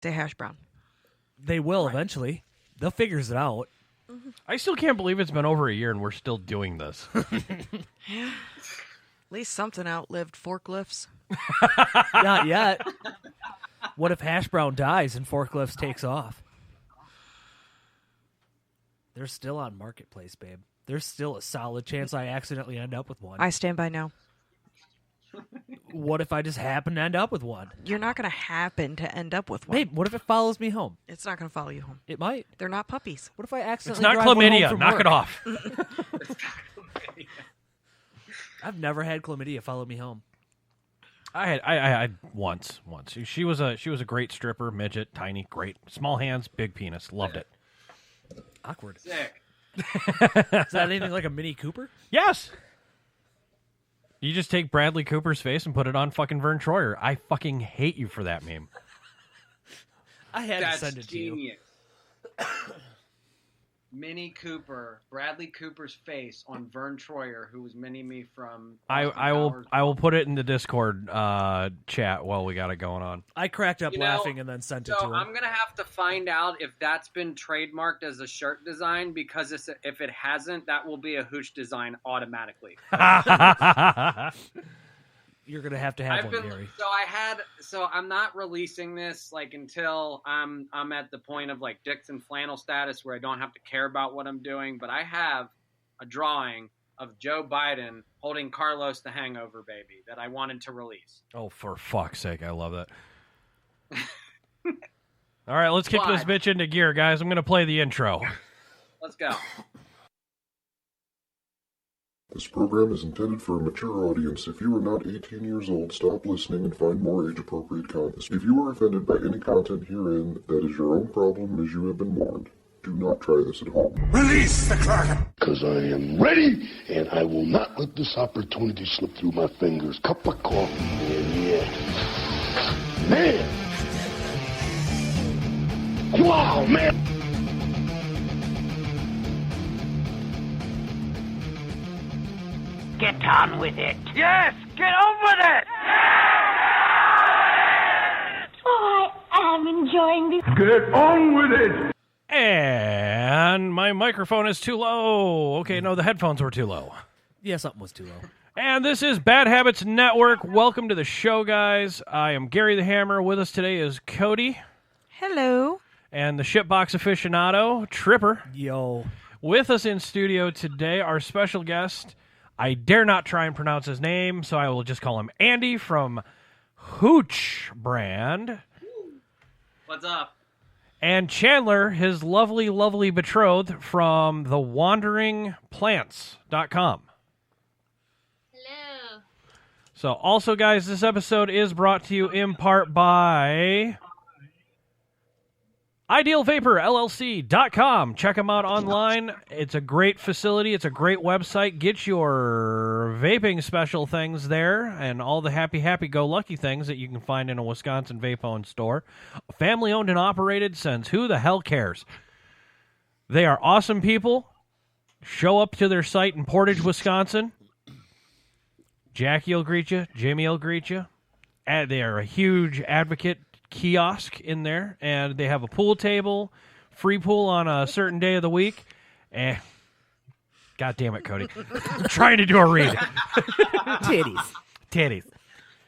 Say hash brown. They will eventually. They'll figure it out. I still can't believe it's been over a year and we're still doing this. Yeah. At least something outlived forklifts. Not yet. What if hash brown dies and forklifts takes off? They're still on Marketplace, babe. There's still a solid chance I accidentally end up with one. I stand by no. What if I just happen to end up with one? You're not going to happen to end up with one. Babe, what if it follows me home? It's not going to follow you home. It might. They're not puppies. What if I accidentally It's not drive one home chlamydia. from Knock work? it off. I've never had chlamydia follow me home. I had once. She was a great stripper, midget, tiny, great, small hands, big penis. Loved it. Awkward. Sick. Is that anything like a Mini Cooper? Yes. You just take Bradley Cooper's face and put it on fucking Vern Troyer. I fucking hate you for that meme. I had That's to send it genius. Minnie Cooper, Bradley Cooper's face on Vern Troyer, who was Mini Me from. I will put it in the Discord chat while we got it going on. I cracked up laughing and then sent it to So him. I'm gonna have to find out if that's been trademarked as a shirt design, because if it hasn't, that will be a Hooch design automatically. You're gonna have one, Gary. So I'm not releasing this until I'm at the point of Dixon flannel status where I don't have to care about what I'm doing. But I have a drawing of Joe Biden holding Carlos the Hangover baby that I wanted to release. Oh, for fuck's sake! I love that. All right, let's kick this bitch into gear, guys. I'm gonna play the intro. Let's go. This program is intended for a mature audience. If you are not 18 years old, stop listening and find more age-appropriate content. If you are offended by any content herein, that is your own problem, as you have been warned. Do not try this at home. Release the Kraken! Because I am ready, and I will not let this opportunity slip through my fingers. Cup of coffee, man, yeah. Man! Wow, man! Get on with it. Yes, get on with it. Oh, I am enjoying this. Get on with it! And my microphone is too low. Okay, no, the headphones were too low. Yeah, something was too low. And this is Bad Habits Network. Welcome to the show, guys. I am Gary the Hammer. With us today is Cody. Hello. And the shitbox aficionado, Tripper. Yo. With us in studio today, our special guest. I dare not try and pronounce his name, so I will just call him Andy from Hooch brand. What's up? And Chandler, his lovely, lovely betrothed from thewanderingplants.com. Hello. So also, guys, this episode is brought to you in part by IdealVaporLLC.com. Check them out online. It's a great facility. It's a great website. Get your vaping special things there and all the happy-go-lucky things that you can find in a Wisconsin vape-owned store. Family-owned and operated since who the hell cares? They are awesome people. Show up to their site in Portage, Wisconsin. Jackie will greet you. Jimmy will greet you. They are a huge advocate kiosk in there, and they have a pool table, free pool on a certain day of the week. God damn it, Cody. I'm trying to do a read. Titties.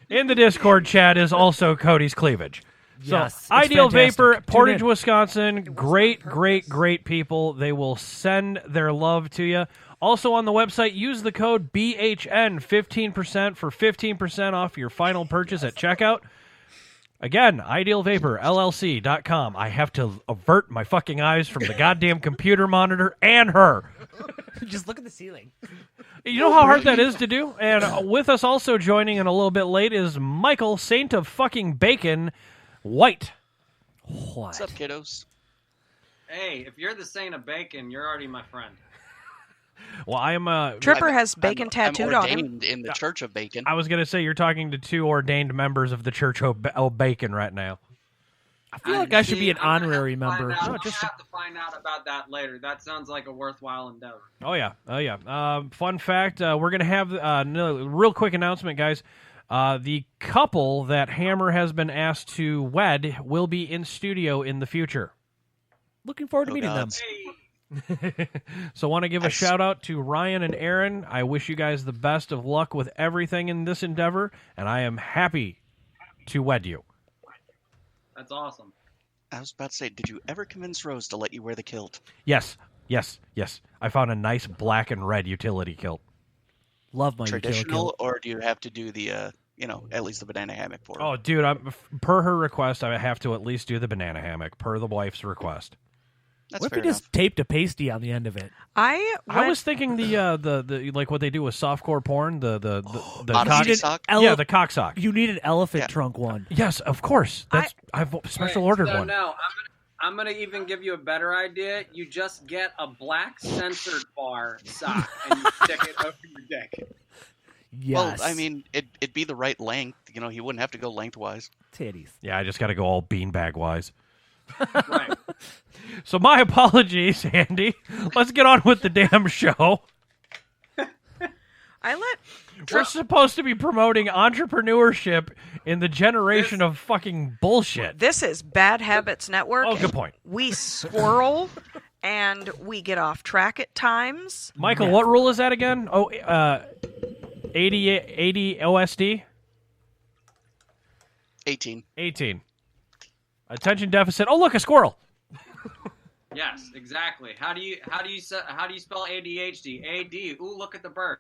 In the Discord chat is also Cody's cleavage. Yes, so, Ideal fantastic. Vapor, Portage, Wisconsin. Great people. They will send their love to you. Also on the website, use the code BHN 15% for 15% off your final purchase at checkout. Again, IdealVaporLLC.com. I have to avert my fucking eyes from the goddamn computer monitor and her. Just look at the ceiling. You know how hard that is to do? And with us also joining in a little bit late is Michael, Saint of fucking Bacon, White. What? What's up, kiddos? Hey, if you're the saint of bacon, you're already my friend. Well, I'm Tripper has bacon tattooed I'm on him. ordained in the Church of Bacon. I was going to say you're talking to two ordained members of the Church of Bacon right now. I feel like I should be an honorary member. I'll have to find out about that later. That sounds like a worthwhile endeavor. Oh, yeah. Fun fact, we're going to have a real quick announcement, guys. The couple that Hammer has been asked to wed will be in studio in the future. Looking forward to meeting them. So want to give a shout out to Ryan and Aaron. I wish you guys the best of luck with everything in this endeavor, and I am happy to wed you. That's awesome. I was about to say, did you ever convince Rose to let you wear the kilt? Yes. I found a nice black and red utility kilt. Love my Traditional, utility kilt. or do you have to do the, at least the banana hammock for her? Oh, dude, per her request, I have to at least do the banana hammock, per the wife's request. That's What if fair you just enough. taped a pasty on the end of it? I was thinking the like what they do with softcore porn, the Odyssey sock? Yeah, the cock sock. You need an elephant trunk one. Yes, of course. I've special ordered one. No, I'm gonna even give you a better idea. You just get a black censored bar sock and you stick it over your dick. Yes. Well, I mean, it'd be the right length. He wouldn't have to go lengthwise. Titties. Yeah, I just got to go all beanbag wise. Right. So my apologies, Andy. Let's get on with the damn show. We're supposed to be promoting entrepreneurship in the generation of fucking bullshit. This is Bad Habits Network. Oh, good point. We swirl and we get off track at times. Michael, what rule is that again? 80 OSD? 18. Attention deficit. Oh, look, a squirrel. Yes, exactly. How do you spell ADHD? AD. Ooh, look at the bird.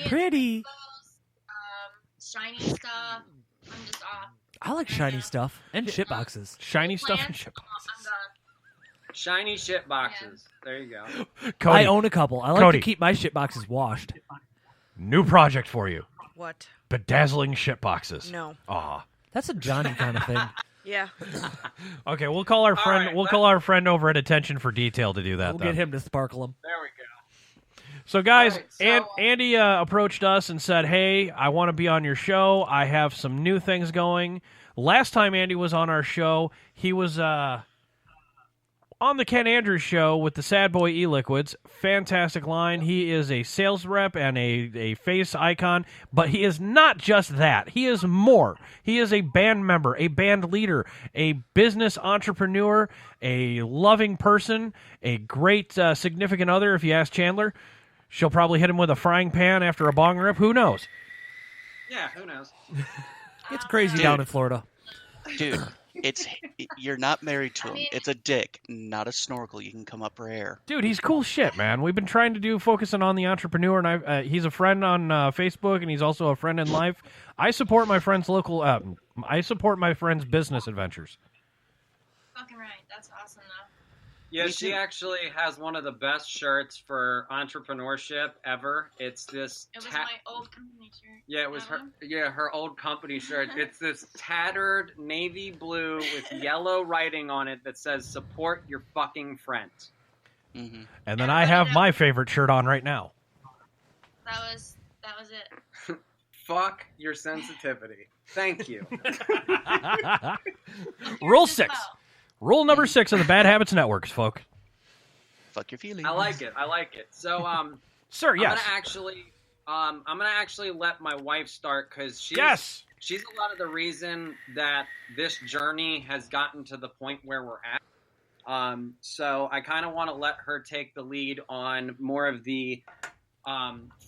Pretty. Shiny stuff. I'm just off. I like shiny stuff and shit boxes. Shiny stuff and shit boxes. Shiny shit boxes. There you go. Cody, I own a couple. I like Cody. to keep my shit boxes washed. New project for you. What? Bedazzling shit boxes. No. Aw. That's a Johnny kind of thing. Yeah. Okay, we'll call our friend. right, we'll call our friend over at Attention for Detail to do that. We'll then. get him to sparkle them. There we go. So, guys, All right, so, Andy approached us and said, "Hey, I want to be on your show. I have some new things going." Last time Andy was on our show, he was on the Ken Andrews show with the Sad Boy E-Liquids. Fantastic line. He is a sales rep and a face icon, but he is not just that. He is more. He is a band member, a band leader, a business entrepreneur, a loving person, a great significant other. If you ask Chandler, she'll probably hit him with a frying pan after a bong rip. Who knows? Yeah, who knows? It's crazy down in Florida. Dude, you're not married to him. It's a dick, not a snorkel. You can come up for air. Dude, he's cool shit, man. We've been trying to focusing on the entrepreneur, and he's a friend on Facebook, and he's also a friend in life. I support my friend's I support my friend's business adventures. Fucking right. That's awesome, though. Yeah, she actually has one of the best shirts for entrepreneurship ever. It's this. It was my old company shirt. Yeah, it was her. Yeah, her old company shirt. It's this tattered navy blue with yellow writing on it that says "Support your fucking friends." Mm-hmm. And then I have my favorite shirt on right now. That was it. Fuck your sensitivity. Thank you. Rule 6. Rule number 6 of the Bad Habits Networks, folks. Fuck your feelings. I like it. So, sir, yes. I'm gonna actually let my wife start because she's a lot of the reason that this journey has gotten to the point where we're at. So I kind of want to let her take the lead on more of the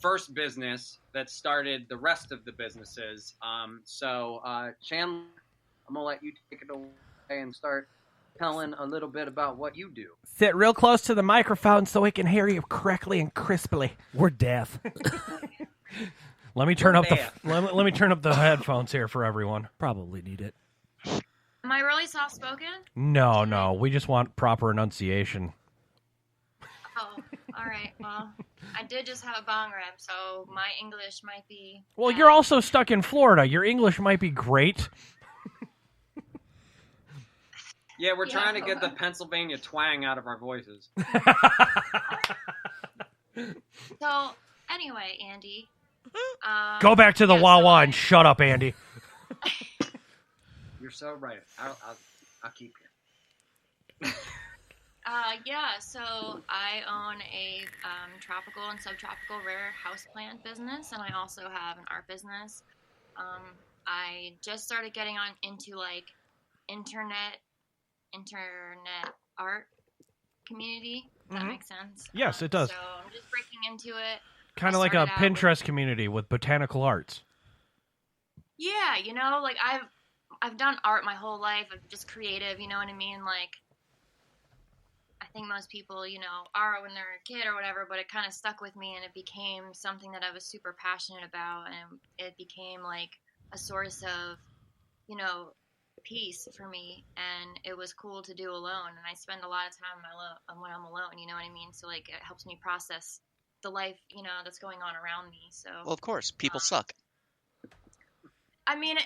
first business that started the rest of the businesses. So Chandler, I'm gonna let you take it away and start telling a little bit about what you do. Sit real close to the microphone so we can hear you correctly and crisply. We're deaf. Let me turn up let me turn up the headphones here for everyone. Probably need it. Am I really soft spoken? No, we just want proper enunciation. Oh, all right. Well, I did just have a bong rip, so my English might be. Well, you're also stuck in Florida. Your English might be great. Yeah, we're trying to get the Pennsylvania twang out of our voices. So, anyway, Andy. Go back to the Wawa and shut up, Andy. You're so right. I'll keep you. So I own a tropical and subtropical rare houseplant business, and I also have an art business. I just started getting into like internet art community. Does that make sense? Yes, it does. So I'm just breaking into it. Kind of like a Pinterest community with botanical arts. Yeah, you know, like I've done art my whole life. I'm just creative, you know what I mean? Like, I think most people, you know, are when they're a kid or whatever, but it kind of stuck with me and it became something that I was super passionate about, and it became like a source of, you know, peace for me, and it was cool to do alone, and I spend a lot of time when I'm alone, you know what I mean? So like it helps me process the life, you know, that's going on around me. So Well, of course, people suck. I mean,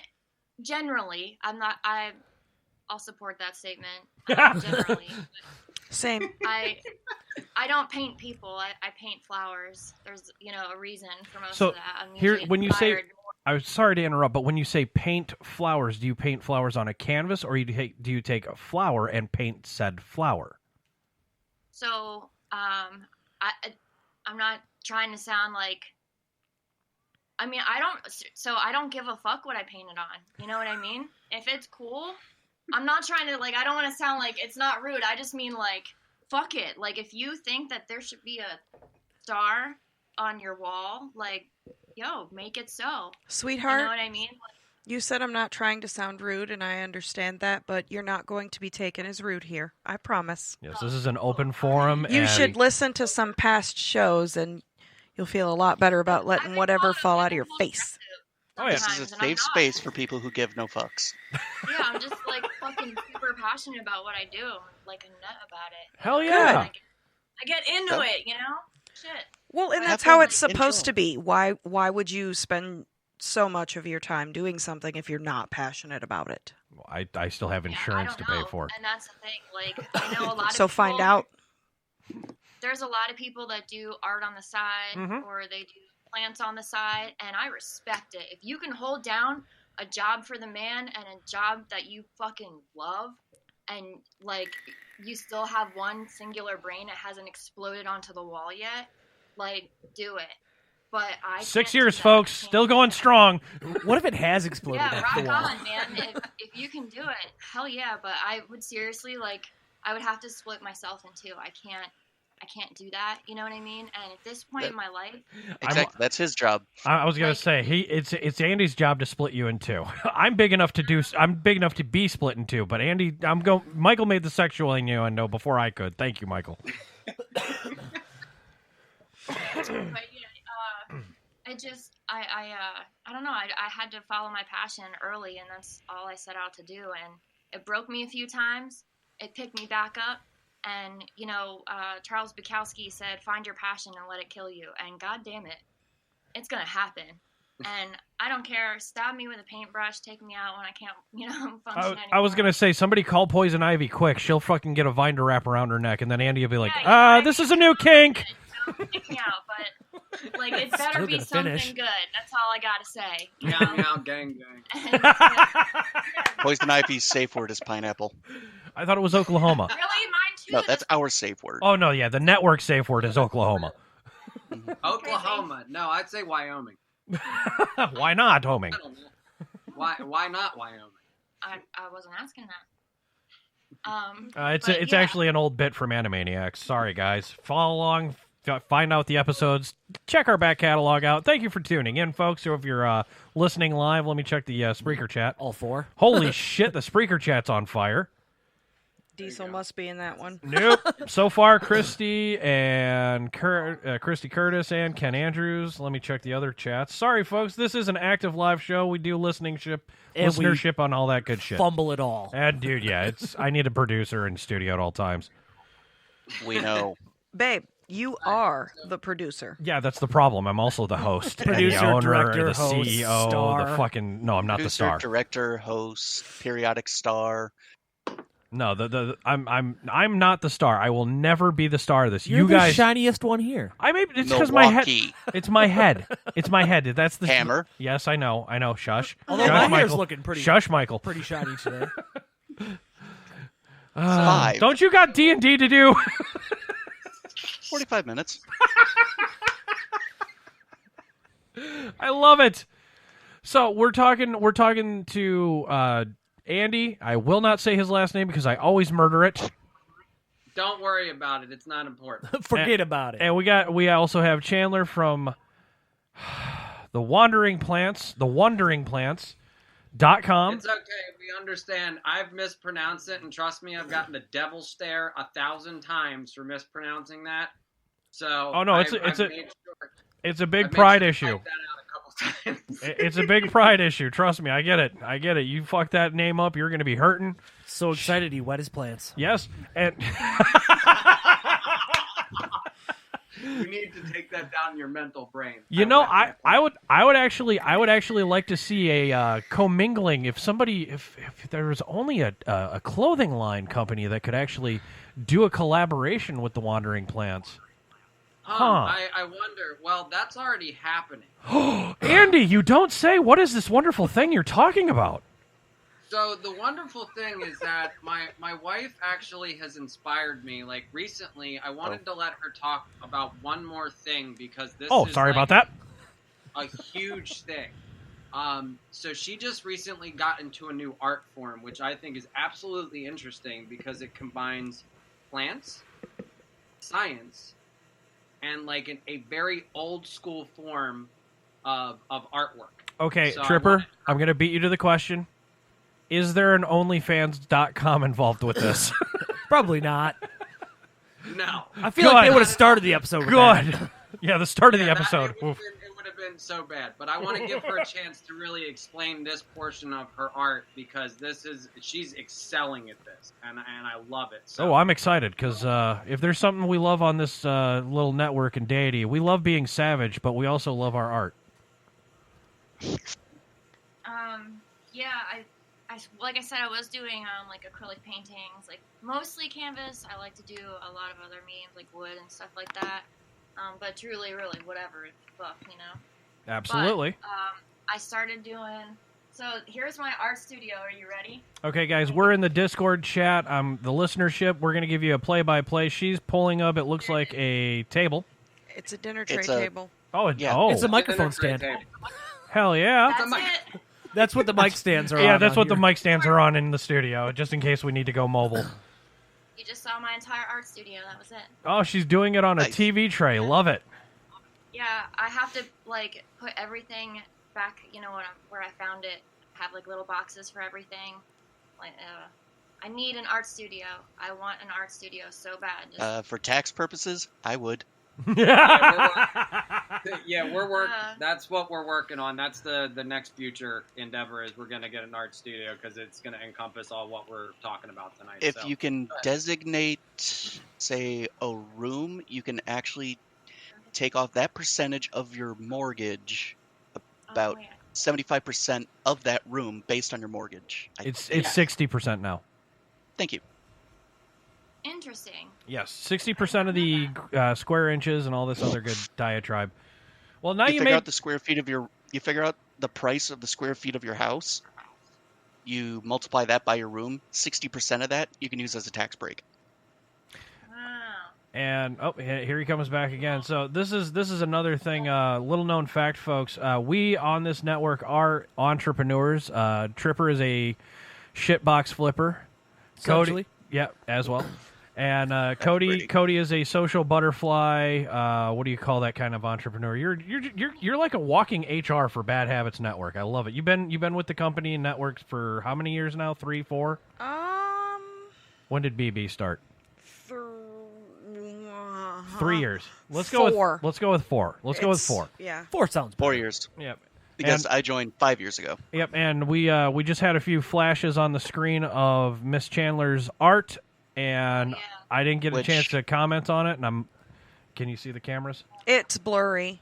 generally, I'll support that statement. Generally. Same. I don't paint people. I paint flowers. There's, you know, a reason for most So of that. I'm here, usually when you say, inspired more. I'm sorry to interrupt, but when you say paint flowers, do you paint flowers on a canvas, or do you take a flower and paint said flower? So, I'm not trying to sound like, I mean, I don't give a fuck what I paint it on. You know what I mean? If it's cool, I'm not trying to, like, I don't want to sound like it's not rude. I just mean, like, fuck it. Like, if you think that there should be a star on your wall, like, yo, make it so. Sweetheart. You know what I mean? You said I'm not trying to sound rude, and I understand that, but you're not going to be taken as rude here. I promise. Yes, this is an open forum. You and should listen to some past shows, and you'll feel a lot better about letting whatever fall out of your face. Oh, yeah. This is a safe space for people who give no fucks. Yeah, I'm just, like, fucking super passionate about what I do. I'm, like, a nut about it. Hell yeah. I get into it, you know? Shit. Well, and Have that's how fun. it's supposed Enjoy. to be. Why would you spend so much of your time doing something if you're not passionate about it? I still have insurance to pay for it. And that's the thing. Like, I know a lot of So people, find out. There's a lot of people that do art on the side, Mhm. or they do plants on the side, and I respect it. If you can hold down a job for the man and a job that you fucking love, and, like, you still have one singular brain that hasn't exploded onto the wall yet, like, do it. But I 6 can't do years, that. folks. I can't Still do going that. strong. What if it has exploded Yeah, at rock the wall? on, man. If you can do it, hell yeah. But I would seriously, like, I would have to split myself in two. I can't do that. You know what I mean? And at this point in my life, Exactly. That's his job. I was gonna say it's Andy's job to split you in two. I'm big enough to be split in two, but Andy, Michael made the sexual innuendo before I could. Thank you, Michael. but yeah, it just I don't know. I had to follow my passion early, and that's all I set out to do. And it broke me a few times. It picked me back up. And, you know, Charles Bukowski said, find your passion and let it kill you. And God damn it, it's going to happen. And I don't care. Stab me with a paintbrush. Take me out when I can't, you know, function anymore. I was gonna say, somebody call Poison Ivy quick. She'll fucking get a vine to wrap around her neck, and then Andy will be like, this is a new kink. Take me out, but, like, it better Still be gonna something finish. good. That's all I got to say. You know? Now, gang, gang. Poison Ivy's safe word is pineapple. I thought it was Oklahoma. Really? Mine too? No, that's our safe word. Oh no, yeah, the network safe word is Oklahoma. Oklahoma. No, I'd say Wyoming. Why not, homing? I don't know. Why not Wyoming? I wasn't asking that. It's actually an old bit from Animaniacs. Sorry, guys. Follow along, find out the episodes, check our back catalog out. Thank you for tuning in, folks. So if you're listening live, let me check the Spreaker chat. All four. Holy shit, the Spreaker chat's on fire. Diesel must be in that one. Nope. So far, Christy and Christy Curtis and Ken Andrews. Let me check the other chats. Sorry, folks. This is an active live show. We do listenership on all that good shit. Fumble it all. And dude, yeah, I need a producer in studio at all times. We know. Babe, you are the producer. Yeah, that's the problem. I'm also the host, Producer, and the owner, director, the host, CEO, star. the fucking. No, I'm not the Producer, star. director, host, periodic star. No, I'm not the star. I will never be the star of this. You're you guys, the shiniest one here. It's because my head. Milwaukee. It's my head. It's my head. That's the Hammer. Yes, I know. Shush. Although Shush, my hair's Michael. looking pretty. Shush, Michael. Pretty shiny today. 5. Don't you got D&D to do? 45 minutes. I love it. So we're talking to Andy. I will not say his last name because I always murder it. Don't worry about it. It's not important. Forget about it. And we also have Chandler from the Wandering Plants, thewanderingplants.com. It's okay. We understand. I've mispronounced it, and trust me, I've gotten a devil stare 1,000 times for mispronouncing that. So Oh no, it's a big I've pride made issue. sure to type that out a couple times. It's a big pride issue. Trust me, I get it. You fuck that name up, you're going to be hurting. So excited he wet his plants. Yes, and You need to take that down in your mental brain. I would actually like to see a commingling. If there was only a clothing line company that could actually do a collaboration with the Wandering Plants. I wonder. Well, that's already happening. Andy, you don't say. What is this wonderful thing you're talking about? So the wonderful thing is that my wife actually has inspired me. Like recently, I wanted to let her talk about one more thing because this is sorry like about that. a huge thing. So she just recently got into a new art form, which I think is absolutely interesting because it combines plants, science, and like a very old school form of artwork. Okay, So Tripper, I'm going to beat you to the question. Is there an OnlyFans.com involved with this? Probably not. No. I feel like they would have started the episode with Good. that. Yeah, the start of the episode. It would have been so bad. But I want to give her a chance to really explain this portion of her art because she's excelling at this, and I love it. So. Oh, I'm excited because if there's something we love on this little network and deity, we love being savage, but we also love our art. Yeah, like I said, I was doing like acrylic paintings, like mostly canvas. I like to do a lot of other mediums like wood and stuff like that. But truly, really, whatever book, you know. Absolutely. But, I started doing. So here's my art studio. Are you ready? Okay, guys, we're in the Discord chat. The listenership. We're going to give you a play-by-play. She's pulling up. It looks like a table. It's a dinner tray table. Oh, Yeah. Oh, It's a microphone stand. Hell yeah. That's it. That's what the mic stands are on. Yeah, that's what here. the mic stands are on in the studio, just in case we need to go mobile. You just saw my entire art studio. That was it. Oh, she's doing it on a TV tray. Love it. Yeah, I have to like put everything back. You know where I found it. Have like little boxes for everything. Like, I need an art studio. I want an art studio so bad. For tax purposes, I would. We're working. That's what we're working on. That's the next future endeavor is we're going to get an art studio because it's going to encompass all what we're talking about tonight. If you can designate, say, a room, you can actually take off that percentage of your mortgage, about 75% of that room based on your mortgage. It's 60% now. Thank you. Interesting. Yes, 60% of the square inches and all this other good diatribe. Well, now you figure out the square feet of you figure out the price of the square feet of your house. You multiply that by your room. 60% of that you can use as a tax break. And here he comes back again. So this is another thing. Little known fact, folks. We on this network are entrepreneurs. Tripper is a shitbox flipper. Cody, yeah, as well. And Cody is a social butterfly. What do you call that kind of entrepreneur? You're like a walking HR for Bad Habits Network. I love it. You've been with the company and networks for how many years now? 3, 4? When did BB start? 3 years. Let's go 4. with 4. Let's go with 4. Yeah. 4 sounds better. 4 years. Yep. Because I joined 5 years ago. Yep, and we just had a few flashes on the screen of Miss Chandler's art, and I didn't get a chance to comment on it. And can you see the cameras? It's blurry.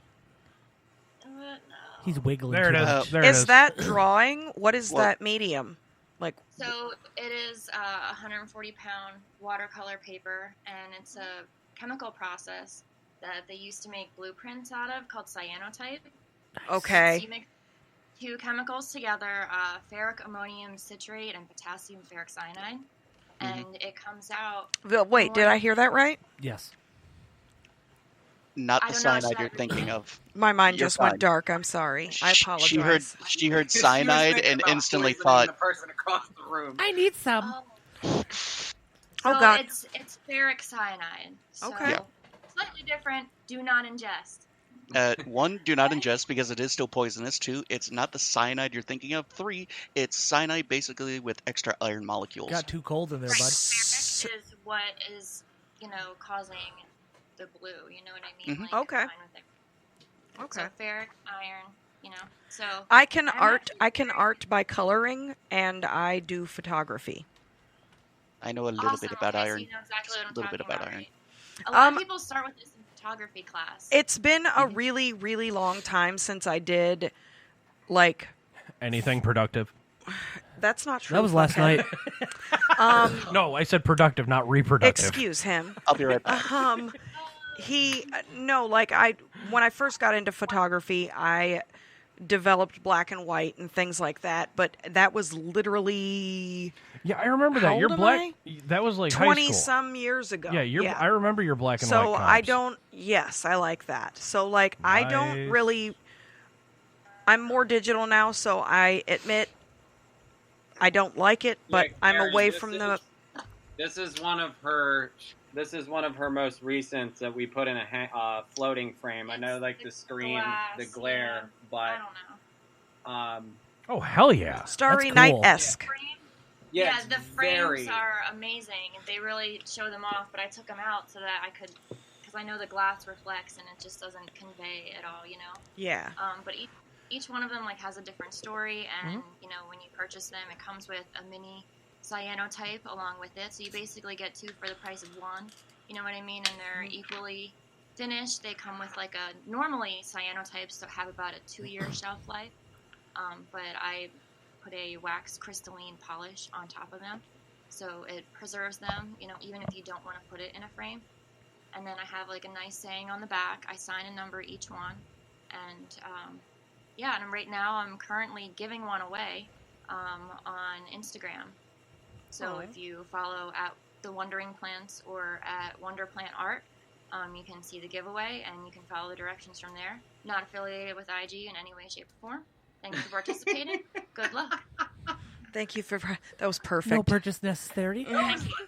He's wiggling. There it is. There it is that drawing? What is that medium? Like. So it is a 140-pound watercolor paper, and it's a chemical process that they used to make blueprints out of called cyanotype. Okay. So you mix 2 chemicals together, ferric ammonium citrate and potassium ferric cyanide, and it comes out. Wait, did I hear that right? Yes. not I the don't know, cyanide should you're I- thinking of. My mind You're just fine. went dark. I'm sorry. I apologize. She heard She was cyanide thinking and about instantly poisoning thought, the person across the room. I need some. So Oh, God. it's ferric cyanide. So Okay. Yeah. slightly different. Do not ingest. one, do not ingest because it is still poisonous. 2, it's not the cyanide you're thinking of. 3, it's cyanide basically with extra iron molecules. Got too cold in there, Right, bud. ferric is what is, causing the blue. You know what I mean? Mhm. Like, Okay. combined with it. Okay. So ferric, iron. So I can I'm art. actually I can very- art by coloring, and I do photography. I know a little bit about okay, iron. So you know exactly what I'm A little bit talking about about, iron. right? A lot Um, of people start with this in photography class. It's been a really, really long time since I did, like. Anything productive? That's not true. That was last night. fuckhead. No, I said productive, not reproductive. Excuse him. I'll be right back. When I first got into photography, I developed black and white and things like that, but that was literally Yeah, I remember that. How Your old am black. That was like high 20 school. some years ago. Yeah, I remember your black and white. So I don't. Yes, I like that. So like I don't Nice. really. I'm more digital now, so I admit I don't like it, but Yeah, I'm Karen, away this from is- the. This is one of her. This is one of her most recent that we put in a floating frame. I know, like the screen, glass, the glare, I but don't know. Oh hell yeah! Starry That's Night cool. esque. yeah, it's the frames very. are amazing. They really show them off, but I took them out so that I could, because I know the glass reflects and it just doesn't convey at all, Yeah. But each one of them like has a different story, and when you purchase them, it comes with a mini cyanotype along with it. So you basically get 2 for the price of 1. You know what I mean? And they're equally finished. They come with like normally cyanotypes that have about a 2-year shelf life, but I put a wax crystalline polish on top of them, so it preserves them. Even if you don't want to put it in a frame. And then I have like a nice saying on the back. I sign and number each one, and and right now I'm currently giving one away on Instagram. So if you follow at The Wondering Plants or at Wonder Plant Art, you can see the giveaway and you can follow the directions from there. Not affiliated with IG in any way, shape, or form. Thank you for participating. Good luck. Thank you for that was perfect. No purchase necessary.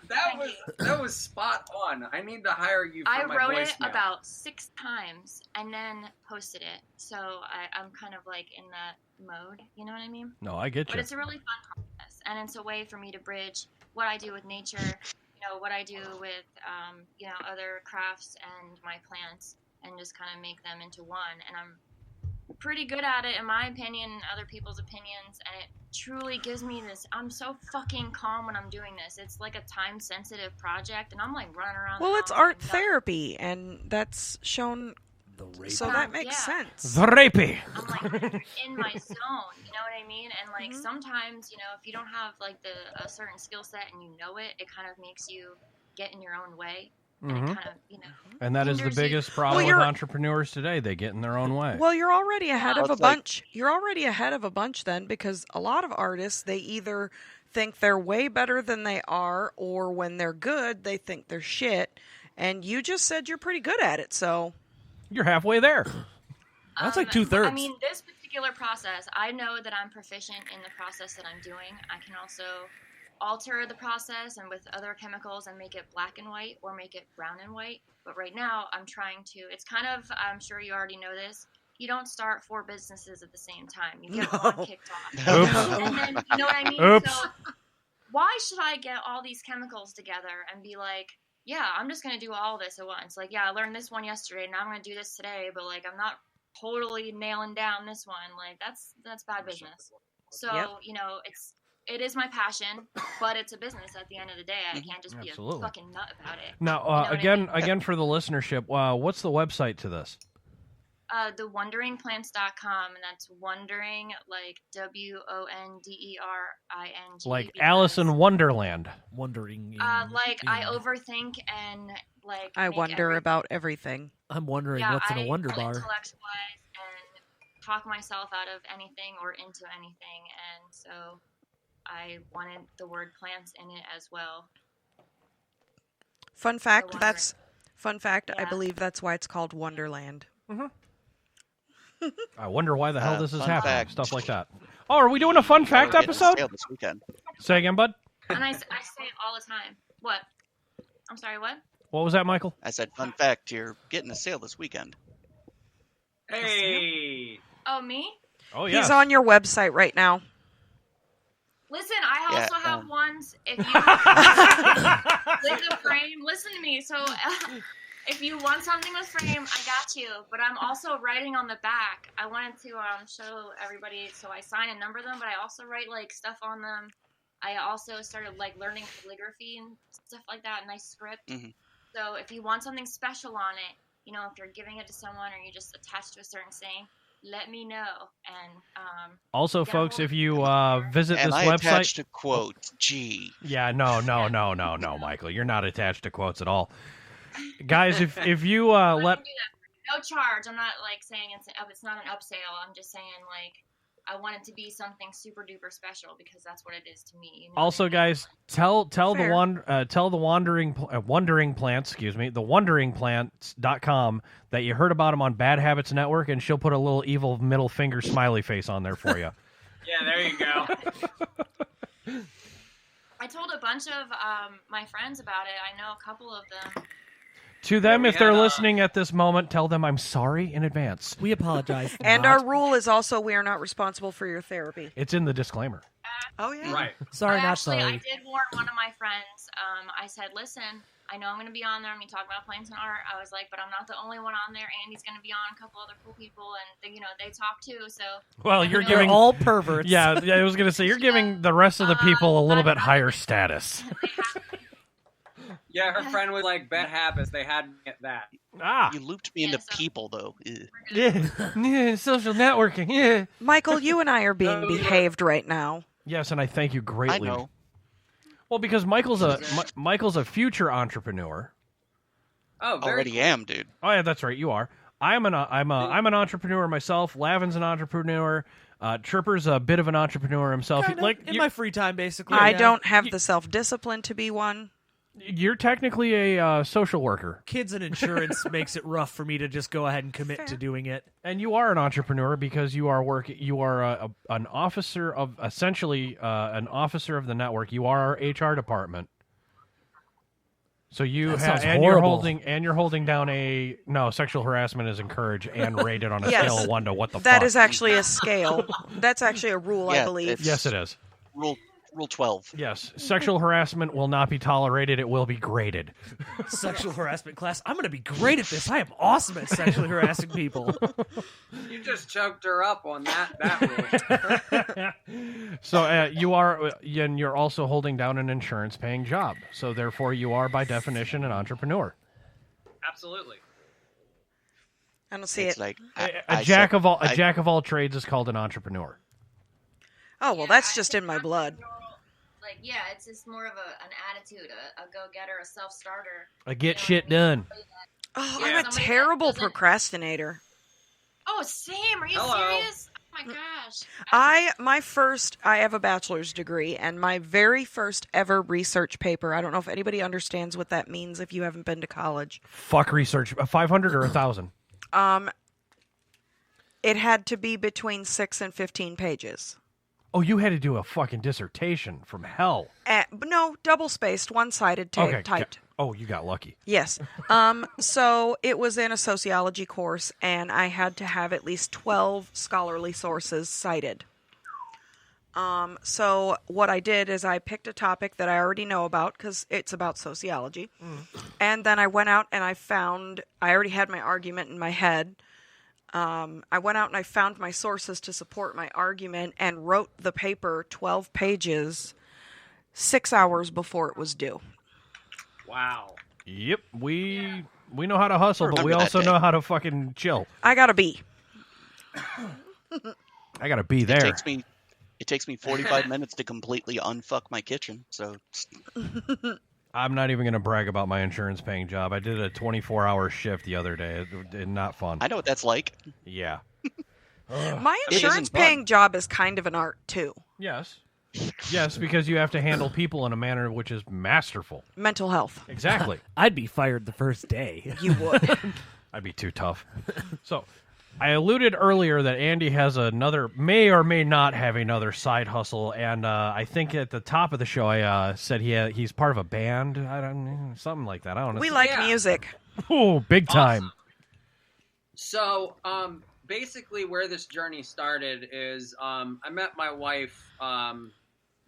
That was spot on. I need to hire you for I my wrote it voicemail. about 6 times and then posted it. So I'm kind of like in that mode. You know what I mean? No, I get But you. it's a really fun process, and it's a way for me to bridge what I do with nature, what I do with, other crafts and my plants, and just kind of make them into one. And I'm pretty good at it, in my opinion, and other people's opinions, and it truly gives me this. I'm so fucking calm when I'm doing this. It's like a time-sensitive project, and I'm like running around. Well, the it's house art and therapy, and that's shown. So that makes sense. Rapey. I'm like in my zone, you know what I mean? And like sometimes, if you don't have like a certain skill set and you know it, it kind of makes you get in your own way. And it kind of, And that is the hinders you. biggest problem with entrepreneurs today. They get in their own way. Well, you're already ahead of a It's like- bunch. You're already ahead of a bunch then, because a lot of artists, they either think they're way better than they are, or when they're good, they think they're shit. And you just said you're pretty good at it, so You're halfway there. That's like 2/3. I mean, this particular process, I know that I'm proficient in the process that I'm doing. I can also alter the process and with other chemicals and make it black and white or make it brown and white. But right now I'm trying to, it's kind of, I'm sure you already know this, you don't start 4 businesses at the same time. You get one kicked off. Oops. And then, you know what I mean? Oops. So why should I get all these chemicals together and be like, yeah, I'm just going to do all this at once. Like, yeah, I learned this one yesterday, now I'm going to do this today, but like, I'm not totally nailing down this one. Like, that's bad business. So, it is my passion, but it's a business at the end of the day. I can't just be Absolutely. a fucking nut about it. Now, You know what I mean? again for the listenership, what's the website to this? TheWonderingPlants.com, and that's wondering like WONDERING. Like Alice in Wonderland. Wondering. Like I overthink and like I make wonder everything- about everything. I'm wondering Yeah, what's in a Wonder I Bar. intellectualize and talk myself out of anything or into anything, and so I wanted the word plants in it as well. Fun fact, Fun fact, I Yeah. believe that's why it's called Wonderland. I wonder why the hell this is fun happening. fact. Stuff like that. Oh, are we doing a fun fact We're getting a episode? sale this weekend. Say again, bud. And I say it all the time. What? I'm sorry, what? What was that, Michael? I said, fun fact, you're getting a sale this weekend. Hey. Oh, me? Oh, yeah. He's on your website right now. Listen, I Yeah, also have ones. If you with the frame, listen to me. So, if you want something with frame, I got you. But I'm also writing on the back. I wanted to show everybody. So I sign and number them, but I also write like stuff on them. I also started like learning calligraphy and stuff like that. Nice script. Mm-hmm. So if you want something special on it, you know, if you're giving it to someone or you just attached to a certain saying, let me know. And Also, get a folks, hold if of you me. visit And this I website. attached a quote. Gee. Yeah, no, Michael. You're not attached to quotes at all. Guys, if you I let. can do that. No charge. I'm not like saying it's not an upsale. I'm just saying like I want it to be something super duper special because that's what it is to me. You know Also, what I mean? guys, tell the wandering plants, the wanderingplants.com that you heard about them on Bad Habits Network, and she'll put a little evil middle finger smiley face on there for you. Yeah, there you go. I told a bunch of my friends about it. I know a couple of them. To them, we if they're had, listening at this moment, tell them I'm sorry in advance. We apologize. And not. our rule is also we are not responsible for your therapy. It's in the disclaimer. Oh, yeah. Right. Sorry, not I sorry. did warn one of my friends. I said, listen, I know I'm going to be on there. I'm going to talk about planes and art. I was like, but I'm not the only one on there. Andy's going to be on, a couple other cool people, and they talk too. So Well, you're know, giving all perverts. Yeah, I was going to say you're giving the rest of the people a little bit higher status. Yeah, her friend was like, bad habits. They had me at that. Ah, You looped me into people, though. Ew. yeah, social networking. Yeah. Michael, you and I are being No, you're- behaved right now. Yes, and I thank you I greatly. know. Well, because Michael's a future entrepreneur. Oh, very Already am, dude. Oh yeah, that's right. You are. I'm an entrepreneur myself. Lavin's an entrepreneur. Tripper's a bit of an entrepreneur himself. Kinda, Like in you, my free time, basically. I yeah. don't have the self-discipline to be one. you're technically a social worker, Kids and insurance makes it rough for me to just go ahead and commit to doing it. and you are an entrepreneur because you are an officer of an officer of the network. You are our HR department. So you That have, sounds and horrible. you're holding down sexual harassment is encouraged and rated on a Yes. scale of 1 to what the That fuck. is actually a scale. That's actually a rule, I Yeah, believe. it's- Yes, it is. Rule 12. Yes, sexual harassment will not be tolerated. It will be graded. Sexual harassment class. I'm going to be great at this. I am awesome at sexually harassing people. You just choked her up on that rule. So you are, and you're also holding down an insurance-paying job. So therefore, you are by definition an entrepreneur. Absolutely. I don't see It's it. like A jack of all trades is called an entrepreneur. Oh, well, that's just in my blood. Like, yeah, it's just more of an attitude, a go-getter, a self-starter. A get shit done. Oh, Yeah, I'm a somebody that terrible doesn't- procrastinator. Oh, same. Are you Hello. serious? Oh my gosh. I have a bachelor's degree, and my very first ever research paper, I don't know if anybody understands what that means if you haven't been to college. Fuck research. 500 or 1,000? It had to be between 6 and 15 pages. Oh, you had to do a fucking dissertation from hell. No, double-spaced, one-sided, typed. Oh, you got lucky. Yes. So it was in a sociology course, and I had to have at least 12 scholarly sources cited. So what I did is I picked a topic that I already know about because it's about sociology. And then I went out and I already had my argument in my head. I went out and I found my sources to support my argument and wrote the paper 12 pages 6 hours before it was due. Wow. Yep, we know how to hustle, but we Remember that also day. know how to fucking chill. I got a B. I gotta be there. It takes me 45 minutes to completely unfuck my kitchen. So I'm not even gonna brag about my insurance-paying job. I did a 24-hour shift the other day. It not fun. I know what that's like. Yeah. My It isn't insurance paying job is kind of an art too. Yes. Yes, because you have to handle people in a manner which is masterful. Mental health. Exactly. I'd be fired the first day. You would. I'd be too tough. So, I alluded earlier that Andy has may or may not have another side hustle, and I think at the top of the show I said he's part of a band. I don't know, something like that. I don't know. We like music. Oh, big time. So, basically where this journey started is I met my wife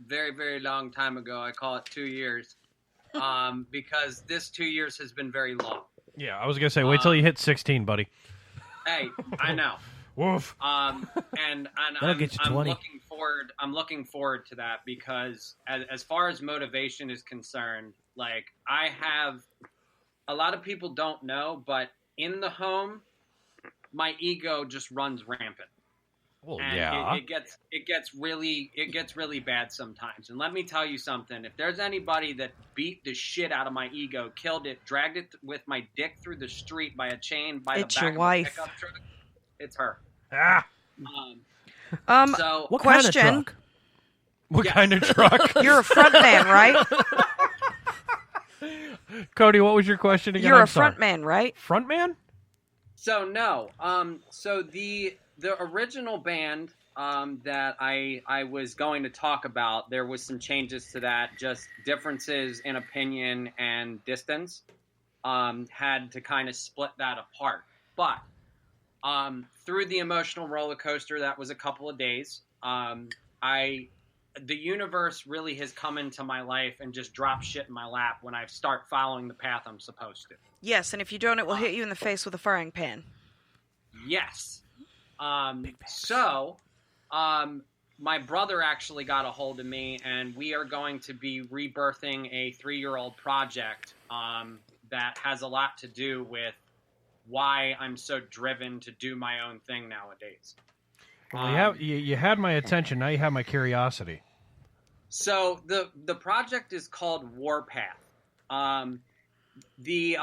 very, very long time ago. I call it 2 years because this 2 years has been very long. Yeah, I was going to say, wait till you hit 16, buddy. Hey, I know. Woof. And That'll get you 20. I'm looking forward to that because as far as motivation is concerned, like I have a lot of people don't know, but in the home, my ego just runs rampant. Well, and yeah. it gets really bad sometimes. And let me tell you something. If there's anybody that beat the shit out of my ego, killed it, dragged it with my dick through the street by a chain by It's the back your of wife. a pickup truck, it's her. Ah. So What question. kind of truck? What Yes. kind of truck? You're a front man, right? Cody, what was your question again? You're I'm a front sorry. man, right? Front man? So no. So the original band that I was going to talk about, there was some changes to that, just differences in opinion and distance. Had to kind of split that apart. But through the emotional roller coaster, that was a couple of days. The universe really has come into my life and just dropped shit in my lap when I start following the path I'm supposed to. Yes, and if you don't, it will hit you in the face with a frying pan. Yes. My brother actually got a hold of me, and we are going to be rebirthing a 3-year-old project that has a lot to do with why I'm so driven to do my own thing nowadays. Well, you had my attention. Now you have my curiosity. So the project is called Warpath. The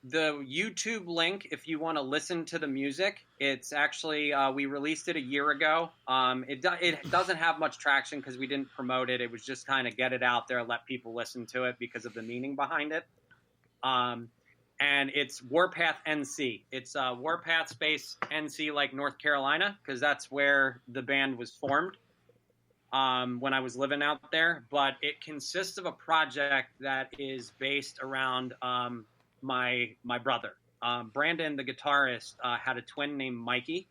YouTube link, if you want to listen to the music, it's actually we released it a year ago. It doesn't have much traction because we didn't promote it. It was just kind of get it out there, let people listen to it because of the meaning behind it. And it's Warpath NC. It's Warpath space NC, like North Carolina, because that's where the band was formed when I was living out there. But it consists of a project that is based around my brother. Brandon, the guitarist, had a twin named Mikey,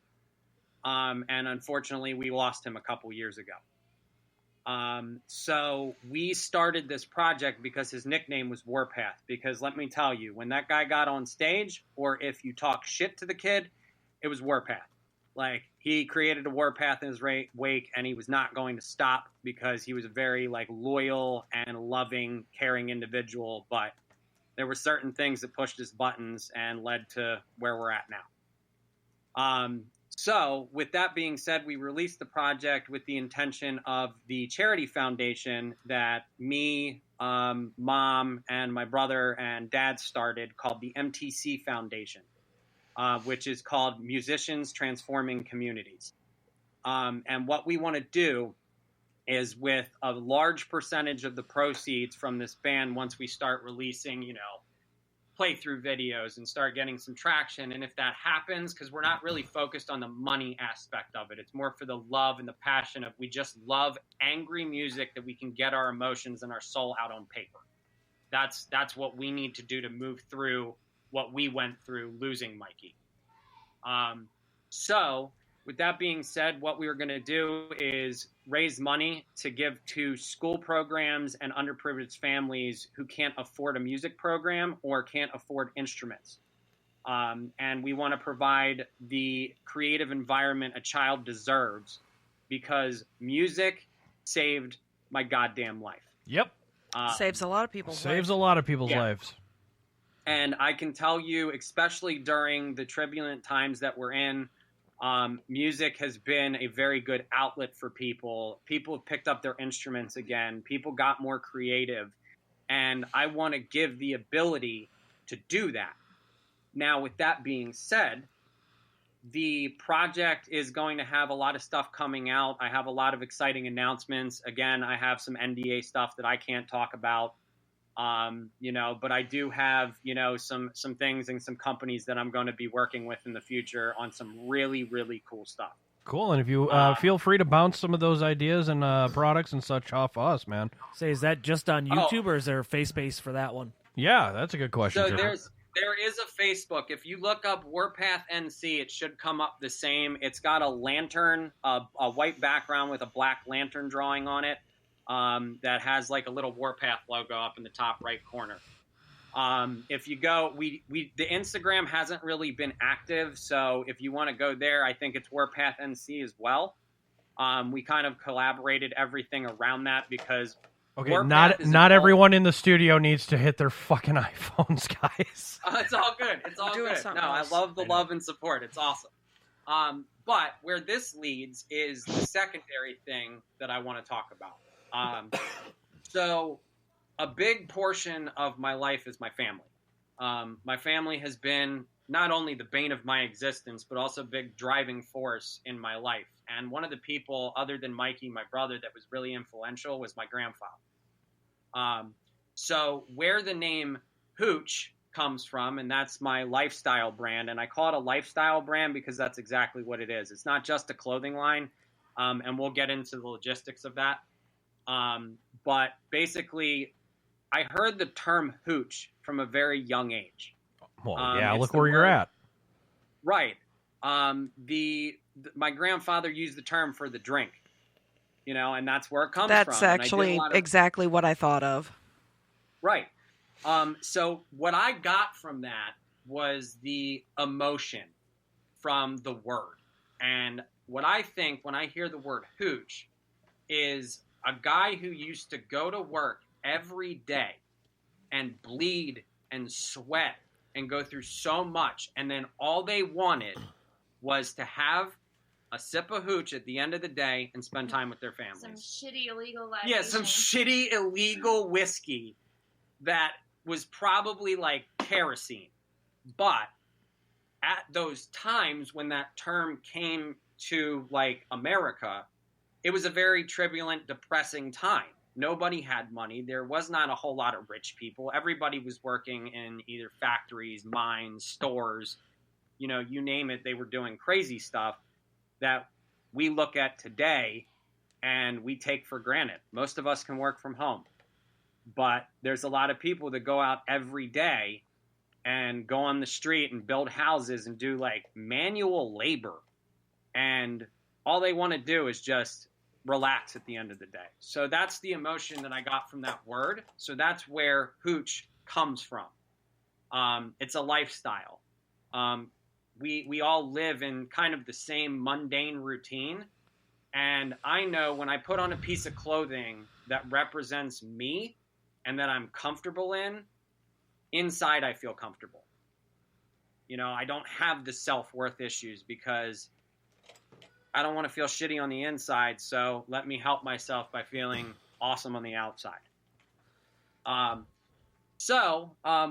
and unfortunately we lost him a couple years ago. So we started this project because his nickname was Warpath, because let me tell you, when that guy got on stage, or if you talk shit to the kid, it was Warpath. Like, he created a Warpath in his wake, and he was not going to stop because he was a very loyal and loving, caring individual, but there were certain things that pushed his buttons and led to where we're at now. So, with that being said, we released the project with the intention of the charity foundation that me, Mom, and my brother and Dad started, called the MTC Foundation, which is called Musicians Transforming Communities. And what we want to do is, with a large percentage of the proceeds from this band, once we start releasing, playthrough videos and start getting some traction. And if that happens, because we're not really focused on the money aspect of it, it's more for the love and the passion of, we just love angry music that we can get our emotions and our soul out on paper. That's what we need to do to move through what we went through losing Mikey. So with that being said, what we were going to do is raise money to give to school programs and underprivileged families who can't afford a music program or can't afford instruments. And we want to provide the creative environment a child deserves, because music saved my goddamn life. Yep. Saves a lot of people's Saves lives. a lot of people's lives. And I can tell you, especially during the turbulent times that we're in, music has been a very good outlet for people. People have picked up their instruments again. People got more creative. And I want to give the ability to do that. Now, with that being said, the project is going to have a lot of stuff coming out. I have a lot of exciting announcements. Again, I have some NDA stuff that I can't talk about. But I do have, some things and some companies that I'm going to be working with in the future on some really, really cool stuff. Cool. And if you feel free to bounce some of those ideas and products and such off us, man. Say, is that just on YouTube or is there a face base for that one? Yeah, that's a good question. So there is a Facebook. If you look up Warpath NC, it should come up the same. It's got a lantern, a white background with a black lantern drawing on it. That has like a little Warpath logo up in the top right corner. If you go, the Instagram hasn't really been active, so if you want to go there, I think it's Warpath NC as well. We kind of collaborated everything around that because not everyone in the studio needs to hit their fucking iPhones, guys. It's all good. It's all good. No, I love the love and support. It's awesome. But where this leads is the secondary thing that I want to talk about. So a big portion of my life is my family. My family has been not only the bane of my existence, but also a big driving force in my life. And one of the people, other than Mikey, my brother, that was really influential was my grandfather. So where the name Hooch comes from, and that's my lifestyle brand, and I call it a lifestyle brand because that's exactly what it is. It's not just a clothing line, and we'll get into the logistics of that. But basically, I heard the term hooch from a very young age. Well, look where you're at. Right. My grandfather used the term for the drink, and that's where it comes from. That's actually exactly what I thought of. Right. So what I got from that was the emotion from the word. And what I think when I hear the word hooch is a guy who used to go to work every day and bleed and sweat and go through so much, and then all they wanted was to have a sip of hooch at the end of the day and spend time with their families. Some shitty illegal life. Yeah, some shitty illegal whiskey that was probably like kerosene. But at those times when that term came to like America, it was a very turbulent, depressing time. Nobody had money. There was not a whole lot of rich people. Everybody was working in either factories, mines, stores, you name it. They were doing crazy stuff that we look at today and we take for granted. Most of us can work from home, but there's a lot of people that go out every day and go on the street and build houses and do like manual labor. And all they want to do is just relax at the end of the day. So that's the emotion that I got from that word. So that's where hooch comes from. It's a lifestyle. We all live in kind of the same mundane routine. And I know when I put on a piece of clothing that represents me and that I'm comfortable in, inside I feel comfortable. I don't have the self-worth issues because I don't want to feel shitty on the inside, so let me help myself by feeling awesome on the outside.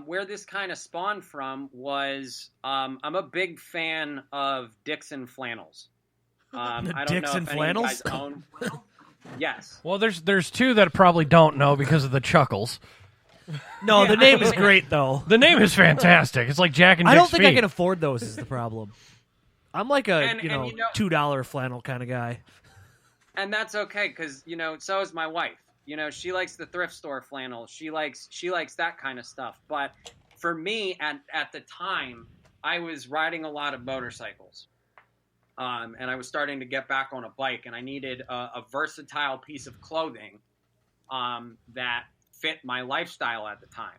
Where this kind of spawned from was I'm a big fan of Dixon flannels. I don't Dixon know if flannels? any of you guys own flannels. Yes. Well, there's two that probably don't know because of the chuckles. No, the name is great, though. The name is fantastic. It's like Jack and Dick's I don't think I feet. can afford those is the problem. I'm like a $2 flannel kind of guy. And that's okay because, so is my wife. She likes the thrift store flannel. She likes that kind of stuff. But for me, at the time, I was riding a lot of motorcycles. And I was starting to get back on a bike, and I needed a versatile piece of clothing that fit my lifestyle at the time.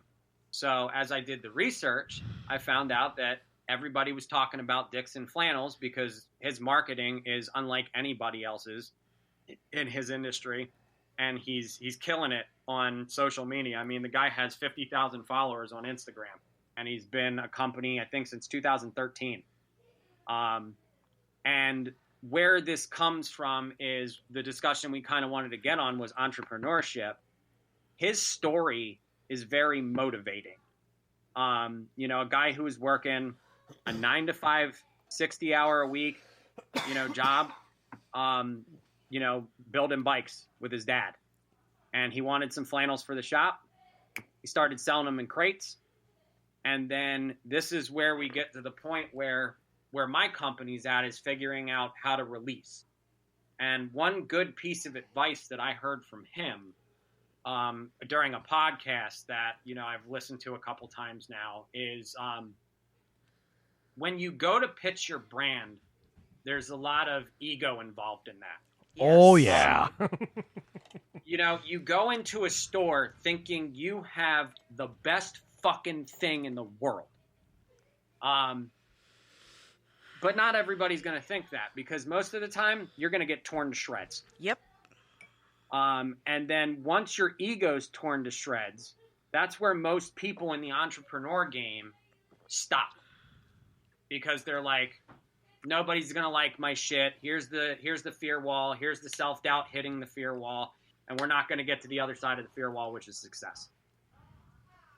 So as I did the research, I found out that everybody was talking about Dixon flannels because his marketing is unlike anybody else's in his industry, and he's killing it on social media. I mean, the guy has 50,000 followers on Instagram, and he's been a company, I think, since 2013. And where this comes from is the discussion we kind of wanted to get on was entrepreneurship. His story is very motivating. A guy who was working a 9-to-5 60-hour-a-week, job, building bikes with his dad. And he wanted some flannels for the shop. He started selling them in crates. And then this is where we get to the point where my company's at is figuring out how to release. And one good piece of advice that I heard from him during a podcast that, I've listened to a couple times now is when you go to pitch your brand, there's a lot of ego involved in that. Yes. Oh, yeah. You go into a store thinking you have the best fucking thing in the world. But not everybody's going to think that, because most of the time you're going to get torn to shreds. Yep. And then once your ego's torn to shreds, that's where most people in the entrepreneur game stop. Because they're like, nobody's going to like my shit. Here's the fear wall. Here's the self-doubt hitting the fear wall. And we're not going to get to the other side of the fear wall, which is success.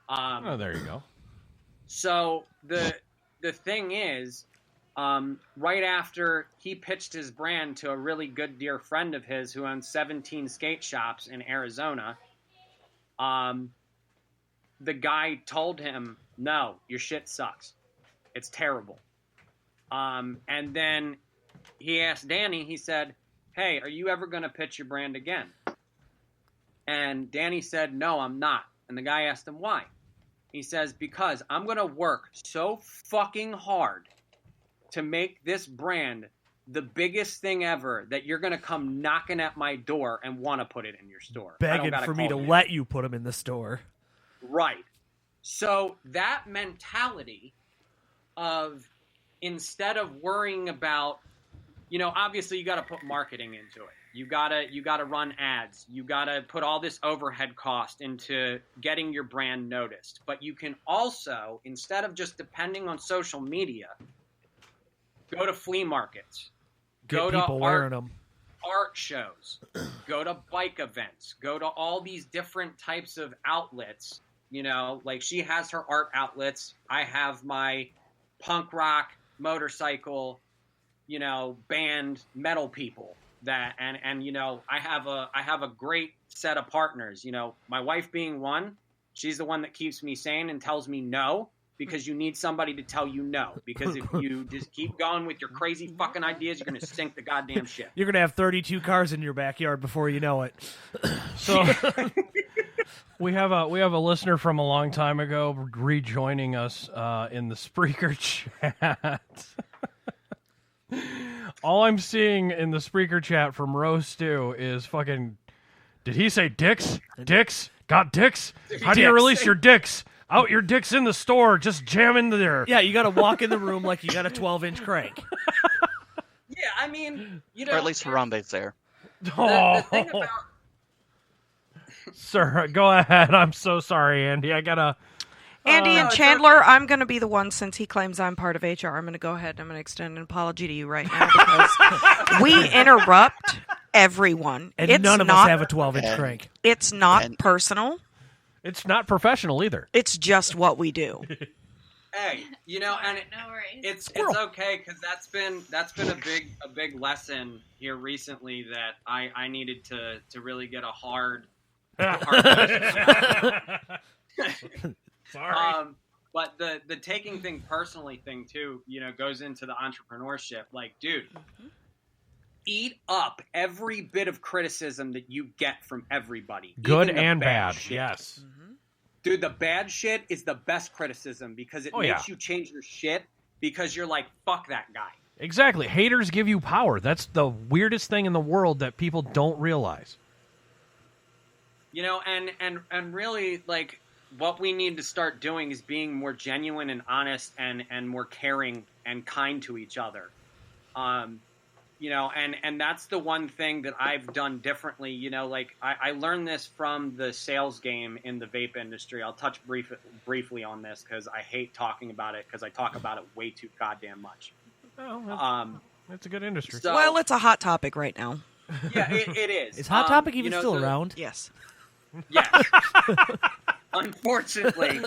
There you go. So the thing is, right after he pitched his brand to a really good dear friend of his who owns 17 skate shops in Arizona, the guy told him, no, your shit sucks. It's terrible. And then he asked Danny, he said, hey, are you ever going to pitch your brand again? And Danny said, no, I'm not. And the guy asked him why. He says, because I'm going to work so fucking hard to make this brand the biggest thing ever that you're going to come knocking at my door and want to put it in your store. Begging for me to let you put them in the store. Right. So that mentality of, instead of worrying about, obviously you got to put marketing into it. You gotta run ads. You gotta put all this overhead cost into getting your brand noticed. But you can also, instead of just depending on social media, go to flea markets, Get people wearing them, art shows, go to bike events, go to all these different types of outlets. Like she has her art outlets. I have my punk rock, motorcycle, band, metal people. That and I have a great set of partners. My wife being one, she's the one that keeps me sane and tells me no, because you need somebody to tell you no, because if you just keep going with your crazy fucking ideas, you're gonna sink the goddamn ship. You're gonna have 32 cars in your backyard before you know it. So we have a listener from a long time ago rejoining us in the Spreaker chat. All I'm seeing in the Spreaker chat from Rose Stew is fucking, did he say dicks? Dicks? Got dicks? How do you release your dicks? Out your dicks in the store, just jam in there. Yeah, you got to walk in the room like you got a 12-inch crank. Yeah, I mean, or at least Harambe's there. The thing about... Sir, go ahead. I'm so sorry, Andy. I gotta... Andy and Chandler, I'm going to be the one, since he claims I'm part of HR. I'm going to go ahead and I'm going to extend an apology to you right now, because we interrupt everyone. And none of us have a 12-inch crank. It's not personal. It's not professional either. It's just what we do. Hey, and no worries. It's okay, because that's been a big lesson here recently that I needed to really get a hard Sorry. But the taking things personally thing too, goes into the entrepreneurship. Like, dude, eat up every bit of criticism that you get from everybody. Good and bad. Shit. Yes. Mm-hmm. Dude, the bad shit is the best criticism, because it makes you change your shit, because you're like, fuck that guy. Exactly. Haters give you power. That's the weirdest thing in the world that people don't realize. And really, like, what we need to start doing is being more genuine and honest and more caring and kind to each other. And that's the one thing that I've done differently. Like I learned this from the sales game in the vape industry. I'll touch briefly on this because I hate talking about it, because I talk about it way too goddamn much. Oh, it's a good industry. Well, it's a hot topic right now. Yeah, it is. Is Hot Topic even still around? Yes. Yes. Unfortunately,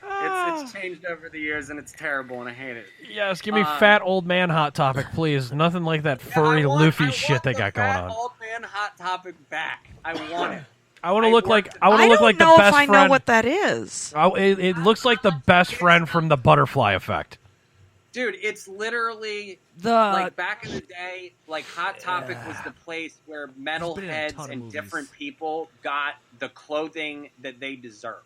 it's changed over the years, and it's terrible, and I hate it. Yes, give me fat old man Hot Topic, please. Nothing like that furry, loofy shit they got going on. Old man Hot Topic back. I want it. I want to look like the best friend. I don't know if I know what that is. Oh, it looks like the best friend from the Butterfly Effect. Dude, it's literally like back in the day, like Hot Topic was the place where metalheads and different people got the clothing that they deserved.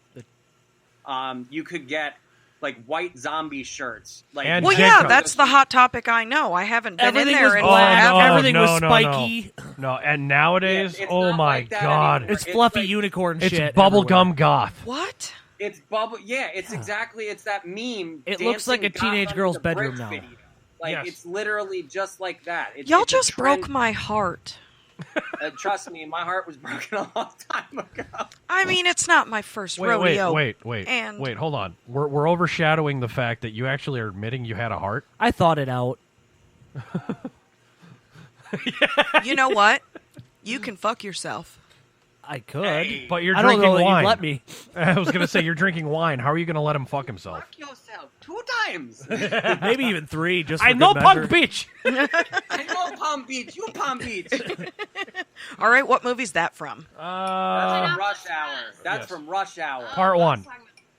You could get like white zombie shirts. Like, well, yeah, that's the Hot Topic I know. I haven't been in there in forever. Everything was spiky. No, and nowadays, oh my god, it's fluffy unicorn shit. It's bubblegum goth. What? It's bubble. Yeah, it's exactly. It's that meme. It looks like a teenage girl's bedroom now. Video. Like it's literally just like that. Y'all just broke my heart. Trust me, my heart was broken a long time ago. I mean, it's not my first rodeo. Wait, hold on. We're overshadowing the fact that you actually are admitting you had a heart. I thought it out. You know what? You can fuck yourself. I could, but you're I don't drinking know that wine. you'd let me. I was gonna say you're drinking wine. How are you gonna let him fuck himself? Fuck yourself 2 times. Maybe even 3. Just for I good know measure. Palm Beach. I know Palm Beach. You Palm Beach. All right, what movie's that from? That's from Rush Hour. That's from Rush Hour. Part 1.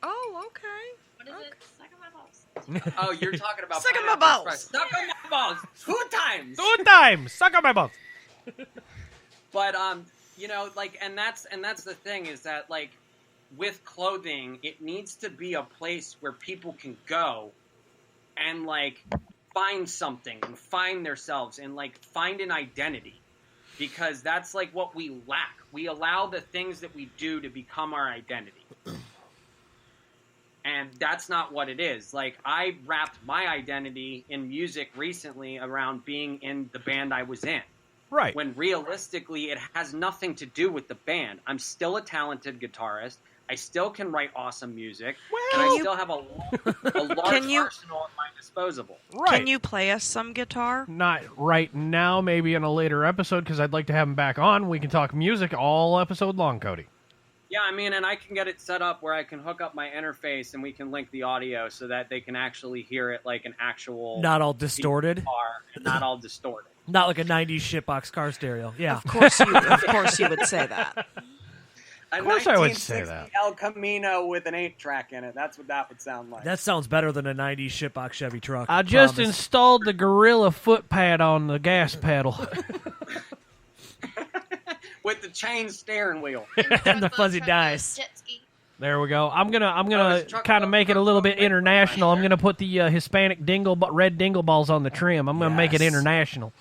Oh, okay. What is it? Suck on my balls. Oh, you're talking about Suck on my Pineapple balls. Express. Suck on my balls 2 times. 2 times. Suck on my balls. But you know, like, and that's the thing is that, like, with clothing, it needs to be a place where people can go and, like, find something and find themselves and, like, find an identity, because that's like what we lack. We allow the things that we do to become our identity, and that's not what it is. Like, I wrapped my identity in music recently around being in the band I was in. Right. When realistically, it has nothing to do with the band. I'm still a talented guitarist. I still can write awesome music. And I still have a large arsenal at my disposal. Right. Can you play us some guitar? Not right now, maybe in a later episode, because I'd like to have him back on. We can talk music all episode long, Cody. Yeah, I mean, and I can get it set up where I can hook up my interface and we can link the audio so that they can actually hear it like an actual... Not all distorted? Guitar and not all distorted. Not like a 90s shitbox car stereo. Yeah. Of course you would say that. Of course I would say that. El Camino with an 8-track in it. That's what that would sound like. That sounds better than a 90s shitbox Chevy truck. I just installed the Gorilla foot pad on the gas pedal. With the chain steering wheel. And the fuzzy dice. There we go. I'm gonna kind of make it a little bit international. I'm gonna put the Hispanic red dingle balls on the trim. I'm gonna make it international.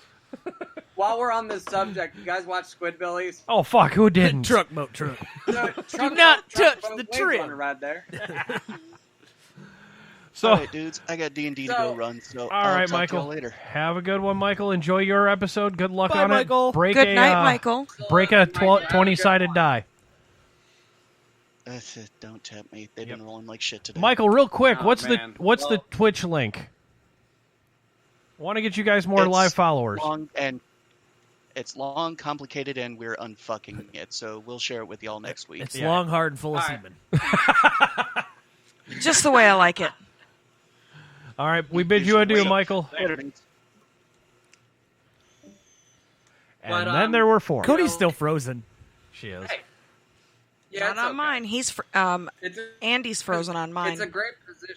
While we're on this subject, you guys watch Squidbillies? Oh fuck, who didn't? Truck. No, Do not touch the trim. Right there. So, all right, dudes, I got D&D to go run. So all right, talk to Michael. y'all later. Have a good one, Michael. Enjoy your episode. Good luck Bye, on Michael. it. Break Good night, Michael. Break a 20-sided die. Don't tempt me. They've been rolling like shit today. Michael, real quick, Oh, what's man. the Twitch link? Want to get you guys more It's live followers. It's long, complicated, and we're unfucking it. So we'll share it with y'all next week. It's long, hard, and full of semen. Just the way I like it. All right, we bid you adieu, Michael. Later. And then there were 4. Cody's still frozen. She is. Hey. Yeah, Not on mine. He's Andy's frozen on mine. It's a great position.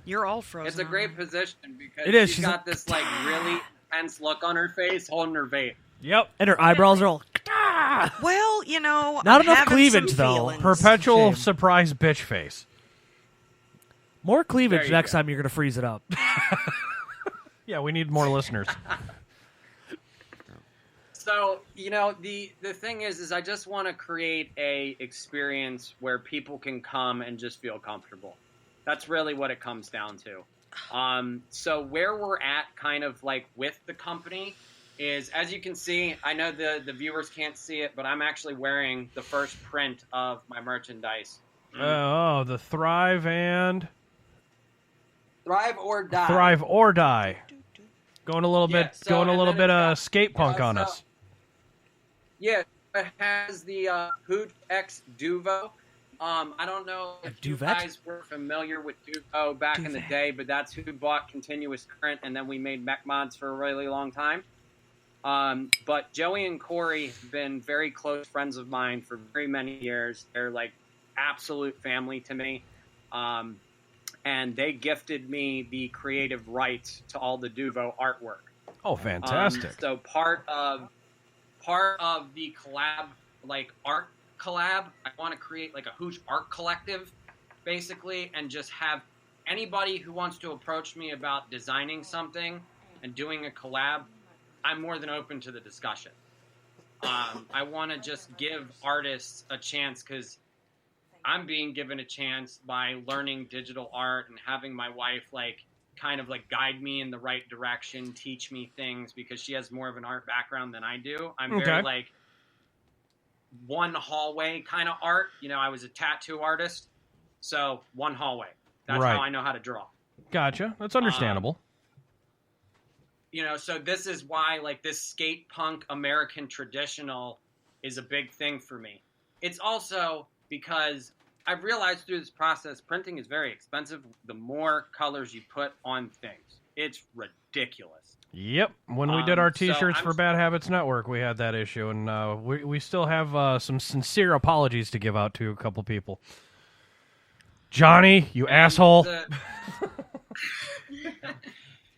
You're all frozen. It's a great position because It is. she's She's got this like really intense look on her face holding her vape. Yep. And her eyebrows are all... Well, you know, Not I'm enough having cleavage, some though. feelings. Perpetual Shame. surprise bitch face. More cleavage There you next go. time you're going to freeze it up. Yeah, we need more listeners. So, you know, the thing is I just want to create a experience where people can come and just feel comfortable. That's really what it comes down to. So where we're at kind of like with the company is, as you can see, I know the viewers can't see it, but I'm actually wearing the first print of my merchandise. The Thrive and... Thrive or Die. Thrive or Die. Going a little bit, so- and then it's got- skate punk on so- us. Yeah, it has the Hooch X Duvo. I don't know if you Duvet? guys were familiar with Duvo back in the day, but that's who bought Continuous Current, and then we made mech mods for a really long time. But Joey and Corey have been very close friends of mine for very many years. They're like absolute family to me. And they gifted me the creative rights to all the Duvo artwork. Oh, fantastic. So part of the collab, like art collab, I want to create like a Hooch art collective, basically, and just have anybody who wants to approach me about designing something and doing a collab, I'm more than open to the discussion. I want to just give artists a chance because I'm being given a chance by learning digital art and having my wife kind of guide me in the right direction, teach me things because she has more of an art background than I do. I'm very one hallway kind of art. You know, I was a tattoo artist, so one hallway. That's how I know how to draw. Gotcha. That's understandable. You know, so this is why this skate punk American traditional is a big thing for me. It's also because I've realized through this process, printing is very expensive. The more colors you put on things, it's ridiculous. Yep. When we did our T-shirts for Bad Habits Network, we had that issue, and we still have some sincere apologies to give out to a couple people. Johnny, you asshole.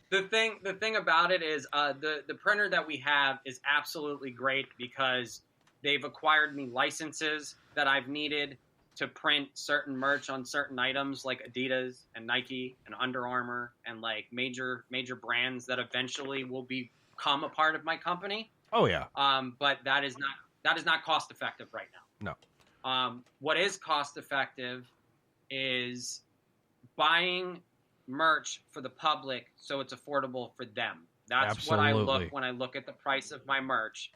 The thing about it is the printer that we have is absolutely great because they've acquired me licenses that I've needed to print certain merch on certain items like Adidas and Nike and Under Armour and major brands that eventually will become a part of my company. Oh yeah. But that is not cost effective right now. No. What is cost effective is buying merch for the public so it's affordable for them. That's what I look when I look at the price of my merch,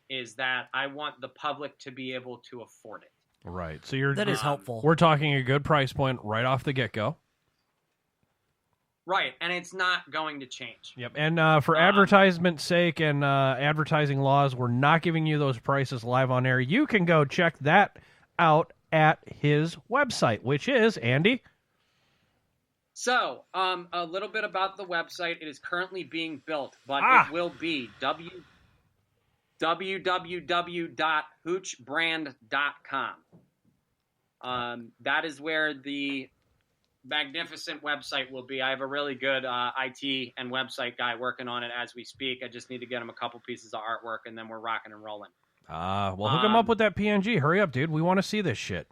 is that I want the public to be able to afford it. Right. So that is helpful. We're talking a good price point right off the get-go. Right, and it's not going to change. Yep. And for advertisement's sake and advertising laws, we're not giving you those prices live on air. You can go check that out at his website, which is, Andy? So, a little bit about the website. It is currently being built, but it will be www.hoochbrand.com. That is where the magnificent website will be. I have a really good IT and website guy working on it as we speak. I just need to get him a couple pieces of artwork, and then we're rocking and rolling. Well, hook him up with that PNG. Hurry up, dude. We want to see this shit.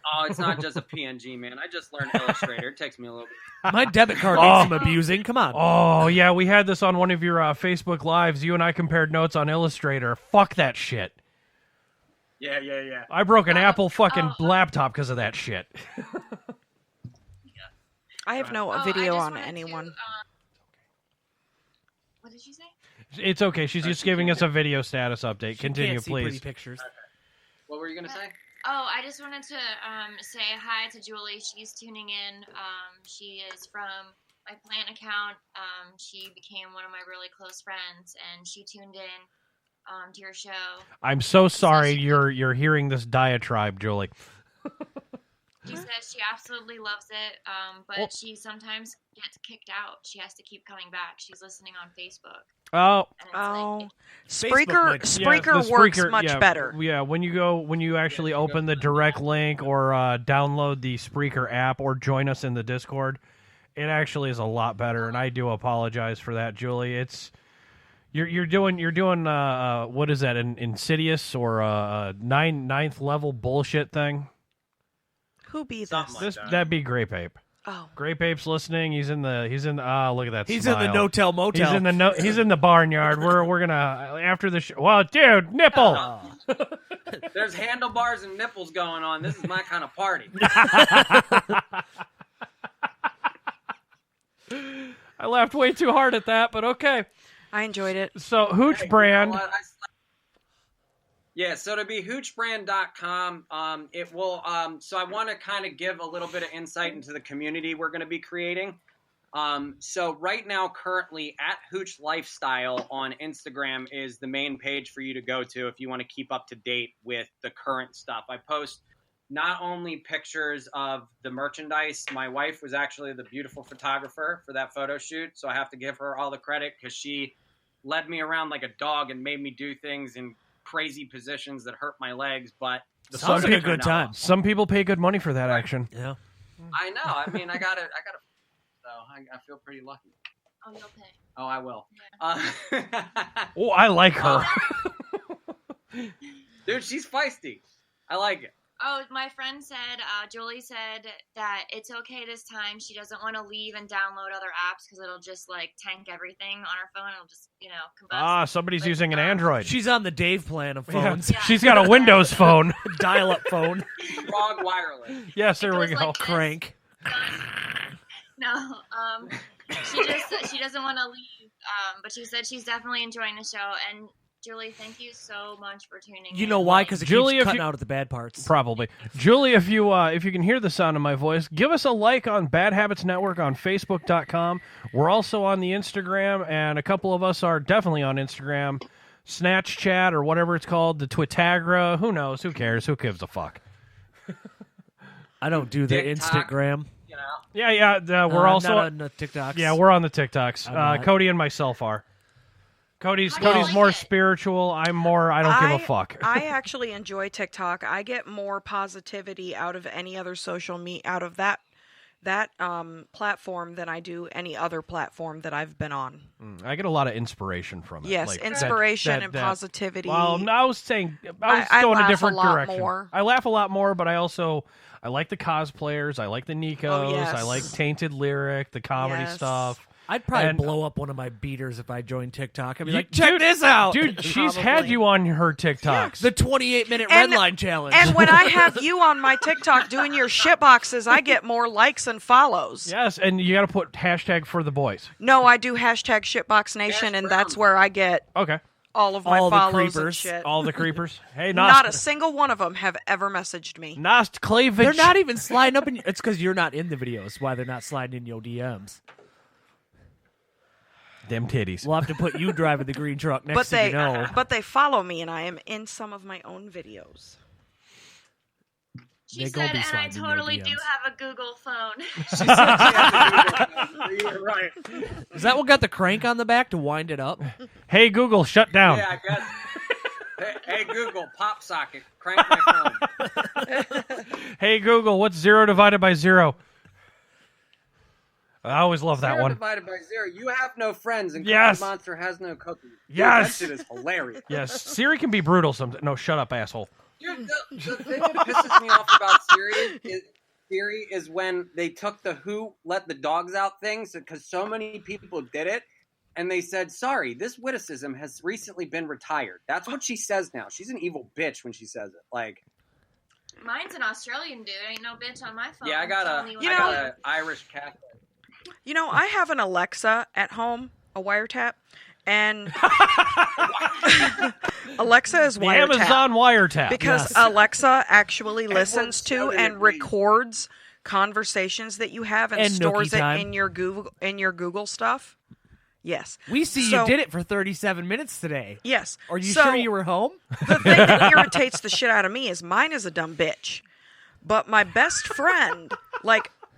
Oh, it's not just a PNG, man. I just learned Illustrator. It takes me a little bit. My debit card needs some abusing. Come on. Oh, yeah, we had this on one of your Facebook Lives. You and I compared notes on Illustrator. Fuck that shit. Yeah. I broke an Apple fucking laptop because of that shit. I have no video on anyone. What did you say? It's okay. She's just giving us a video status update. Continue, can't see please. pretty pictures. Okay. What were you going to say? Oh, I just wanted to say hi to Julie. She's tuning in. She is from my plant account. She became one of my really close friends, and she tuned in to your show. I'm so sorry you're hearing this diatribe, Julie. She says she absolutely loves it, but she sometimes gets kicked out. She has to keep coming back. She's listening on Facebook. Spreaker works much better. Yeah, when you actually open the direct link or download the Spreaker app or join us in the Discord, it actually is a lot better. And I do apologize for that, Julie. It's you're doing what is that, an Insidious or ninth level bullshit thing? Who be this? That'd be Grape Ape. Oh, Grape Ape's listening. He's in the look at that. He's smile. in the no-tell motel. He's in the barnyard. We're gonna after the show. Well, dude, nipple. Oh. There's handlebars and nipples going on. This is my kind of party. I laughed way too hard at that, but okay. I enjoyed it. So Hooch Brand. You know yeah, so to be hoochbrand.com, it will, so I want to kind of give a little bit of insight into the community we're going to be creating. So right now, currently, at Hooch Lifestyle on Instagram is the main page for you to go to if you want to keep up to date with the current stuff. I post not only pictures of the merchandise. My wife was actually the beautiful photographer for that photo shoot, so I have to give her all the credit because she led me around like a dog and made me do things in crazy positions that hurt my legs. But the Sounds like a photos good turned out time. awesome. Some people pay good money for that action. Yeah. I know. I mean, I got so I feel pretty lucky. Oh, you'll pay. Oh, I will. Oh, I like her. Dude, she's feisty. I like it. Oh, my friend said, Julie said that it's okay this time. She doesn't want to leave and download other apps because it'll just like tank everything on her phone. It'll just, combust. Somebody's But, using an Android. She's on the Dave plan of phones. Yeah. She's got a Windows phone. Dial-up phone. Frog wireless. Yes, there we goes go. like this. Crank. No, she doesn't want to leave. But she said she's definitely enjoying the show. And Julie, thank you so much for tuning in. You know why? Because it Julie, keeps cutting out at the bad parts. Probably. Julie, if you can hear the sound of my voice, give us a like on Bad Habits Network on Facebook.com. We're also on the Instagram, and a couple of us are definitely on Instagram. Snatch Chat or whatever it's called, the Twitagra. Who knows? Who cares? Who gives a fuck? I don't do the TikTok. Instagram. Yeah. We're also not on the TikToks. Yeah, we're on the TikToks. I'm not. Cody and myself are. Cody's Well, more spiritual. I'm more. I don't give a fuck. I actually enjoy TikTok. I get more positivity out of any other social media, out of that platform than I do any other platform that I've been on. I get a lot of inspiration from it. Yes, like inspiration and positivity. Well, no, I was saying I was I going a laugh different a lot direction. more. I laugh a lot more, but I like the cosplayers. I like the Nikos. Oh, yes. I like Tainted Lyric, the comedy Yes. stuff. I'd probably And- blow up one of my beaters if I joined TikTok. I'd be You- like, check dude, this out. Dude, she's Probably. had you on her TikToks. The 28-minute And- Redline Challenge. And when I have you on my TikTok doing your shit boxes, I get more likes and follows. Yes, and you got to put hashtag for the boys. No, I do hashtag shitboxnation, and that's where I get Okay. all of my All the follows and creepers. shit. All the creepers. Hey, Not a single one of them have ever messaged me. Nost Klavich. They're not even sliding up in. It's because you're not in the videos. Why they're not sliding in your DMs. Them titties. We'll have to put you driving the green truck next to But they follow me, and I am in some of my own videos. She They said, gonna be and I sliding in your totally do DMs. have a Google phone. You're right. Is that what got the crank on the back to wind it up? Hey, Google, shut down. Yeah, I guess. Hey, Google, pop socket, crank my phone. Hey, Google, what's 0 divided by 0? I always love that 0 one. divided by 0. You have no friends, and Yes. Cookie Monster has no cookies. Dude, Yes. that shit is hilarious. Yes, Siri can be brutal sometimes. No, shut up, asshole. Dude, the thing that pisses me off about Siri is when they took the "Who Let the Dogs Out" things, because so many people did it, and they said, "Sorry, this witticism has recently been retired." That's what she says now. She's an evil bitch when she says it. Like, Mine's an Australian dude. Ain't no bitch on my phone. yeah, I got telling a, you I what got to an Irish Catholic. You know, I have an Alexa at home, a wiretap, and Alexa is The wiretap. Amazon wiretap. Because Yes. Alexa actually listens to sounded and agree. records conversations that you have and, And stores Nookie it time. in your Google stuff. Yes. We see So- you did it for 37 minutes today. Yes. Are you So, sure you were home? The thing that irritates the shit out of me is mine is a dumb bitch. But my best friend,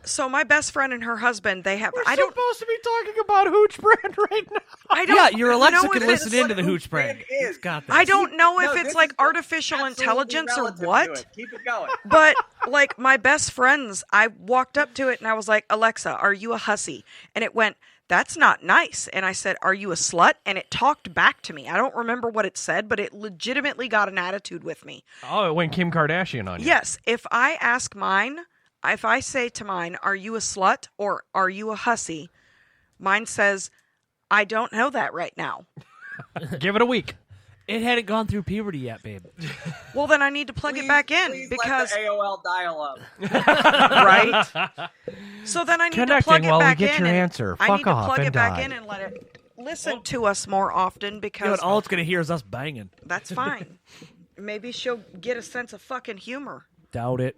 so my best friend and her husband, they have. I don't. supposed to be talking about Hooch Brand right now. I don't. Yeah, your Alexa know can if listen it's- into the what Hooch brand. Hooch brand is. It's got that. I don't know No, if this it's like is artificial absolutely intelligence or relative to what. it. Keep it going. But like my best friends, I walked up to it and I was like, Alexa, are you a hussy? And it went, that's not nice. And I said, are you a slut? And it talked back to me. I don't remember what it said, but it legitimately got an attitude with me. Oh, it went Kim Kardashian on you. Yes, if I ask mine, if I say to mine, are you a slut or are you a hussy? Mine says, I don't know that right now. Give it a week. It hadn't gone through puberty yet, babe. Well, then I need to plug it back in Please because let the AOL dial-up. right. So then I need to Connecting plug it while we back get in. your and answer. I Fuck need to off plug and it back die. in and let it listen to us more often You know because what, all it's going to hear is us banging. that's fine. Maybe she'll get a sense of fucking humor. Doubt it.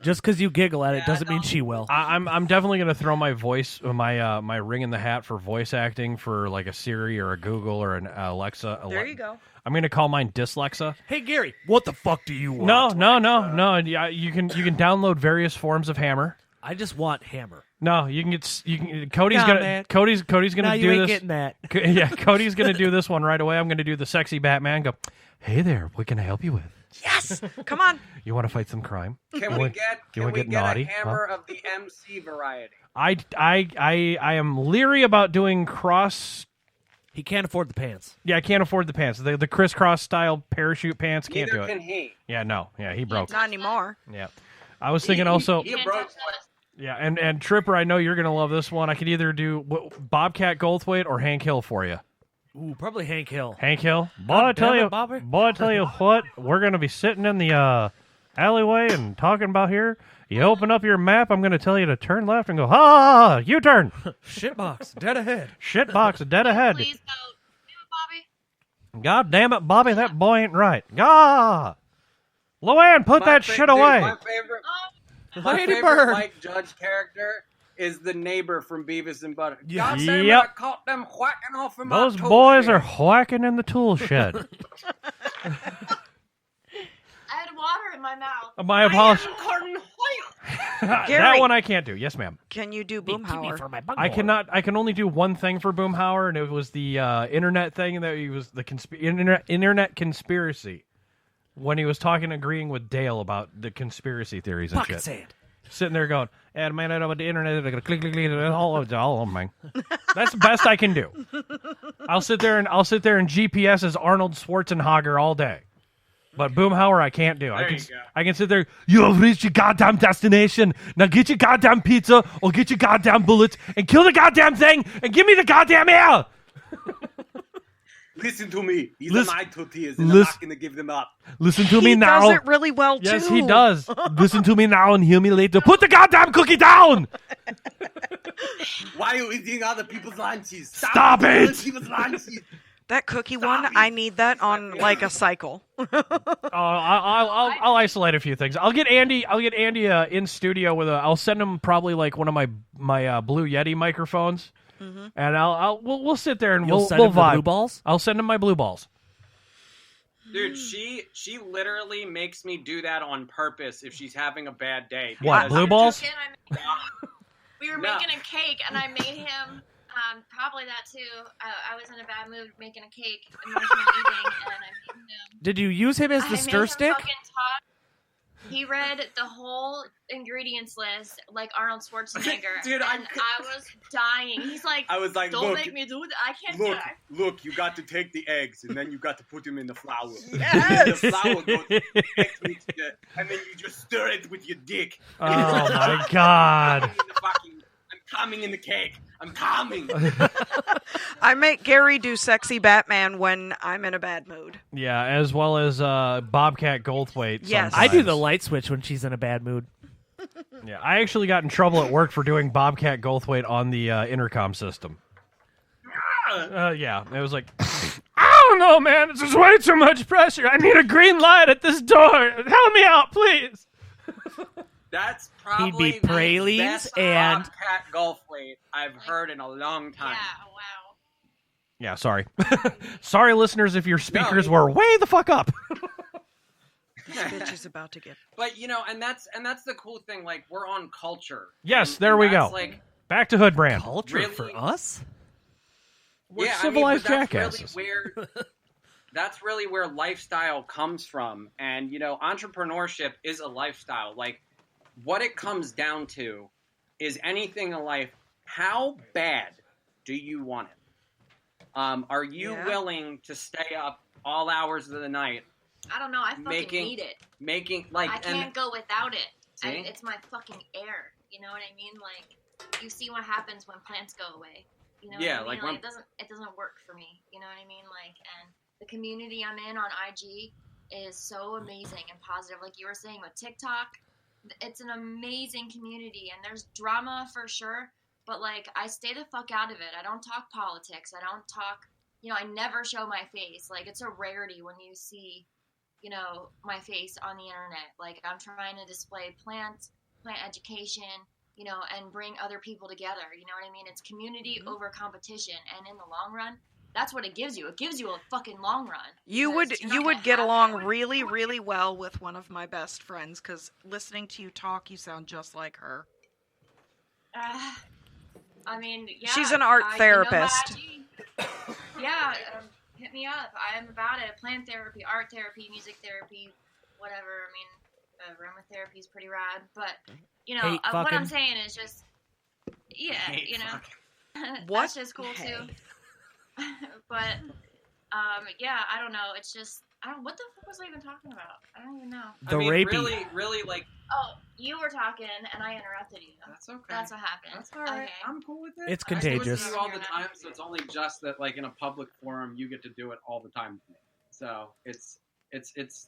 Just because you giggle at it doesn't mean she will. I'm definitely gonna throw my voice, my ring in the hat for voice acting for like a Siri or a Google or an Alexa. There you go. I'm gonna call mine Dyslexa. Hey Gary, what the fuck do you want? No. Yeah, you can download various forms of Hammer. I just want Hammer. No, you can. Cody's gonna Now do you ain't this. getting that. Yeah, Cody's gonna do this one right away. I'm gonna do the sexy Batman. Go, hey there, what can I help you with? Yes, come on. You want to fight some crime? Can we get naughty? a hammer of the MC variety? I am leery about doing cross. He can't afford the pants. Yeah, I can't afford the pants. The crisscross style parachute pants. Can't Neither do it. can he. Yeah, no. Yeah, he broke. Not anymore. Yeah, I was thinking also. He broke. Yeah, and Tripper, I know you're gonna love this one. I could either do Bobcat Goldthwait or Hank Hill for you. Ooh, probably Hank Hill. Hank Hill. Boy, I tell you what, we're gonna be sitting in the alleyway and talking about here. You open up your map, I'm gonna tell you to turn left and go, ha, U-turn. Shitbox, dead ahead. Shitbox, dead ahead. Please go. Do it, Bobby. God damn it, Bobby, that boy ain't right. Gah! Luann, put that shit away. My favorite Mike Judge character is the neighbor from Beavis and Butthead. Yeah. God damn it, Yep. I caught them whacking off in my Those tool boys shed. are whacking in the tool shed. I had water in my mouth. My apologies. Gary. That one I can't do. Yes, ma'am. Can you do Boomhauer? I cannot. I can only do one thing for Boomhauer, and it was the internet thing. That he was the internet conspiracy when he was agreeing with Dale about the conspiracy theories and Pocket shit. sand. Sitting there going, "Yeah, man, I know about the internet. They're gonna click, all of man." That's the best I can do. I'll sit there and GPS as Arnold Schwarzenegger all day. But Boomhauer, I can't do. I can sit there. You have reached your goddamn destination. Now get your goddamn pizza or get your goddamn bullets and kill the goddamn thing and give me the goddamn air. Listen to me. These are my tortillas, and I'm not going to give them up. Listen to me now. He does it really well, too. Yes, he does. Listen to me now and hear me later. Put the goddamn cookie down. Why are you eating other people's lunches? Stop it. Other people's lunches. That cookie one, I need that on like a cycle. I'll isolate a few things. I'll get Andy in studio with I'll send him probably like one of my Blue Yeti microphones. Mm-hmm. And we'll sit there and we'll vibe. Blue balls? I'll send him my blue balls. Dude, she literally makes me do that on purpose if she's having a bad day. What, blue balls? We were making a cake, and I made him probably that too. I was in a bad mood making a cake, emotional eating, and I made him. Did you use him as the stir stick? He read the whole ingredients list like Arnold Schwarzenegger. Dude, I was dying. He's like, I was like, don't look, make me do that. I can't do that. Look, you got to take the eggs and then you got to put them in the flour. Yes! The flour goes and then you just stir it with your dick. Oh my god. I'm coming in the cake. I'm coming. I make Gary do sexy Batman when I'm in a bad mood. Yeah, as well as Bobcat Goldthwait. Yes. I do the light switch when she's in a bad mood. Yeah, I actually got in trouble at work for doing Bobcat Goldthwait on the intercom system. Yeah, it was like, I don't know, man. This is way too much pressure. I need a green light at this door. Help me out, please. That's probably He'd be pralines the best and Bobcat Goldthwait I've heard in a long time. Yeah, wow. Yeah, sorry. Sorry, listeners, if your speakers were way the fuck up. This bitch is about to get. But and that's the cool thing. Like, we're on culture. Yes, and, there we go. Like, back to Hood Brand. culture really? for us? We're yeah, civilized I mean, jackasses. That's really where lifestyle comes from. And entrepreneurship is a lifestyle. Like, what it comes down to is anything in life. How bad do you want it? Are you willing to stay up all hours of the night? I don't know. I fucking need it. I can't go without it. See? It's my fucking air. You know what I mean? Like, you see what happens when plants go away. You know what I mean? Like, it doesn't work for me. You know what I mean? Like, and the community I'm in on IG is so amazing and positive. Like you were saying with TikTok, it's an amazing community, and there's drama for sure. But like, I stay the fuck out of it. I don't talk politics. I don't talk. I never show my face. Like, it's a rarity when you see, my face on the internet. Like, I'm trying to display plant education, and bring other people together. You know what I mean? It's community over competition, and in the long run, that's what it gives you. It gives you a fucking long run. You would get along really, really well with one of my best friends, because listening to you talk, you sound just like her. I mean, yeah. She's an art therapist. Yeah, hit me up. I'm about it. Plant therapy, art therapy, music therapy, whatever. I mean, aromatherapy is pretty rad. But, what I'm saying is just, that's just cool too. But, yeah, I don't know. It's just, what the fuck was I even talking about? I don't even know. Rapey. Really, like... Oh, you were talking, and I interrupted you. That's okay. That's what happened. That's all right. Okay. I'm cool with it. It's contagious. I do it all the time, so it's only just that, like, in a public forum, you get to do it all the time. So it's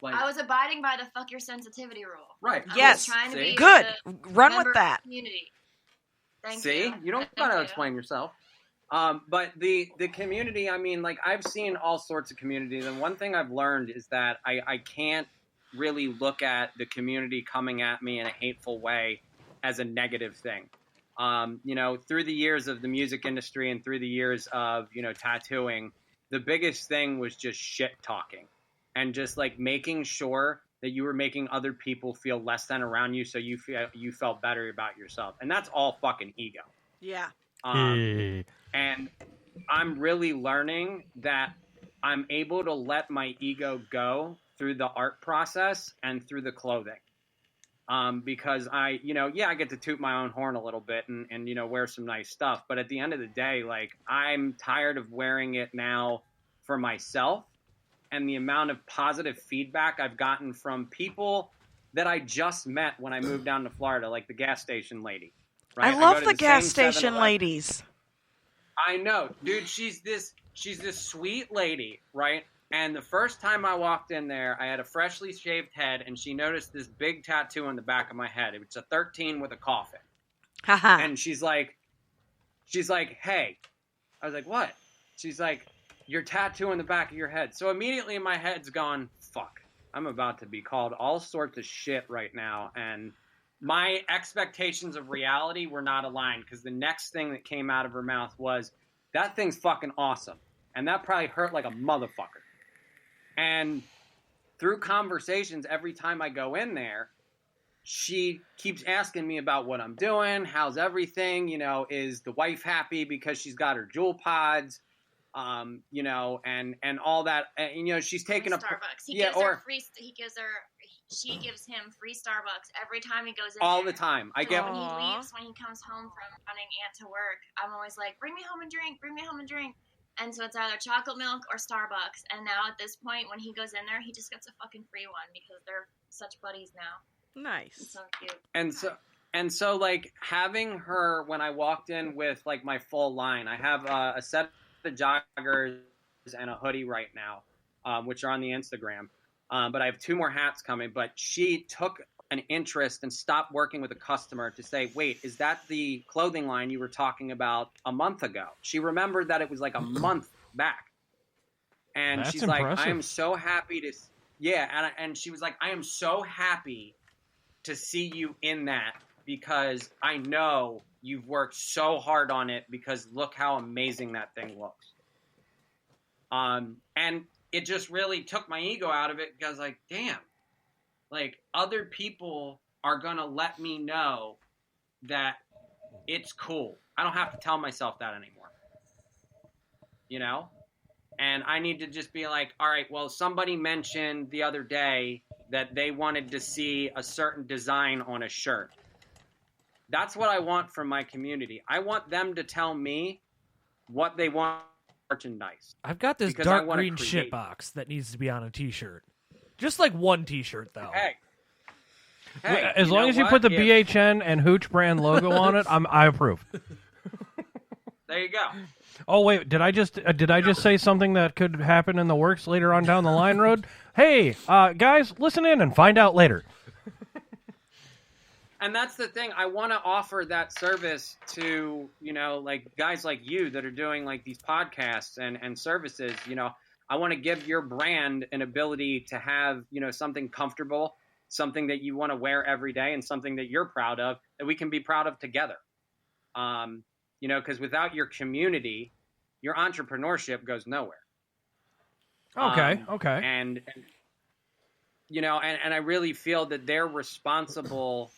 like... I was abiding by the fuck your sensitivity rule. Right. Yes. Trying to be good. Run with that. Community. Thank See? you. You don't gotta explain yourself. But the community, I mean, like, I've seen all sorts of communities, and one thing I've learned is that I can't really look at the community coming at me in a hateful way as a negative thing. Through the years of the music industry and through the years of, tattooing, the biggest thing was just shit talking and just, like, making sure that you were making other people feel less than around you, so you felt better about yourself. And that's all fucking ego. Yeah. And I'm really learning that I'm able to let my ego go through the art process and through the clothing. Because I get to toot my own horn a little bit and wear some nice stuff. But at the end of the day, like, I'm tired of wearing it now for myself, and the amount of positive feedback I've gotten from people that I just met when I moved down to Florida, like the gas station lady. Right? I love the gas station ladies. I know, dude. She's this sweet lady, right? And the first time I walked in there, I had a freshly shaved head, and she noticed this big tattoo on the back of my head. It was a 13 with a coffin. And she's like, hey. I was like, what? She's like, your tattoo on the back of your head. So immediately my head's gone, fuck. I'm about to be called all sorts of shit right now. And my expectations of reality were not aligned, because the next thing that came out of her mouth was, that thing's fucking awesome. And that probably hurt like a motherfucker. And through conversations, every time I go in there, she keeps asking me about what I'm doing, how's everything, is the wife happy because she's got her jewel pods, and all that. And, she's taking a Starbucks. She gives him free Starbucks every time he goes in all there. the time. When he leaves, when he comes home from running Aunt to work, I'm always like, bring me home and drink. And so it's either chocolate milk or Starbucks. And now at this point, when he goes in there, he just gets a fucking free one because they're such buddies now. Nice. It's so cute. And so like, having her when I walked in with, like, my full line, I have a set of joggers and a hoodie right now, which are on the Instagram. But I have 2 more hats coming. But she took an interest and stopped working with a customer to say, wait, is that the clothing line you were talking about a month ago? She remembered that it was like a month back. And That's she's impressive. like, I am so happy to... Yeah, and she was like, I am so happy to see you in that, because I know you've worked so hard on it, because look how amazing that thing looks. And it just really took my ego out of it, because, like, damn, like, other people are going to let me know that it's cool. I don't have to tell myself that anymore. And I need to just be like, all right, well, somebody mentioned the other day that they wanted to see a certain design on a shirt. That's what I want from my community. I want them to tell me what they want merchandise. I've got this dark green shit box that needs to be on a t-shirt. Just like one t-shirt, though. Hey, as long as you put the BHN and Hooch brand logo on it, I approve. There you go. Oh wait, did I just say something that could happen in the works later on down the line road? Hey, guys, listen in and find out later. And that's the thing. I want to offer that service to, like, guys like you that are doing, like, these podcasts and services. I want to give your brand an ability to have, something comfortable, something that you want to wear every day, and something that you're proud of, that we can be proud of together. Because without your community, your entrepreneurship goes nowhere. Okay. And I really feel that they're responsible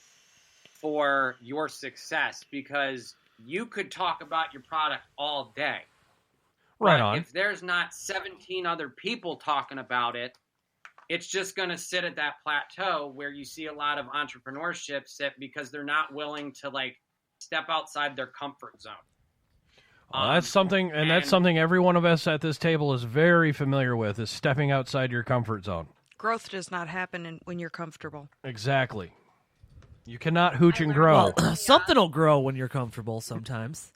for your success, because you could talk about your product all day. Right but on. If there's not 17 other people talking about it, it's just going to sit at that plateau where you see a lot of entrepreneurship sit because they're not willing to step outside their comfort zone. That's something, and that's something every one of us at this table is very familiar with, is stepping outside your comfort zone. Growth does not happen when you're comfortable. Exactly. You cannot hooch and grow. Well, something will grow when you're comfortable sometimes.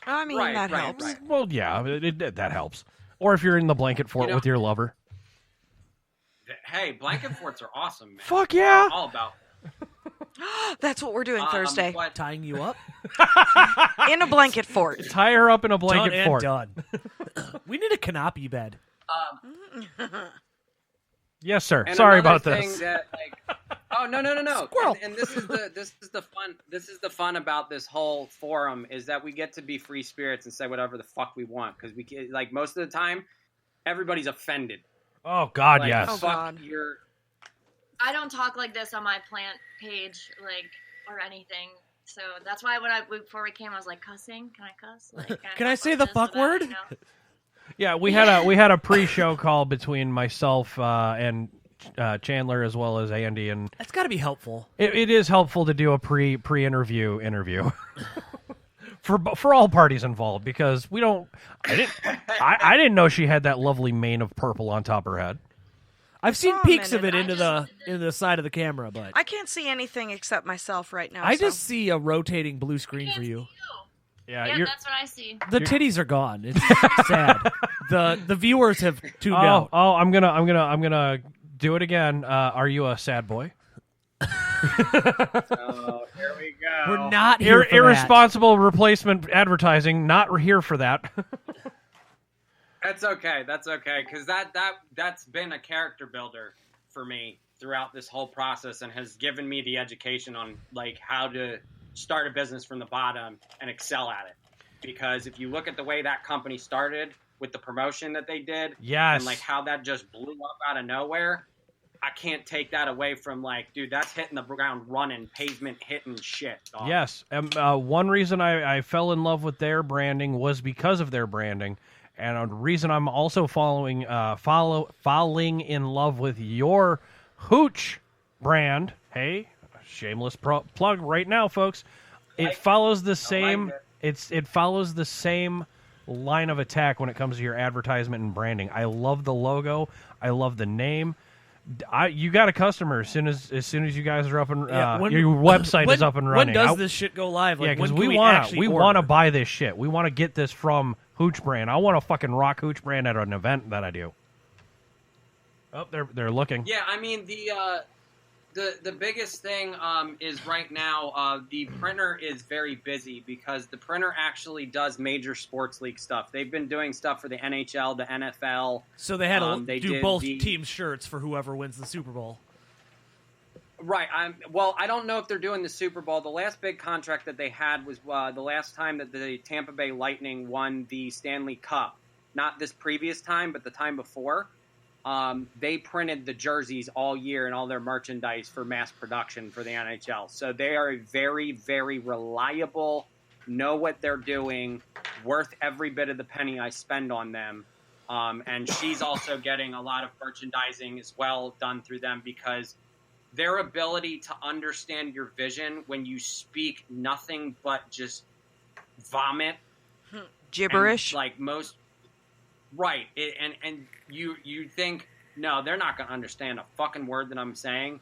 I mean, that helps. Right. Well, yeah, that helps. Or if you're in the blanket fort with your lover. Hey, blanket forts are awesome, man. Fuck yeah. I'm all about That's what we're doing Thursday. Tying you up? In a blanket fort. Tie her up in a blanket Done fort. and done. We need a canopy bed. Yes, sir. And Sorry another about thing this. That, oh no! Squirrel. And this is the fun. This is the fun about this whole forum, is that we get to be free spirits and say whatever the fuck we want, because we most of the time, everybody's offended. Oh God, yes. Oh, God. I don't talk like this on my plant page, or anything. So that's why before we came, I was like, cussing? Can I cuss? Can I say the fuck word? Yeah, we had a pre-show call between myself and Chandler as well as Andy, and That's got to be helpful. it is helpful to do a pre-interview for all parties involved, because I didn't know she had that lovely mane of purple on top of her head. I've seen peeks of it into the side of the camera, but I can't see anything except myself right now. I just see a rotating blue screen for you. Yeah, that's what I see. The titties are gone. It's sad. The viewers have tuned out. Oh, I'm gonna do it again. Are you a sad boy? Oh, here we go. We're not here for irresponsible replacement advertising. Not here for that. That's okay, because that's been a character builder for me throughout this whole process, and has given me the education on how to start a business from the bottom and excel at it. Because if you look at the way that company started with the promotion that they did, yes, and how that just blew up out of nowhere, I can't take that away from dude, that's hitting the ground running, pavement hitting shit, dog. Yes, one reason I fell in love with their branding was because of their branding. And a reason I'm also falling in love with your Hooch brand. Hey, shameless plug right now, folks. It follows the same. It follows the same line of attack when it comes to your advertisement and branding. I love the logo. I love the name. You got a customer as soon as you guys are up and your website is up and running. When does this shit go live? Because we want to buy this shit. We want to get this from Hooch Brand. I want to fucking rock Hooch Brand at an event that I do. Oh, they're looking. Yeah, I mean the biggest thing is right now the printer is very busy, because the printer actually does major sports league stuff. They've been doing stuff for the NHL, the NFL. So they had to do both teams' shirts for whoever wins the Super Bowl. Right. I don't know if they're doing the Super Bowl. The last big contract that they had was the last time that the Tampa Bay Lightning won the Stanley Cup. Not this previous time, but the time before. They printed the jerseys all year and all their merchandise for mass production for the NHL. So they are a very, very reliable, know what they're doing, worth every bit of the penny I spend on them. And she's also getting a lot of merchandising as well done through them, because their ability to understand your vision when you speak nothing but just vomit. Gibberish. Right. And you think, no, they're not going to understand a fucking word that I'm saying.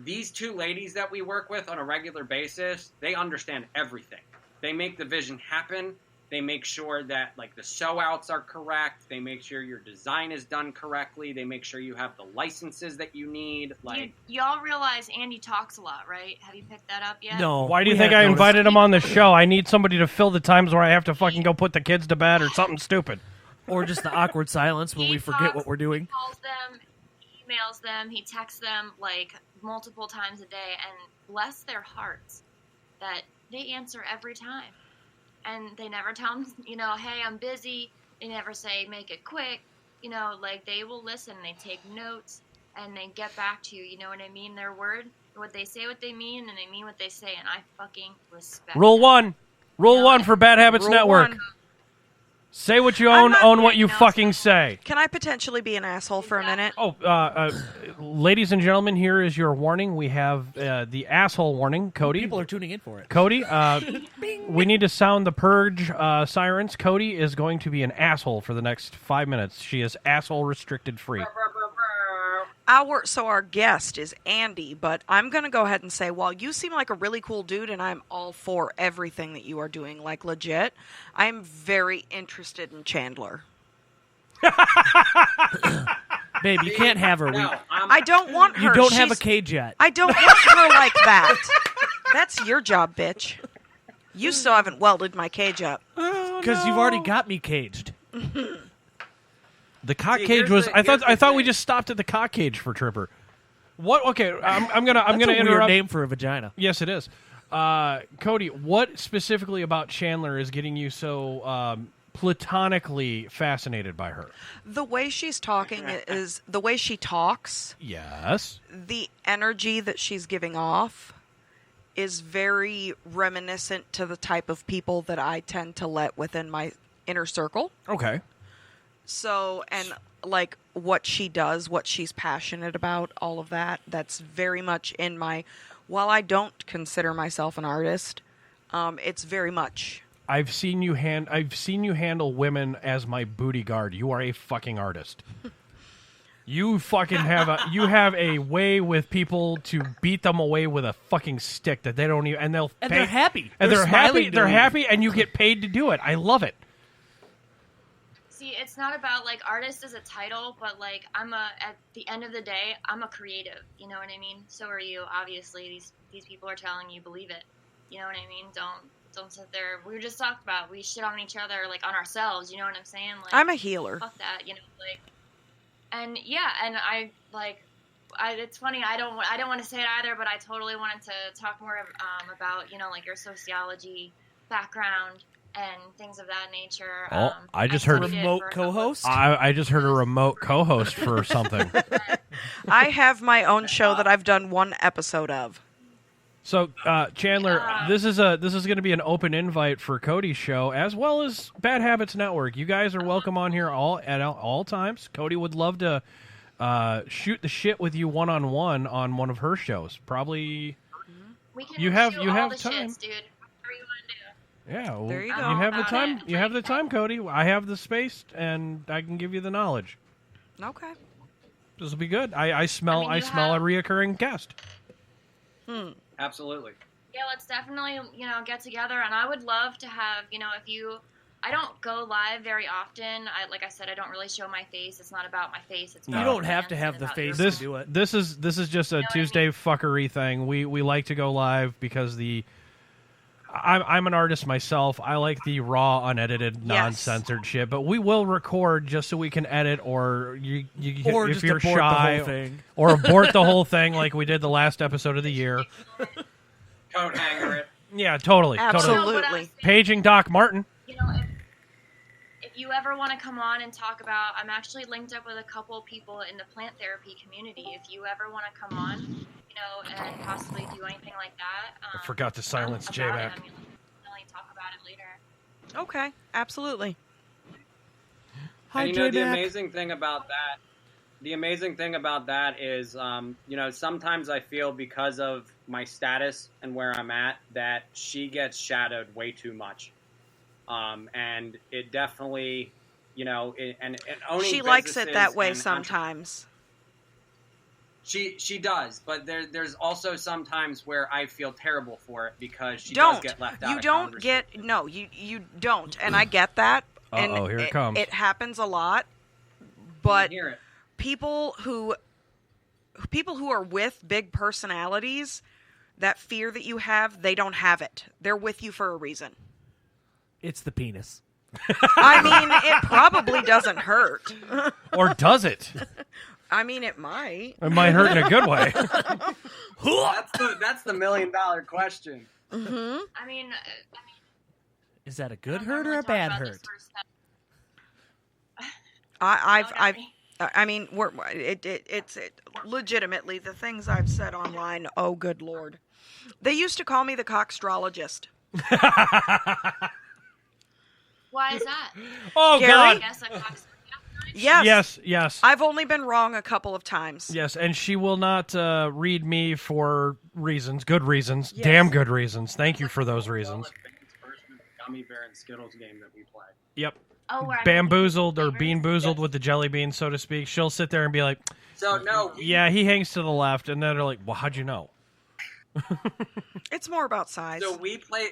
These two ladies that we work with on a regular basis, they understand everything. They make the vision happen. They make sure that the sew outs are correct. They make sure your design is done correctly. They make sure you have the licenses that you need. Y'all realize Andy talks a lot, right? Have you picked that up yet? No. Why do you think I invited him on the show? I need somebody to fill the times where I have to fucking go put the kids to bed or something stupid. Or just the awkward silence when we forget what we're doing. He calls them, emails them, he texts them like multiple times a day, and bless their hearts that they answer every time. And they never tell him, hey, I'm busy. They never say, make it quick. Like they will listen, they take notes, and they get back to you. You know what I mean? Their word, what they say, what they mean, and they mean what they say, and I fucking respect Rule that. one. Rule one for Bad Habits Rule Network. one. Say what you own what you fucking say. Can I potentially be an asshole for a minute? Oh, ladies and gentlemen, here is your warning. We have the asshole warning. Cody. People are tuning in for it. Cody, we need to sound the purge sirens. Cody is going to be an asshole for the next 5 minutes. She is asshole restricted free. Our guest is Andy, but I'm going to go ahead and say, while you seem like a really cool dude and I'm all for everything that you are doing, like legit, I'm very interested in Chandler. Babe, you can't have her. I don't want her. You don't have a cage yet. I don't want her like that. That's your job, bitch. You still haven't welded my cage up. Because you've already got me caged. The cock cage was. I thought we just stopped at the cock cage for Tripper. What? Okay, I'm gonna That's a interrupt. weird name for a vagina. Yes, it is. Cody, what specifically about Chandler is getting you so platonically fascinated by her? The way she's talking is the way she talks. Yes. The energy that she's giving off is very reminiscent to the type of people that I tend to let within my inner circle. Okay. So, and like what she does, what she's passionate about, all of that, that's very much in my, while I don't consider myself an artist, it's very much. I've seen you handle women as my booty guard. You are a fucking artist. You fucking have a way with people to beat them away with a fucking stick that they don't even, and they're happy. And they're happy. smiling They're to happy, and you get paid to do it. I love it. See, it's not about like artist as a title, but like at the end of the day, I'm a creative. You know what I mean? So are you. Obviously, these people are telling you believe it. You know what I mean? Don't sit there. We were just talking about we shit on each other, like on ourselves. You know what I'm saying? Like, I'm a healer. Fuck that. Like, and yeah, and it's funny. I don't want to say it either, but I totally wanted to talk more about like your sociology background and things of that nature. I just heard remote co-host. I just heard a remote co-host for something. I have my own show that I've done one episode of. So, Chandler, this is going to be an open invite for Cody's show as well as Bad Habits Network. You guys are welcome on here at all times. Cody would love to shoot the shit with you one-on-one on one of her shows. Probably. We can you have all the time. Shits, dude. Whatever you want to do. Yeah, well, there you go. You have the time. It. You have the time, Cody. I have the space, and I can give you the knowledge. Okay. This will be good. I smell a reoccurring guest. Absolutely. Yeah, let's definitely, get together. And I would love to have, I don't go live very often. Like I said, I don't really show my face. It's not about my face. It's about you don't have to have the face to do it. This is just a Tuesday fuckery thing. We like to go live because I'm an artist myself. I like the raw, unedited, non-censored shit. But we will record just so we can edit, or if you're shy, the whole thing. or abort the whole thing like we did the last episode of the year. Coat hanger it. Yeah, totally. Absolutely. Paging Doc Martin. If you ever want to come on and talk about, I'm actually linked up with a couple of people in the plant therapy community. If you ever want to come on, and possibly do anything like that. I forgot to silence J-Mac. Definitely talk about it later. Okay, absolutely. Hi, and, J-Mac. the amazing thing about that is, sometimes I feel because of my status and where I'm at that she gets shadowed way too much. And it definitely, and owning she likes it that way and sometimes. She does, but there's also sometimes where I feel terrible for it because she does get left out. You don't you don't, and I get that. And here it comes. It happens a lot, but hear it. people who are with big personalities, that fear that you have, they don't have it. They're with you for a reason. It's the penis. I mean, it probably doesn't hurt. Or does it? I mean, it might. It might hurt in a good way. That's the $1 million question. Mm-hmm. I mean, Is that a good hurt or a bad hurt? I mean, it's legitimately the things I've said online. Oh, good Lord. They used to call me the cockstrologist. why is that? Oh, Gary? God. Yes, Yes. I've only been wrong a couple of times. Yes, and she will not read me for reasons, good reasons, Yes. damn good reasons. Thank you for those reasons. Gummy bear and Skittles game that we play. Yep. Oh, where I Bamboozled or bean boozled with the jelly bean, so to speak. She'll sit there and be like, So no, yeah, he hangs to the left, and then they're like, well, how'd you know? It's more about size. So we play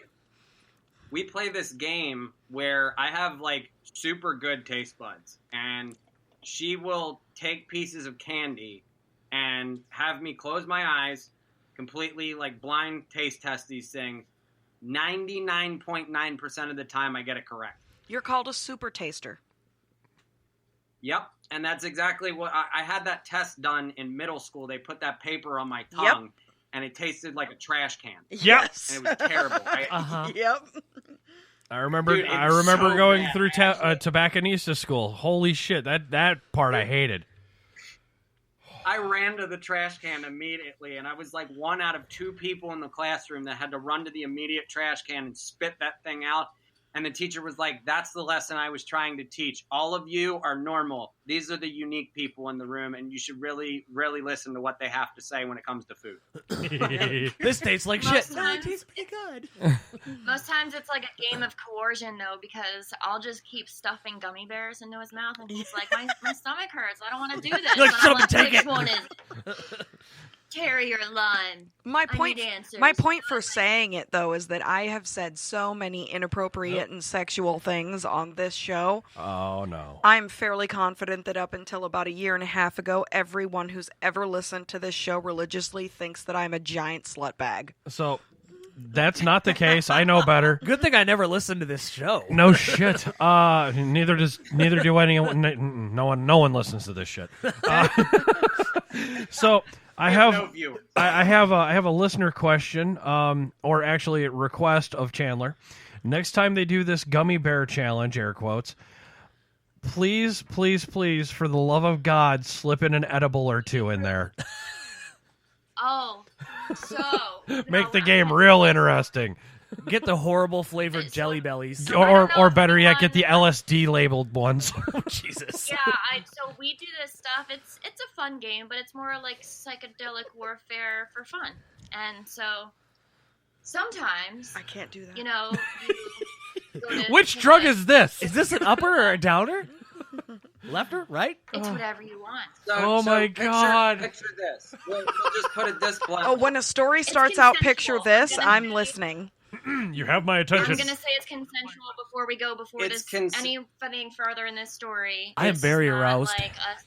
this game where I have like super good taste buds, and she will take pieces of candy and have me close my eyes, completely like blind taste test these things. 99.9% of the time I get it correct. You're called a super taster. Yep, and that's exactly what I had that test done in middle school. They put that paper on my tongue, and it tasted like a trash can. Yes. And it was terrible. Yep. I remember. Dude, I it's remember so going bad, through tobacconista school. Holy shit! That part I hated. I ran to the trash can immediately, and I was like one out of 2 people in the classroom that had to run to the immediate trash can and spit that thing out. And the teacher was like, that's the lesson I was trying to teach. All of you are normal. These are the unique people in the room, and you should really, really listen to what they have to say when it comes to food. This tastes like Most shit. times- It tastes pretty good. Most times it's like a game of coercion, though, because I'll just keep stuffing gummy bears into his mouth, and he's like, my stomach hurts. I don't want to do this. You're like, And "Shut I'm up and take which it." one is carry your line? My I point, need answers. my point for saying it, though, is that I have said so many inappropriate and sexual things on this show. Oh no. I'm fairly confident that up until about a year and a half ago, everyone who's ever listened to this show religiously thinks that I'm a giant slut bag. So that's not the case. I know better. Good thing I never listened to this show. No shit. Neither do anyone. No one listens to this shit. So I have no viewers. I have a listener question, or actually a request of Chandler. Next time they do this gummy bear challenge, air quotes, please, for the love of God, slip in an edible or two in there. Oh, so Make the game real interesting. Get the horrible flavored jelly bellies. So I don't know Or if better yet, anyone- get the LSD labeled ones. Jesus. Yeah, so we do this stuff. It's a fun game, but it's more like psychedelic warfare for fun. And so sometimes I can't do that. you know, you go to Which drug is this? Is this an upper or a downer? Left or right? It's whatever you want. Oh my God. Picture this. We'll just put it this blunt. Oh, when a story starts out, picture consensual. this, I'm listening. You have my I'm attention. gonna say it's consensual before we go It's anything further in this story. I am It's very not aroused. Like us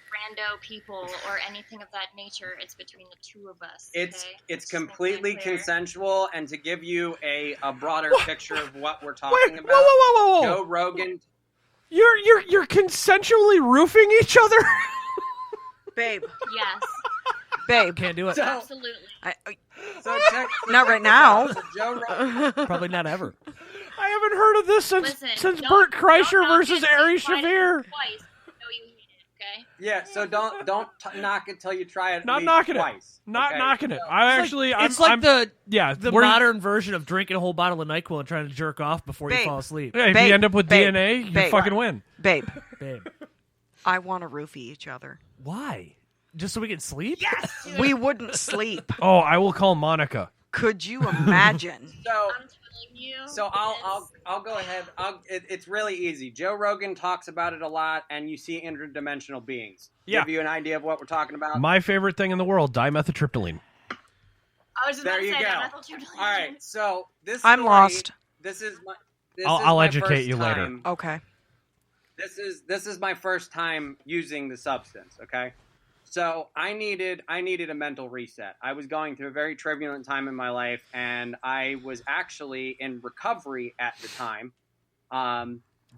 rando people or anything of that nature. It's between the two of us. It's okay? it's Just make that completely clear. consensual, and to give you a broader picture of what we're Wait, talking whoa, about, whoa. Joe Rogan. You're consensually roofing each other? Babe, Yes, babe. Can't do it. absolutely. So check, Not right now. So Joe Rogan. Probably not ever. I haven't heard of this since Listen, don't- Bert Kreischer don't knock versus it Ari till you try it Shaffir. Twice. No, you hate it. Okay. Yeah, so don't knock it till you try it. At Not least knocking twice, it. Not okay? knocking it. So- It's like the we're- modern version of drinking a whole bottle of NyQuil and trying to jerk off before you Babe. fall asleep. Yeah, if Babe, you end up with babe, DNA, you babe. fucking win. Babe, Babe. I want to roofie each other. Why? Just so we can sleep? Yes. We wouldn't sleep. Oh, I will call Monica. Could you imagine? So I'm telling you. So I'll go ahead. It's really easy. Joe Rogan talks about it a lot, and you see interdimensional beings. Yeah. Give you an idea of what we're talking about. My favorite thing in the world, dimethyltryptamine. I was just There about to you say go. that. Methyltryptamine. All right. So this. I'm story- lost. This is my. I'll my educate first you later. time- Okay. This is my first time using the substance. Okay. So I needed a mental reset. I was going through a very turbulent time in my life, and I was actually in recovery at the time. But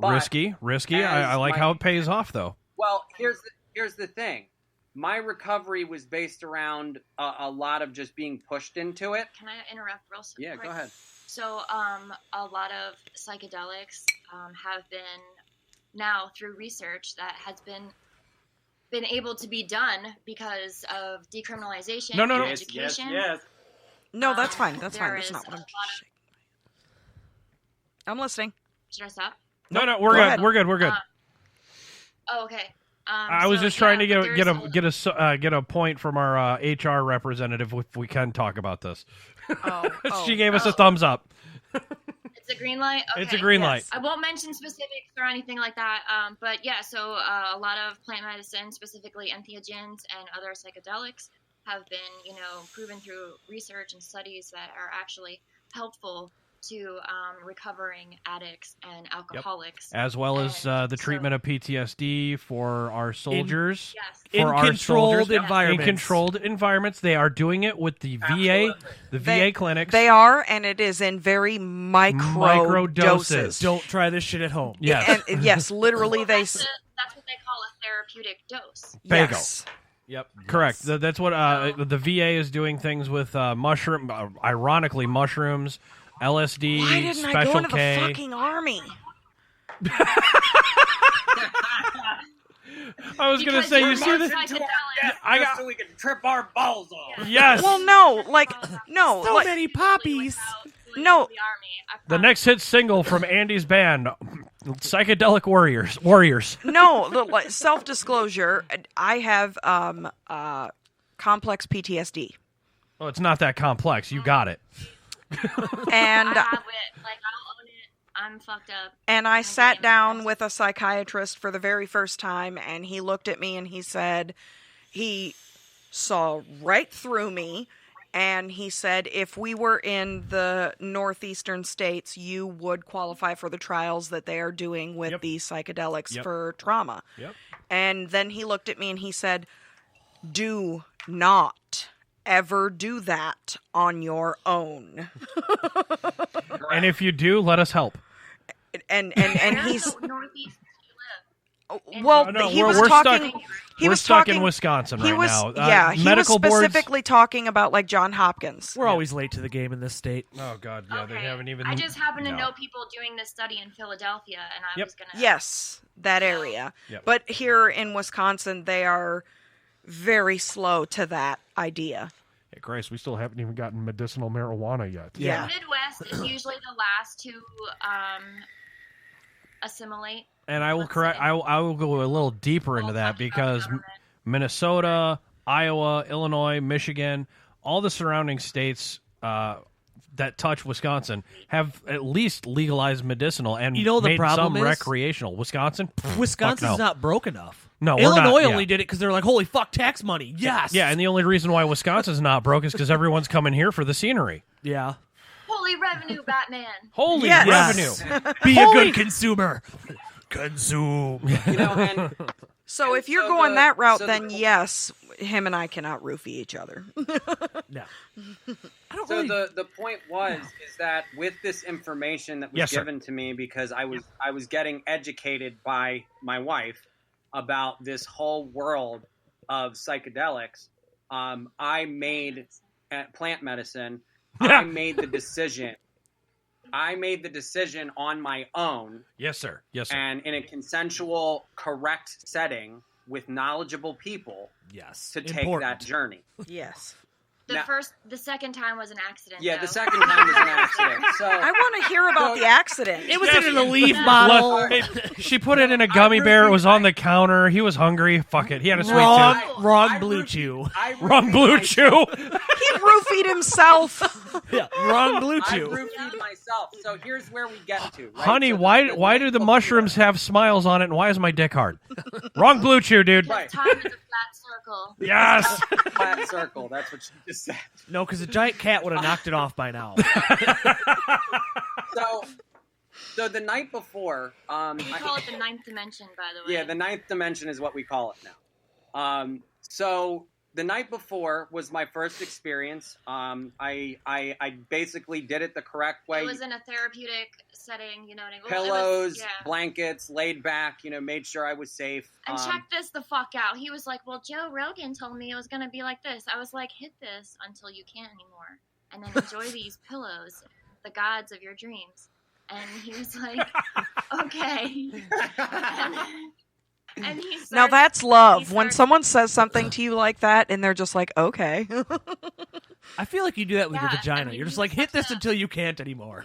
Risky. I like how it pays off, though. Well, here's the thing. My recovery was based around a lot of just being pushed into it. Can I interrupt real quick? Yeah, go ahead. So, a lot of psychedelics have been now through research that has been able to be done because of decriminalization and education. Yes. No, that's fine. That's fine. there That's is not what a I'm lot saying. I'm listening. Should I stop? No, Go we're good. ahead. We're good. Oh, okay. I was so, just trying to there's get a point from our HR representative if we can talk about this. She gave us a thumbs up. It's a green light? Okay. It's a green light. I won't mention specifics or anything like that. But yeah, so a lot of plant medicine, specifically entheogens and other psychedelics, have been, proven through research and studies that are actually helpful to recovering addicts and alcoholics. As well as the treatment of PTSD for our soldiers. In controlled environments. In controlled environments. They are doing it with the VA, VA clinics. They are, and it is in very micro doses. Don't try this shit at home. Yes. And, yes, literally That's what they call a therapeutic dose. Yes. Yep, correct. That's what the VA is doing things with ironically mushrooms, LSD, Why didn't Special I go into K. the fucking army? I was going to say, you see this? So we can trip our balls off. Yes. Well, no, no. So many poppies. No. The next hit single from Andy's band, Psychedelic Warriors. No, self-disclosure, I have complex PTSD. Oh, it's not that complex. You got it. And I have it. I'll own it. I'm fucked up. And I sat down with a psychiatrist for the very first time, and he looked at me and he said, he saw right through me, and he said, if we were in the northeastern states, you would qualify for the trials that they are doing with these psychedelics for trauma. Yep. And then he looked at me and he said, do not ever do that on your own. And if you do, let us help. And he's Northeast. well, No, he was we're talking. Stuck, He we're was stuck talking in Wisconsin he right was, now. Yeah, he medical was specifically talking about like John Hopkins. We're always late to the game in this state. Oh God, yeah, they haven't even. I just happen to know people doing this study in Philadelphia, and I was gonna. Yes, that area. Yep. But here in Wisconsin, they are very slow to that idea. Hey, Grace, we still haven't even gotten medicinal marijuana yet. Yeah. The Midwest is usually the last to assimilate. And I will correct. I will go a little deeper into that because Minnesota, Iowa, Illinois, Michigan, all the surrounding states that touch Wisconsin have at least legalized medicinal and the made problem some is recreational. Wisconsin, Wisconsin's not broke enough. No, Illinois not, only did it because they're like, holy fuck, tax money. Yes. Yeah, and the only reason why Wisconsin's not broke is because everyone's coming here for the scenery. Yeah. Holy revenue, Batman. Holy Yes. revenue. Be a good consumer. Consume. So if you're going that route, then yes, him and I cannot roofie each other. No. So the point is that with this information that was given to me, because I was getting educated by my wife about this whole world of psychedelics, I made plant medicine. I made the decision. I made the decision on my own. Yes, sir. Yes, sir. And in a consensual, correct setting with knowledgeable people. Yes. To take that journey. Yes. The second time was an accident. Yeah, though. the second time was an accident. So I want to hear about the accident. It was in a leaf bottle. She put it in a gummy bear. It was on the counter. He was hungry. Fuck it. He had a sweet tooth. Wrong blue chew. Wrong blue chew. He roofied himself. Yeah, wrong blue I chew. roofied myself. So here's where we get to. Right? Honey, So why do the mushrooms have smiles on it, and why is my dick hard? Wrong blue chew, dude. Right. Time is a flat circle. Yes. Flat circle. That's what she just said. No, because a giant cat would have knocked it off by now. So the night before, We call it the ninth dimension, by the way. yeah, the ninth dimension is what we call it now. So the night before was my first experience. I basically did it the correct way. It was in a therapeutic setting, you know what I mean? Pillows, blankets, laid back, made sure I was safe. And check this the fuck out. He was like, well, Joe Rogan told me it was going to be like this. I was like, hit this until you can't anymore. And then enjoy these pillows, the gods of your dreams. And he was like, okay. And he started, now that's love. When someone says something to you like that and they're just like, okay. I feel like you do that with your Yeah, vagina. I mean, You're just he's like, hit such this a- until you can't anymore.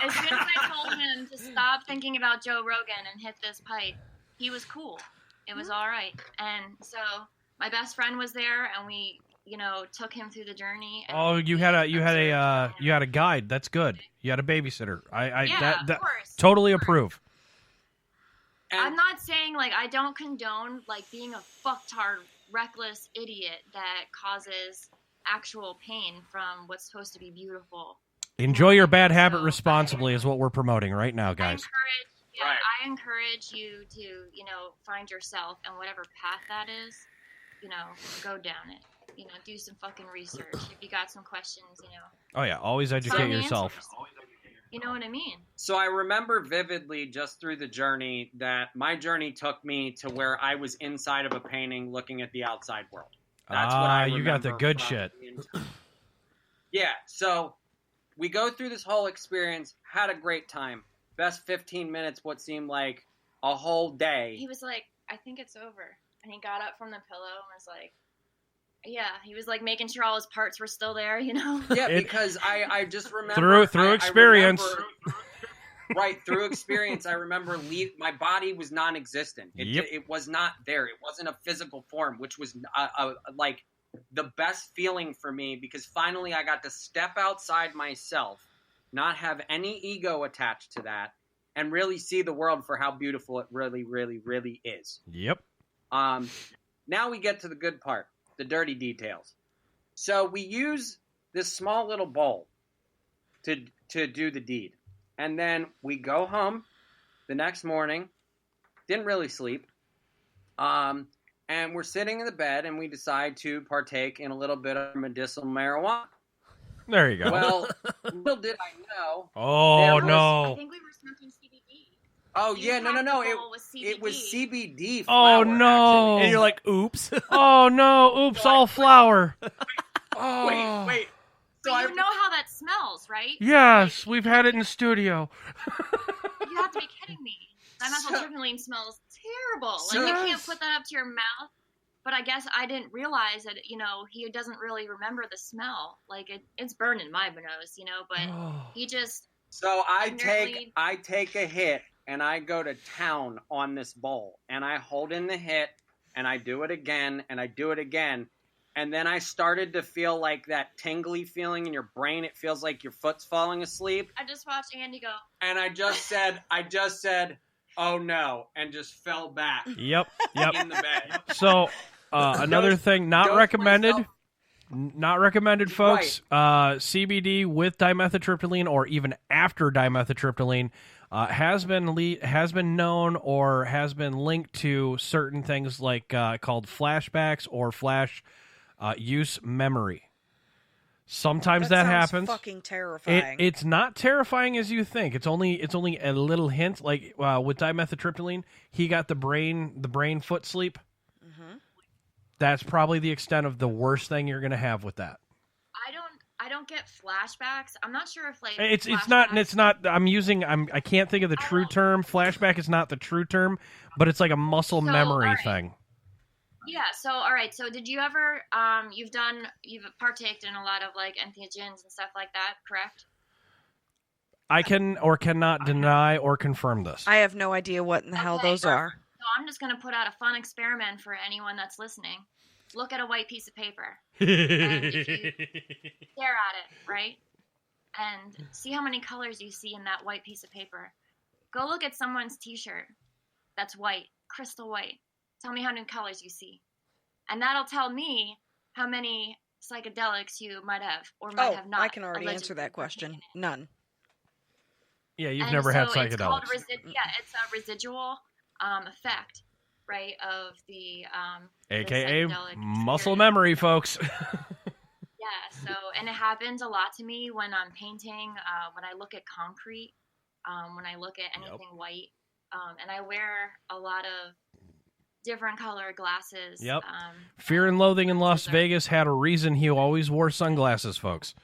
As soon as I told him to stop thinking about Joe Rogan and hit this pipe, he was cool. It was all right. And so my best friend was there, and we, took him through the journey. And Oh, you had a guide. That's good. You had a babysitter. Yeah, of course. Totally approve. I'm not saying, I don't condone, being a fucktard, reckless idiot that causes actual pain from what's supposed to be beautiful. Enjoy your bad habit responsibly is what we're promoting right now, guys. I encourage you to, find yourself, and whatever path that is, go down it. Do some fucking research. If you got some questions, Oh yeah, always educate find yourself. answers. You know what I mean? So I remember vividly just through the journey that my journey took me to where I was inside of a painting looking at the outside world. That's what I you got the remember good from shit. Yeah, so we go through this whole experience, had a great time. Best 15 minutes, what seemed like a whole day. He was like, I think it's over. And he got up from the pillow and was like, yeah, he was making sure all his parts were still there, Yeah, because I just remember through experience. Through experience, I remember my body was non-existent. It was not there. It wasn't a physical form, which was the best feeling for me, because finally I got to step outside myself, not have any ego attached to that, and really see the world for how beautiful it really, really, really is. Yep. Now we get to the good part. The dirty details. So we use this small little bowl to do the deed. And then we go home the next morning, didn't really sleep, and we're sitting in the bed, and we decide to partake in a little bit of medicinal marijuana. There you go. Well, little did I know. Oh, no. I think we were smoking CBD. Oh, You yeah, no. was It was CBD Oh, flower, no. actually. And you're like, oops. Oh, no. Oops, all flour. Oh. Wait. So you know how that smells, right? Yes, we've had it in studio. You have to be kidding me. Dimethyltryptamine smells terrible. You can't put that up to your mouth. But I guess I didn't realize that, he doesn't really remember the smell. It's burning my nose, but he just... So I take a hit, and I go to town on this bowl, and I hold in the hit, and I do it again, and I do it again. And then I started to feel like that tingly feeling in your brain. It feels like your foot's falling asleep. I just watched Andy go. And I just said, oh no, and just fell back. Yep. In the bed. So, another thing, not recommended. Not recommended, folks. CBD with dimethyltryptamine, or even after dimethyltryptamine, has been known or has been linked to certain things called flashbacks or flash use memory. Sometimes that sounds happens. Fucking terrifying. It's not terrifying as you think. It's only a little hint. With dimethyltryptamine, he got the brain foot sleep. That's probably the extent of the worst thing you're going to have with that. I don't get flashbacks. I'm not sure if It's not. I can't think of the true term. Flashback is not the true term, but it's like a muscle memory thing. Yeah. So all right. So did you ever you've partaked in a lot of entheogens and stuff like that, correct? I can or cannot deny or confirm this. I have no idea what in the hell those are. So I'm just going to put out a fun experiment for anyone that's listening. Look at a white piece of paper. And if you stare at it, right? And see how many colors you see in that white piece of paper. Go look at someone's t-shirt that's white, crystal white. Tell me how many colors you see. And that'll tell me how many psychedelics you might have or might have not. I can already answer that question. None. Yeah, you've never had psychedelics. It's a residual effect. right, of the AKA psychedelic muscle experience. memory, folks. Yeah, so, and it happens a lot to me when I'm painting, when I look at concrete, when I look at anything white, and I wear a lot of different color glasses. Yep. Fear and Loathing in Las Vegas had a reason he always wore sunglasses, folks.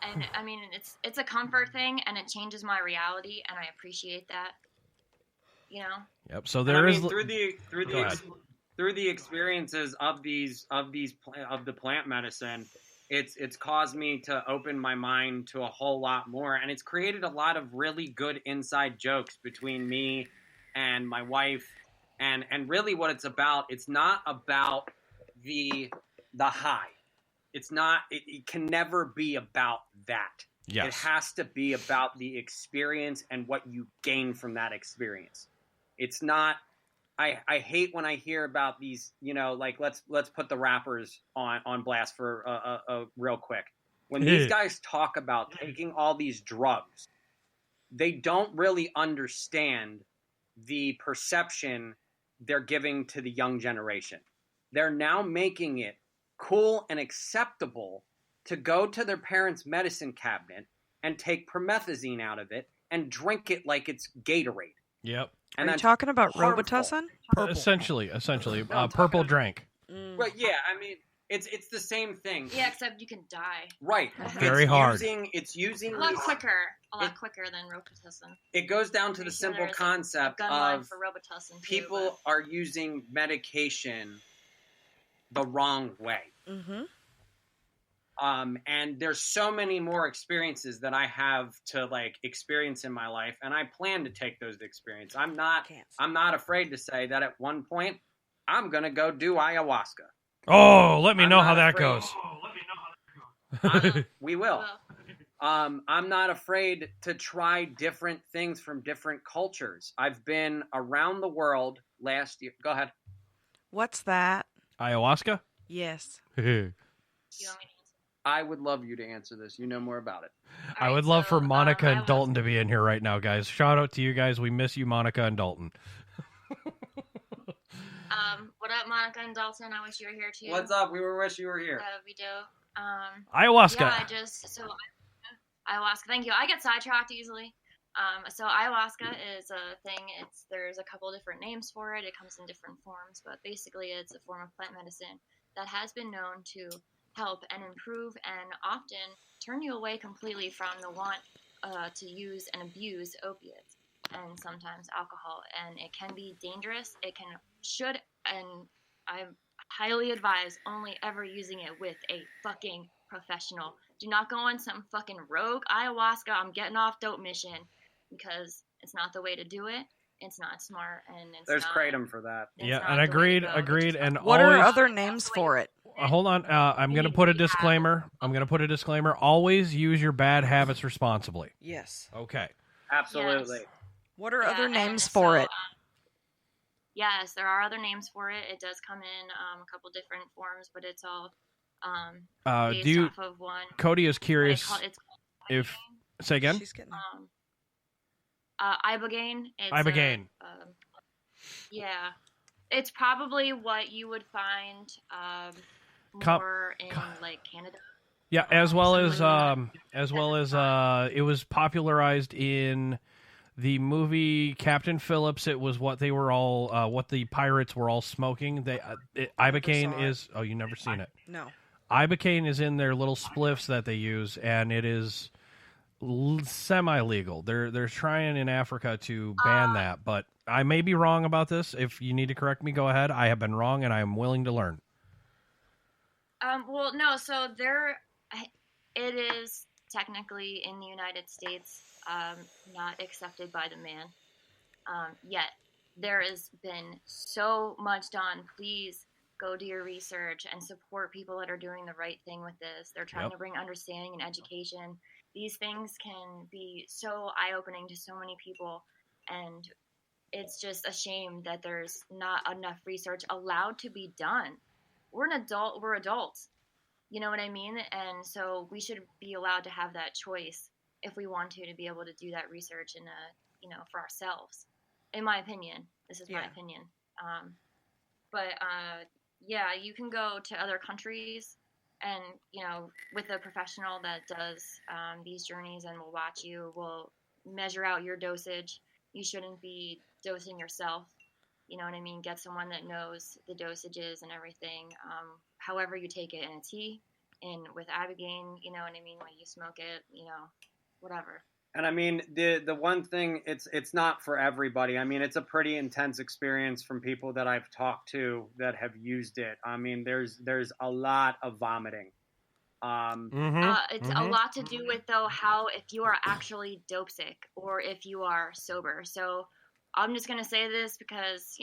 And I mean, it's a comfort thing, and it changes my reality, and I appreciate that. You know. Yep. So through the experiences of the plant medicine, it's caused me to open my mind to a whole lot more, and it's created a lot of really good inside jokes between me and my wife, and really what it's about. It's not about the high. It's not. It can never be about that. Yes. It has to be about the experience and what you gain from that experience. It's not. I hate when I hear about these. Like let's put the rappers on blast for a real quick. When these guys talk about taking all these drugs, they don't really understand the perception they're giving to the young generation. They're now making it cool and acceptable to go to their parents' medicine cabinet and take promethazine out of it and drink it like it's Gatorade. Yep. And are you talking about Robitussin? Essentially, purple drank. But yeah, I mean, it's the same thing. Yeah, except you can die. Right. Very hard. It's using a lot quicker than Robitussin. It goes down to the simple concept of for Robitussin people are using medication the wrong way. Mm-hmm. And there's so many more experiences that I have to experience in my life, and I plan to take those experiences. I'm not afraid to say that at one point I'm gonna go do ayahuasca. Oh, let me know how that goes. We will. I'm not afraid to try different things from different cultures. I've been around the world last year. Go ahead. What's that? Ayahuasca? Yes. I would love you to answer this. You know more about it. I would love for Monica and Dalton to be in here right now, guys. Shout out to you guys. We miss you, Monica and Dalton. What up, Monica and Dalton? I wish you were here too. What's up? We wish you were here. That would be dope. Ayahuasca. Yeah, ayahuasca. Thank you. I get sidetracked easily. So ayahuasca is a thing. There's a couple different names for it. It comes in different forms, but basically it's a form of plant medicine that has been known to help and improve and often turn you away completely from the want to use and abuse opiates and sometimes alcohol. And it can be dangerous. And I highly advise only ever using it with a fucking professional. Do not go on some fucking rogue ayahuasca, I'm getting off dope mission, because it's not the way to do it. It's not smart, and there's kratom for that. Yeah, and agreed. And what are other names for it? Hold on, I'm going to put a disclaimer. Always use your bad habits responsibly. Yes. Okay. Absolutely. Yes. What are other names for it? Yes, there are other names for it. It does come in a couple different forms, but it's all based off of one. Cody is curious if... Say again? She's getting... Ibogaine. Ibogaine. Yeah. It's probably what you would find more in Canada. Yeah, as well as it was popularized in the movie Captain Phillips. It was what they were all what the pirates were all smoking. Ibogaine is you never seen it? No. Ibogaine is in their little spliffs that they use, and it is semi-legal. They're trying in Africa to ban that, but I may be wrong about this. If you need to correct me, go ahead. I have been wrong, and I am willing to learn. Well, no. So it is technically in the United States not accepted by the man. Yet there has been so much done. Please go do your research and support people that are doing the right thing with this. They're trying to bring understanding and education. These things can be so eye-opening to so many people, and it's just a shame that there's not enough research allowed to be done. We're adults. You know what I mean? And so we should be allowed to have that choice if we want to be able to do that research and for ourselves. in my opinion. This is my opinion. But yeah, you can go to other countries and, with a professional that does these journeys and will watch you, will measure out your dosage. You shouldn't be dosing yourself. You know what I mean? Get someone that knows the dosages and everything. However you take it in a tea, with Ibogaine, you know what I mean? When you smoke it, whatever. And I mean, the one thing, it's not for everybody. I mean, it's a pretty intense experience from people that I've talked to that have used it. I mean, there's a lot of vomiting. It's a lot to do with, though, how if you are actually dope sick or if you are sober. So I'm just going to say this because,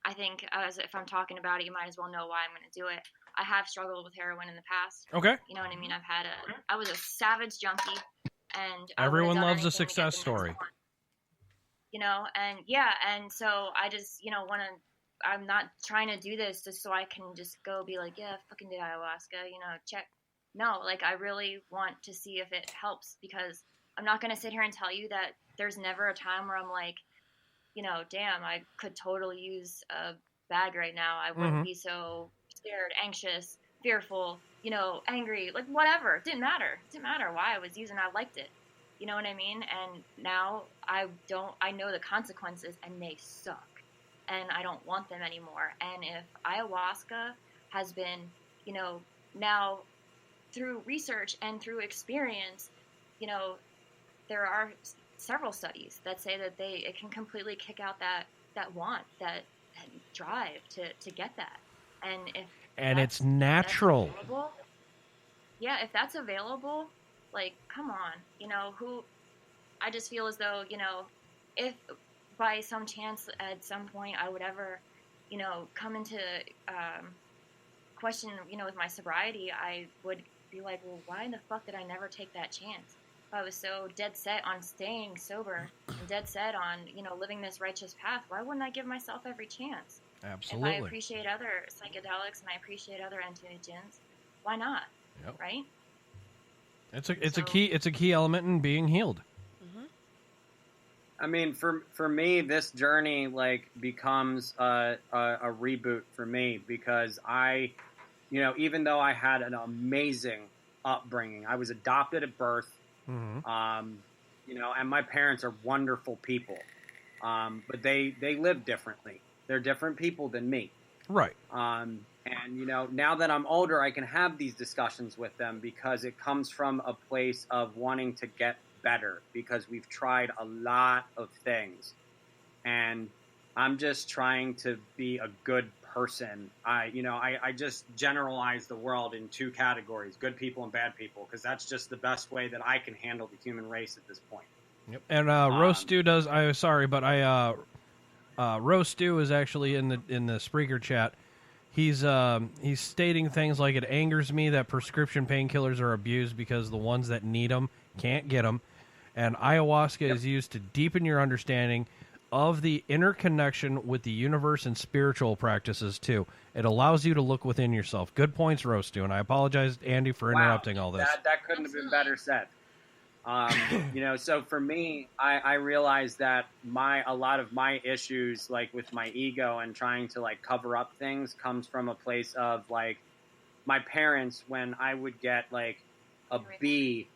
I think if I'm talking about it, you might as well know why I'm going to do it. I have struggled with heroin in the past. Okay. You know what I mean? I was a savage junkie. And everyone loves a success story. And so I just, I'm not trying to do this just so I can just go be like, yeah, fucking did ayahuasca, check. No, like I really want to see if it helps, because I'm not going to sit here and tell you that there's never a time where I'm like, damn, I could totally use a bag right now. I wouldn't be so scared, anxious, fearful, angry, like whatever. It didn't matter why I was using it. I liked it. You know what I mean? And now I know the consequences and they suck. And I don't want them anymore. And if ayahuasca has been, now through research and through experience, there are several studies that say that it can completely kick out that want, that drive to get that. And it's natural. If that's available, like, come on, I just feel as though, if by some chance at some point I would ever, come into question, with my sobriety, I would be like, well, why in the fuck did I never take that chance? If I was so dead set on staying sober and dead set on, living this righteous path, why wouldn't I give myself every chance? Absolutely. If I appreciate other psychedelics and I appreciate other entheogens, why not? Yep. Right? It's a key element in being healed. I mean, for me, this journey like becomes a reboot for me, because I, even though I had an amazing upbringing, I was adopted at birth, and my parents are wonderful people, but they live differently. They're different people than me. Right. And, now that I'm older, I can have these discussions with them because it comes from a place of wanting to get better, because we've tried a lot of things. And I'm just trying to be a good person. I just generalize the world in two categories, good people and bad people, because that's just the best way that I can handle the human race at this point. Yep. And Roast Stew does. Roast Stew is actually in the Spreaker chat. He's stating things like, it angers me that prescription painkillers are abused because the ones that need them can't get them, and ayahuasca is used to deepen your understanding of the interconnection with the universe and spiritual practices too. It allows you to look within yourself. Good points, Roast Stew, and I apologize, Andy, for interrupting all this. That couldn't have been better said. So for me, I realized that a lot of my issues, like with my ego and trying to like cover up things, comes from a place of like my parents, when I would get like a B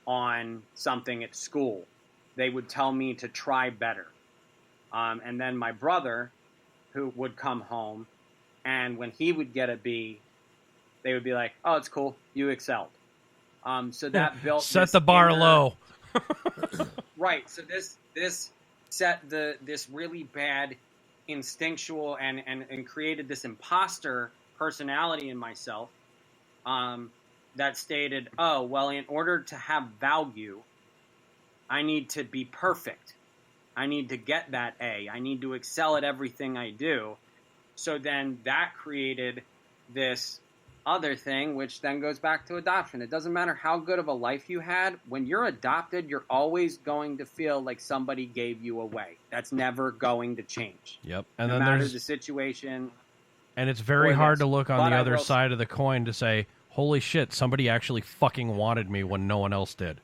on something at school, they would tell me to try better. And then my brother, who would come home, and when he would get a B, they would be like, oh, it's cool, you excelled. So that built set the bar low. Right. So this set this really bad instinctual and created this imposter personality in myself, that stated, oh, well, in order to have value, I need to be perfect. I need to get that A. I need to excel at everything I do. So then that created this other thing, which then goes back to adoption. It doesn't matter how good of a life you had. When you're adopted, you're always going to feel like somebody gave you away. That's never going to change. Yep. And no then matter there's the situation. And it's very hard to look on the other will side of the coin to say, holy shit, somebody actually fucking wanted me when no one else did.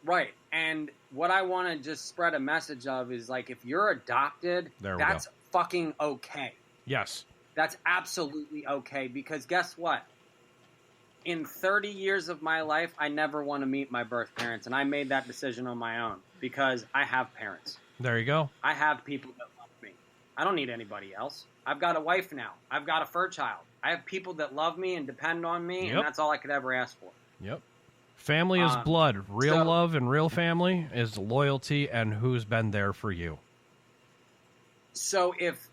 Right. And what I want to just spread a message of is, like, if you're adopted, that's fucking okay. Yes. That's absolutely okay, because guess what? In 30 years of my life, I never want to meet my birth parents, and I made that decision on my own because I have parents. There you go. I have people that love me. I don't need anybody else. I've got a wife now. I've got a fur child. I have people that love me and depend on me, and that's all I could ever ask for. Yep. Family is blood. Real love and real family is loyalty and who's been there for you. So if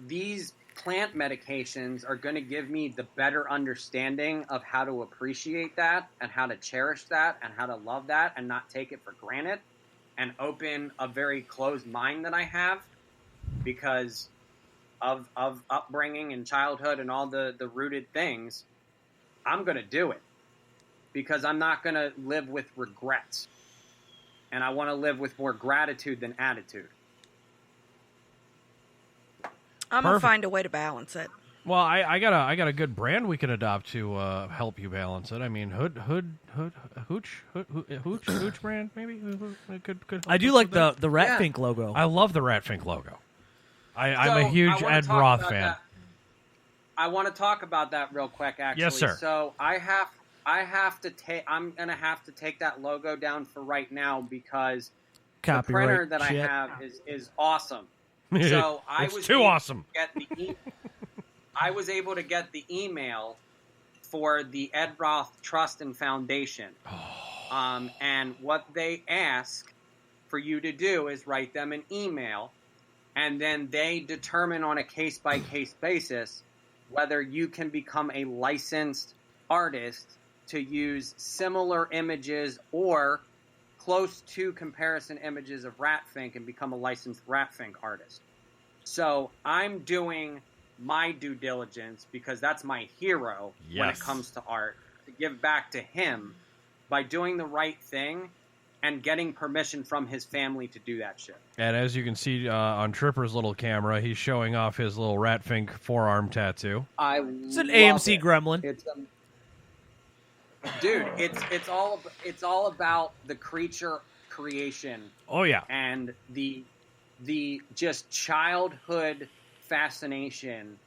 these plant medications are going to give me the better understanding of how to appreciate that and how to cherish that and how to love that and not take it for granted and open a very closed mind that I have because of upbringing and childhood and all the rooted things, I'm going to do it because I'm not going to live with regrets. And I want to live with more gratitude than attitude. I'm going to find a way to balance it. Well, I got a good brand we can adopt to help you balance it. I mean, Hooch brand maybe could. I do like the Ratfink logo. I love the Ratfink logo. I'm a huge Ed Roth fan. I want to talk about that real quick. Actually, yes, sir. So I have to take. I'm gonna have to take that logo down for right now because the printer that I have is awesome. So I was too awesome. I was able to get the email for the Ed Roth Trust and Foundation. And what they ask for you to do is write them an email, and then they determine on a case-by-case basis whether you can become a licensed artist to use similar images or close to comparison images of Ratfink and become a licensed Ratfink artist. So I'm doing my due diligence because that's my hero when it comes to art, to give back to him by doing the right thing and getting permission from his family to do that shit. And as you can see on Tripper's little camera, he's showing off his little Ratfink forearm tattoo. It's an AMC gremlin. Dude, it's all about the creature creation. Oh yeah, and the just childhood fascination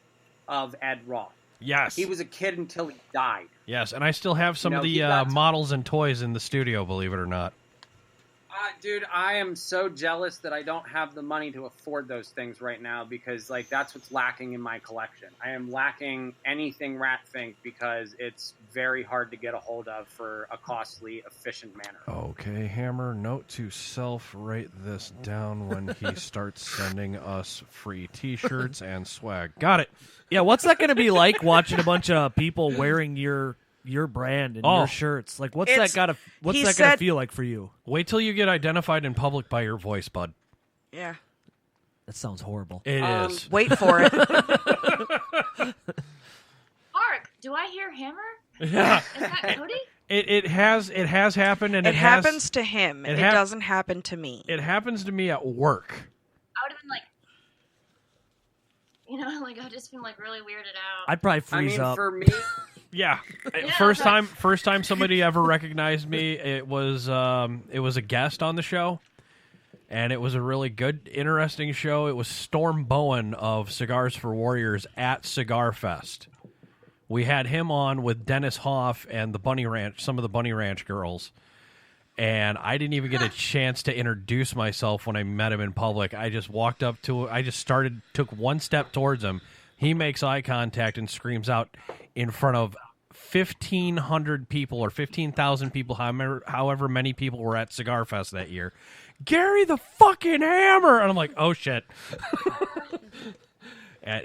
of Ed Roth. Yes, he was a kid until he died. Yes, and I still have some of the models and toys in the studio, believe it or not. Dude, I am so jealous that I don't have the money to afford those things right now because, like, that's what's lacking in my collection. I am lacking anything Ratfink because it's very hard to get a hold of for a costly, efficient manner. Okay, Hammer, note to self, write this down when he starts sending us free T-shirts and swag. Got it. Yeah, what's that going to be like watching a bunch of people wearing your brand and your shirts? Like, what's that gotta feel like for you? Wait till you get identified in public by your voice, bud. Yeah. That sounds horrible. It is. Wait for it. Mark, do I hear Hammer? Yeah. Is that Cody? It has happened, and it happens to him. It doesn't happen to me. It happens to me at work. I would have been like, like I've just been like really weirded out. I'd probably freeze up. For me, yeah. First time somebody ever recognized me, it was a guest on the show, and it was a really good, interesting show. It was Storm Bowen of Cigars for Warriors at Cigar Fest. We had him on with Dennis Hoff and the Bunny Ranch, some of the Bunny Ranch girls. And I didn't even get a chance to introduce myself when I met him in public. I just walked up to him. I just took one step towards him. He makes eye contact and screams out in front of 1,500 people or 15,000 people, however many people were at Cigar Fest that year, "Gary the fucking Hammer!" And I'm like, oh, shit. And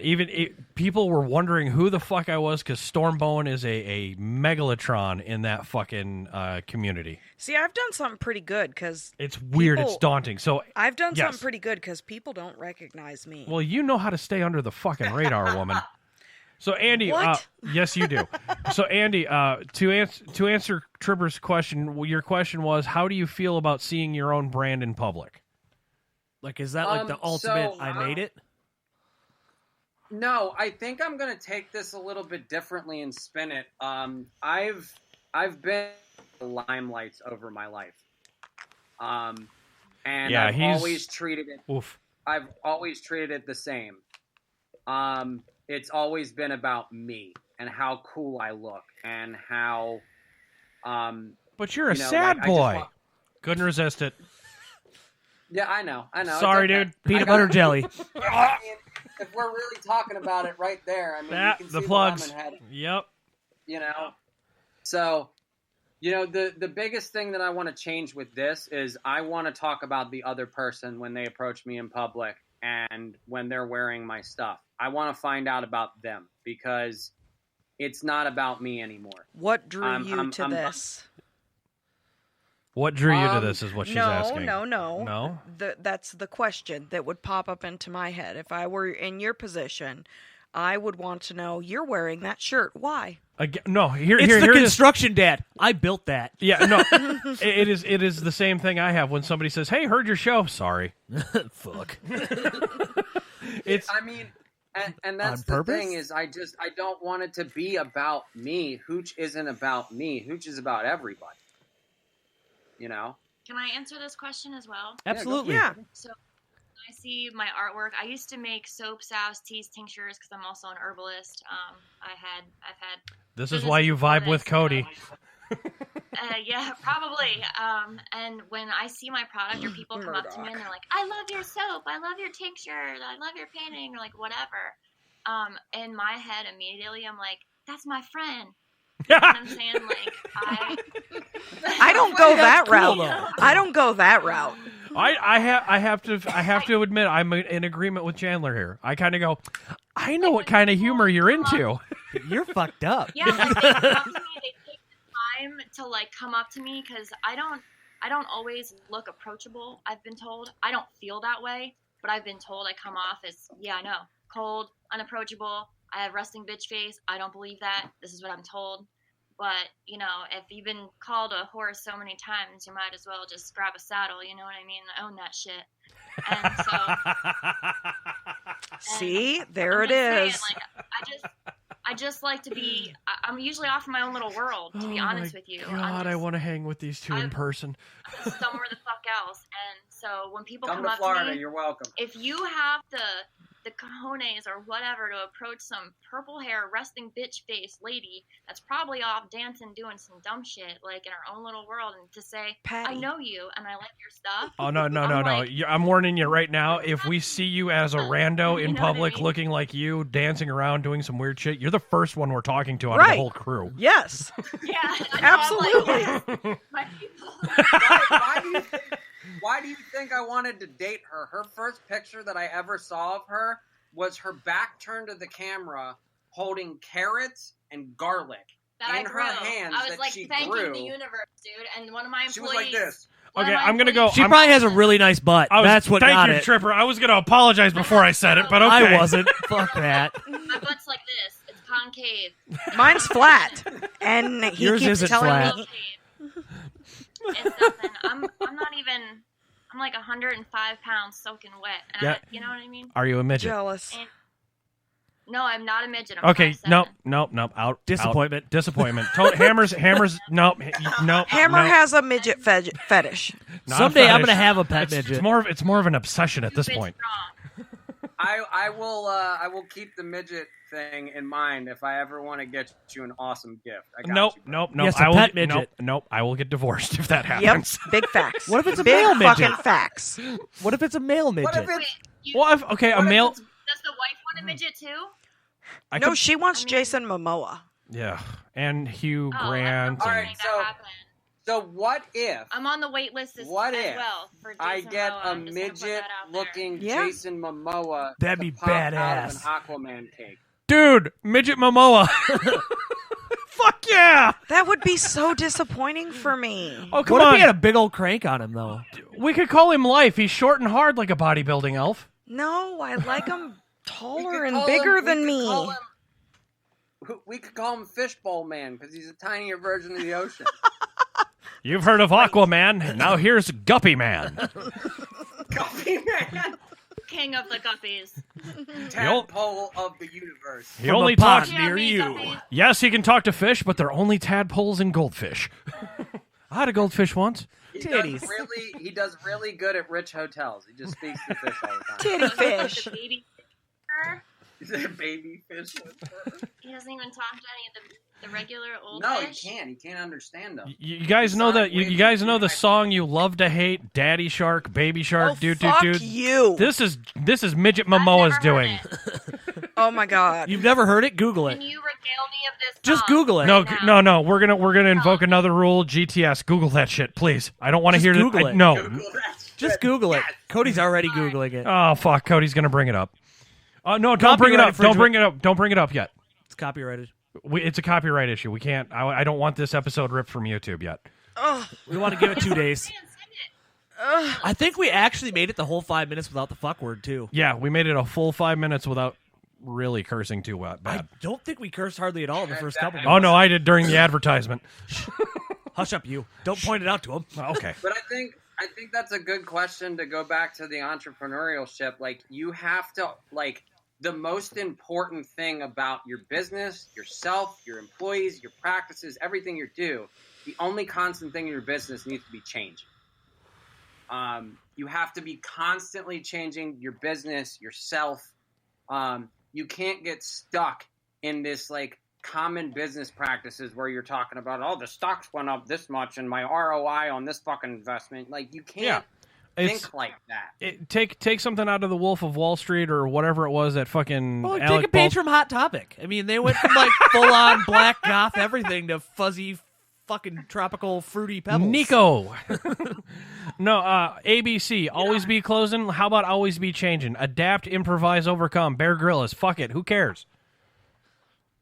people were wondering who the fuck I was because Storm Bowen is a megalotron in that fucking community. See, I've done something pretty good because it's weird. It's daunting. So I've done something pretty good because people don't recognize me. Well, you know how to stay under the fucking radar, woman. So Andy, yes, you do. So Andy, to answer Tripper's question, your question was, how do you feel about seeing your own brand in public? Like, is that like the ultimate? I made it. No, I think I'm going to take this a little bit differently and spin it. I've been limelights over my life. And Yeah, I've always treated it. Oof. I've always treated it the same. It's always been about me and how cool I look and how. But you're a sad boy. Couldn't resist it. Yeah, I know. Sorry, dude. Peanut butter jelly. I mean, if we're really talking about it right there, I mean, you can the see plugs. the lemon head. Yep. So, the biggest thing that I want to change with this is I want to talk about the other person when they approach me in public and when they're wearing my stuff. I want to find out about them because it's not about me anymore. What drew you to this? What drew you to this is what she's asking. No. That's the question that would pop up into my head. If I were in your position, I would want to know, you're wearing that shirt. Why? Again, no, it's the construction dad. I built that. Yeah, no. It is the same thing I have when somebody says, "Hey, heard your show." Sorry. Fuck. And that's the thing is I don't want it to be about me. Hooch isn't about me. Hooch is about everybody. Can I answer this question as well? Absolutely. Yeah. So when I see my artwork, I used to make soap, salves, teas, tinctures because I'm also an herbalist. I've had. This is why you vibe with Cody. Yeah, probably. And when I see my product or people come up to me and they're like, "I love your soap, I love your tincture, I love your painting," or like whatever. In my head immediately I'm like, "That's my friend." You know what I'm saying? Like I don't go that route. I don't go that route. I have to admit I'm in agreement with Chandler here. I kind of go, I know what kind of humor you're into. You're fucked up. Yeah, like they come to me, they take the time to like come up to me because I don't always look approachable. I've been told I don't feel that way, but I've been told I come off as I know, cold, unapproachable. I have resting bitch face. I don't believe that. This is what I'm told. But, if you've been called a horse so many times, you might as well just grab a saddle, you know what I mean? Own that shit. And so... See? There it is. Saying, I just like to be... I'm usually off in my own little world, to be honest with you. God, I want to hang with these two in person. I'm somewhere the fuck else. And so when people come to up Florida, to me... you're welcome. If you have the cojones or whatever to approach some purple hair resting bitch face lady that's probably off dancing doing some dumb shit like in her own little world and to say, Patty, I know you and I like your stuff. Oh no. I'm warning you right now, if we see you as a rando in public looking like you dancing around doing some weird shit, you're the first one we're talking to out of the whole crew. Yes. Yeah, absolutely. Like, my people. Why do you think I wanted to date her? Her first picture that I ever saw of her was her back turned to the camera holding carrots and garlic in her hands. I was like, thanking the universe, dude. And one of my employees... She was like this. Okay, I'm going to go... She probably has a really nice butt. That's what got it. Thank you, Tripper. I was going to apologize before I said it, but okay. I wasn't. Fuck that. My butt's like this. It's concave. Mine's flat. And Yours keeps isn't telling flat. me... It's nothing. I'm not even... I'm like 105 pounds soaking wet. And you know what I mean? Are you a midget? Jealous. And, no, I'm not a midget. I'm okay, 5'7". Nope. Out. Disappointment. Disappointment. Hammers. Nope. Hammer has a midget fetish. Someday I'm gonna have a pet midget. It's more of an obsession at this point. I will keep the midget thing in mind if I ever want to get you an awesome gift. Nope. Yes, a pet midget. Nope. I will get divorced if that happens. Yep. Big facts. What if it's a big male midget? Fucking facts. What if it's a male midget? A male. Does the wife want a midget too? No, she wants Jason Momoa. Yeah, and Hugh Grant. All right, so what if I'm on the wait list as well for Jason I get Momoa. a midget-looking Jason Momoa? That'd be pop badass. Out of an Aquaman cake. Dude, midget Momoa. Fuck yeah! That would be so disappointing for me. Oh, come on. on. What if he had a big old crank on him, though? We could call him Life. He's short and hard like a bodybuilding elf. No, I like him taller and bigger than me. We could call him Fishbowl Man because he's a tinier version of the ocean. You've heard of Aquaman. Now here's Guppy Man. Guppy Man. King of the guppies. Tadpole of the universe. He only talks near you. Yes, he can talk to fish, but they're only tadpoles and goldfish. I had a goldfish once. He Titties. does really good at rich hotels. He just speaks to fish all the time. Titty fish. He's a baby fish. He doesn't even talk to any of the regular old No, fish. he can't. He can't understand them. You guys know that? You guys know the song you love to hate, Daddy Shark, Baby Shark, dude. Fuck you. This is Midget Momoa's doing. Oh my god. You've never heard it? Google it. Can you regale me of this Just song Google it. right now? No. We're gonna invoke another rule. GTS. Google that shit, please. I don't want to hear Google it. it. No. Just Google it. Cody's already Googling it. Oh fuck, Cody's gonna bring it up. No, don't bring it up. Don't bring it up. Don't bring it up yet. It's copyrighted. It's a copyright issue. We can't. I don't want this episode ripped from YouTube yet. We want to give it 2 days. I think we actually made it the whole 5 minutes without the fuck word, too. Yeah, we made it a full 5 minutes without really cursing too bad. I don't think we cursed hardly at all in the first couple minutes. Oh, no, I did during the advertisement. Hush up, you. Don't point it out to him. Okay. But I think that's a good question to go back to the entrepreneurship. Like, you have to, like, the most important thing about your business, yourself, your employees, your practices, everything you do, the only constant thing in your business needs to be change. You have to be constantly changing your business, yourself. You can't get stuck in this, like, common business practices where you're talking about, oh, the stocks went up this much and my ROI on this fucking investment. Like, you can't think like that. Take something out of the Wolf of Wall Street or whatever it was that fucking. Well, Alec take a page Baldwin. from Hot Topic. I mean, they went from like full on black goth everything to fuzzy fucking tropical fruity pebbles. Nico. No, ABC. Always be closing. How about always be changing? Adapt, improvise, overcome. Bear Grylls. Fuck it. Who cares?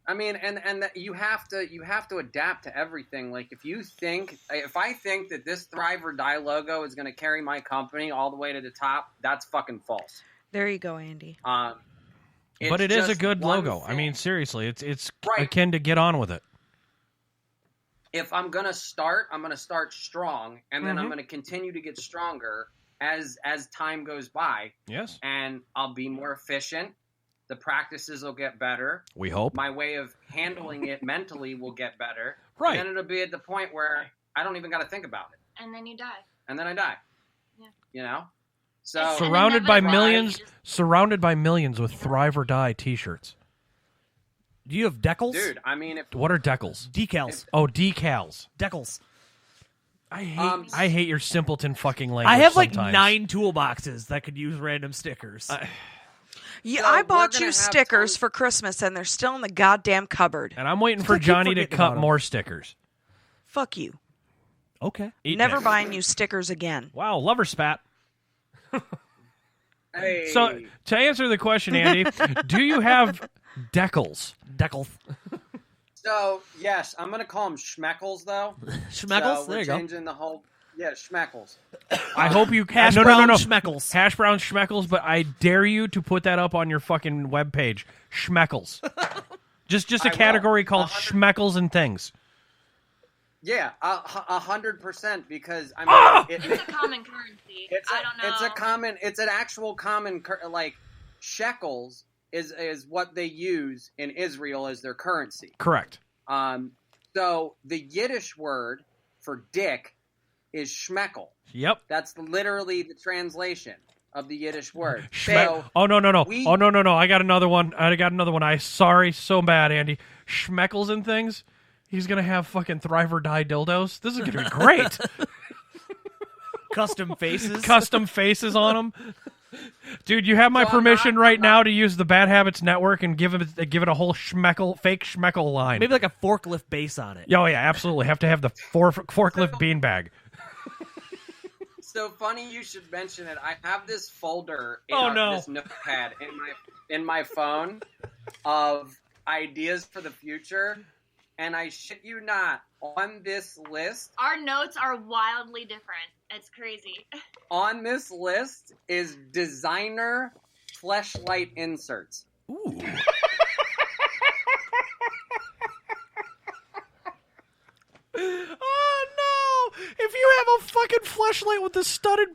I mean, and that you have to adapt to everything. Like, if I think that this Thrive or Die logo is going to carry my company all the way to the top, that's fucking false. There you go, Andy. But it is a good logo. Thing. I mean, seriously, it's Right. akin to get on with it. If I'm going to start, I'm going to start strong, and then I'm going to continue to get stronger as time goes by. Yes. And I'll be more efficient. The practices will get better. We hope. My way of handling it mentally will get better. Right. And then it'll be at the point where I don't even got to think about it. And then you die. And then I die. Yeah. You know? So Surrounded by millions with Thrive or Die T-shirts. Do you have decals? Dude, I mean, What are decals? Decals. Oh, decals. Decals. I hate your simpleton fucking language. I have like sometimes. 9 toolboxes that could use random stickers. Yeah, So I we're bought gonna you have stickers tons- for Christmas, and they're still in the goddamn cupboard. And I'm waiting for I keep Johnny to forgetting cut about 'em. more stickers. Fuck you. Okay. Eat Never it. buying you stickers again. Wow, lover spat. hey. So, to answer the question, Andy, do you have decals? Decals. So, yes, I'm going to call them schmeckles, though. Schmeckles? So There we're you go. changing the whole... Yeah, schmeckles. I hope you Hash no, brown no. schmeckles. Hash brown schmeckles, but I dare you to put that up on your fucking webpage. Schmeckles. just a I will. category called 100 schmeckles and things. Yeah, 100%, because, I mean... It's a common currency. I don't know. It's an actual common... Like, shekels is what they use in Israel as their currency. Correct. So, the Yiddish word for dick is schmeckel. Yep. That's literally the translation of the Yiddish word. Oh no! Oh no! I got another one. I sorry so bad, Andy. Schmeckles and things. He's gonna have fucking Thrive or Die dildos. This is gonna be great. Custom faces. Custom faces on them. Dude, you have my permission right now to use the Bad Habits Network and give it a whole fake schmeckle line. Maybe like a forklift base on it. Oh yeah, absolutely. Have to have the forklift beanbag. So funny you should mention it. I have this folder this notepad in my phone of ideas for the future, and I shit you not, on this list... Our notes are wildly different. It's crazy. On this list is designer fleshlight inserts. Ooh. Oh no! If you have a fucking fleshlight with the studded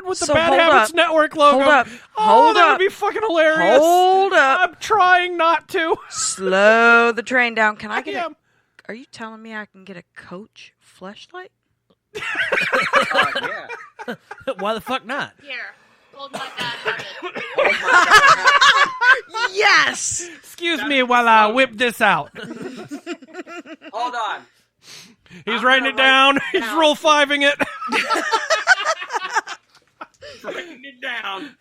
with the So Bad hold Habits up. Network logo. Hold up. Oh, Hold that up. would be fucking hilarious. Hold up. I'm trying not to. Slow the train down. Can I get am. Are you telling me I can get a Coach fleshlight? Yeah. Why the fuck not? Here, hold my bad Yes! Excuse me while I whip this out. Hold on. He's writing it down. He's rule 5ing it. Writing it down.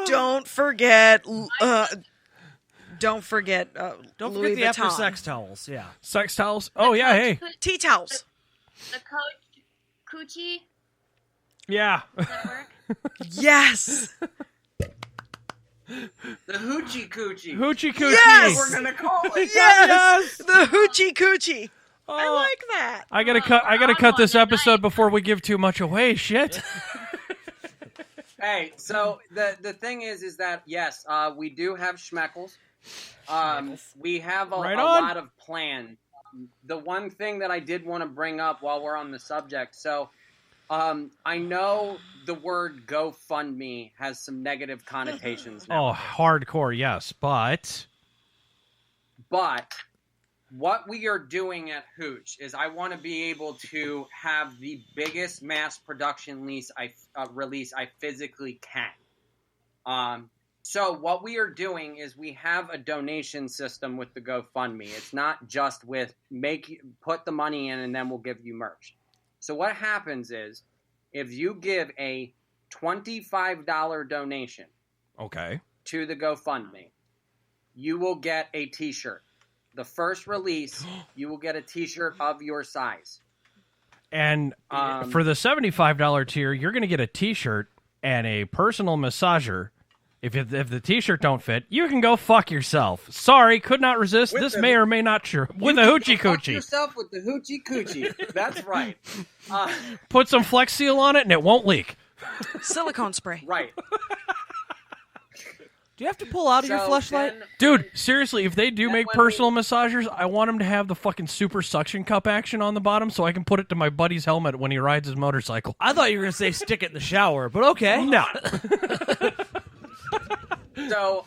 Don't forget. Don't forget. Don't Louis forget the after Vuitton. sex towels. Yeah. Sex towels. Oh, yeah, hey. Tea towels. The Coach Coochie. Yeah. Does that work? Yes. The Hoochie Coochie. Hoochie Coochie. Yes! We're gonna call it. Yes. The Hoochie Coochie. I Oh. like that. I gotta cut this episode before we give too much away. Shit. Hey, so the thing is that yes, we do have schmeckles. We have a lot of plans. The one thing that I did want to bring up while we're on the subject, so I know the word GoFundMe has some negative connotations now. Oh, hardcore, yes, but what we are doing at Hooch is I want to be able to have the biggest mass production release I physically can. So what we are doing is we have a donation system with the GoFundMe. It's not just with put the money in and then we'll give you merch. So what happens is if you give a $25 donation to the GoFundMe, you will get a t-shirt. The first release, you will get a t-shirt of your size. And for the $75 tier, you're going to get a t-shirt and a personal massager. If the t-shirt don't fit, you can go fuck yourself. Sorry, could not resist. This may or may not true. With the Hoochie Coochie. Fuck yourself with the Hoochie Coochie. That's right. Put some Flex Seal on it and it won't leak. Silicone spray. Right. Do you have to pull out of your fleshlight? Dude, seriously, if they do make personal massagers, I want them to have the fucking super suction cup action on the bottom so I can put it to my buddy's helmet when he rides his motorcycle. I thought you were going to say stick it in the shower, but okay. No. So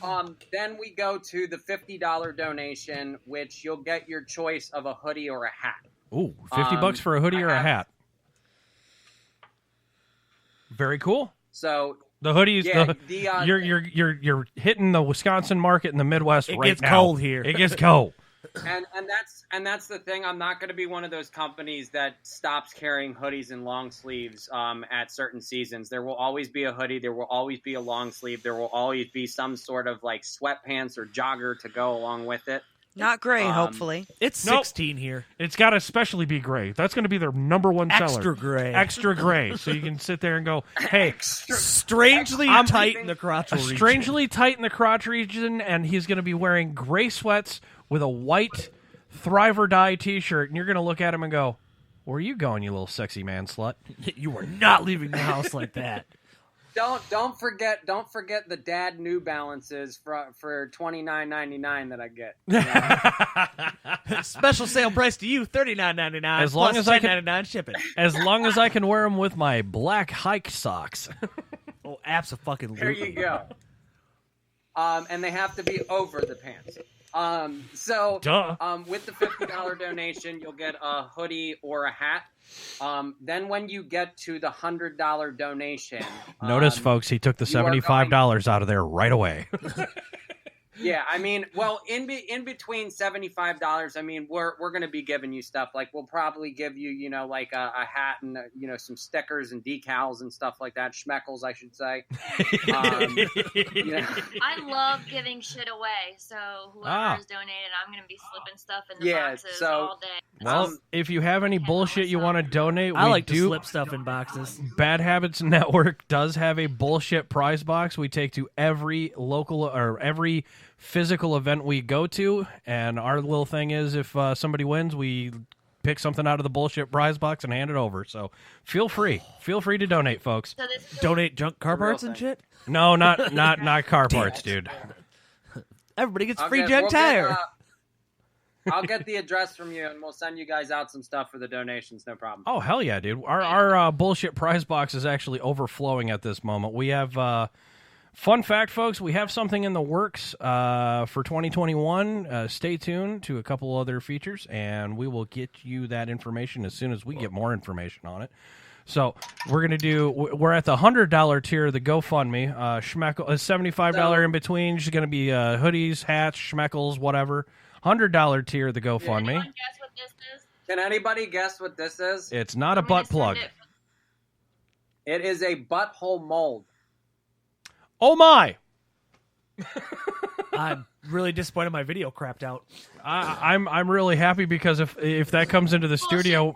then we go to the $50 donation, which you'll get your choice of a hoodie or a hat. Ooh, $50 for a hoodie or a hat. Very cool. So the hoodies, yeah, you're hitting the Wisconsin market in the Midwest right now. It gets cold here. It gets cold. And that's the thing. I'm not going to be one of those companies that stops carrying hoodies and long sleeves at certain seasons. There will always be a hoodie. There will always be a long sleeve. There will always be some sort of like sweatpants or jogger to go along with it. Not gray, hopefully. It's 16 here. It's got to especially be gray. That's going to be their number one seller. Extra gray. Extra gray. So you can sit there and go, hey, strangely tight in the crotch region. Strangely tight in the crotch region, and he's going to be wearing gray sweats with a white Thrive or Die t-shirt, and you're going to look at him and go, where are you going, you little sexy man slut? You are not leaving the house like that. Don't forget the dad New Balances for $29.99 that I get. Special sale price to you, $39.99. As long as I can $10.99 shipping. As long as I can wear them with my black hike socks. Oh, abso-fucking-lutely. There you go. And they have to be over the pants. With the $50 donation, you'll get a hoodie or a hat. Then when you get to the $100 donation, notice, folks, he took the $75 out of there right away. Yeah, I mean, well, in between $75, I mean, we're going to be giving you stuff. Like, we'll probably give you, like a hat and, some stickers and decals and stuff like that. Schmeckles, I should say. I love giving shit away. So whoever's donated, I'm going to be slipping stuff in the boxes all day. Well, if you have any bullshit you want to donate, I like to slip stuff in boxes. Bad Habits Network does have a bullshit prize box we take to every local or every physical event we go to, and our little thing is if somebody wins, we pick something out of the bullshit prize box and hand it over. So feel free to donate, folks. So donate junk car parts and shit. No, not car parts, dude. Everybody gets free Gen Tire. I'll get the address from you, and we'll send you guys out some stuff for the donations. No problem. Oh, hell yeah, dude. Our bullshit prize box is actually overflowing at this moment. We have Fun fact, folks, we have something in the works for 2021. Stay tuned to a couple other features, and we will get you that information as soon as we get more information on it. So we're at the $100 tier of the GoFundMe. Schmeckle is $75 in between. It's going to be hoodies, hats, schmeckles, whatever. $100 tier of the GoFundMe. Can anybody guess what this is? It's not a butt plug. It is a butthole mold. Oh my! I'm really disappointed my video crapped out. I'm really happy because if that comes into the studio,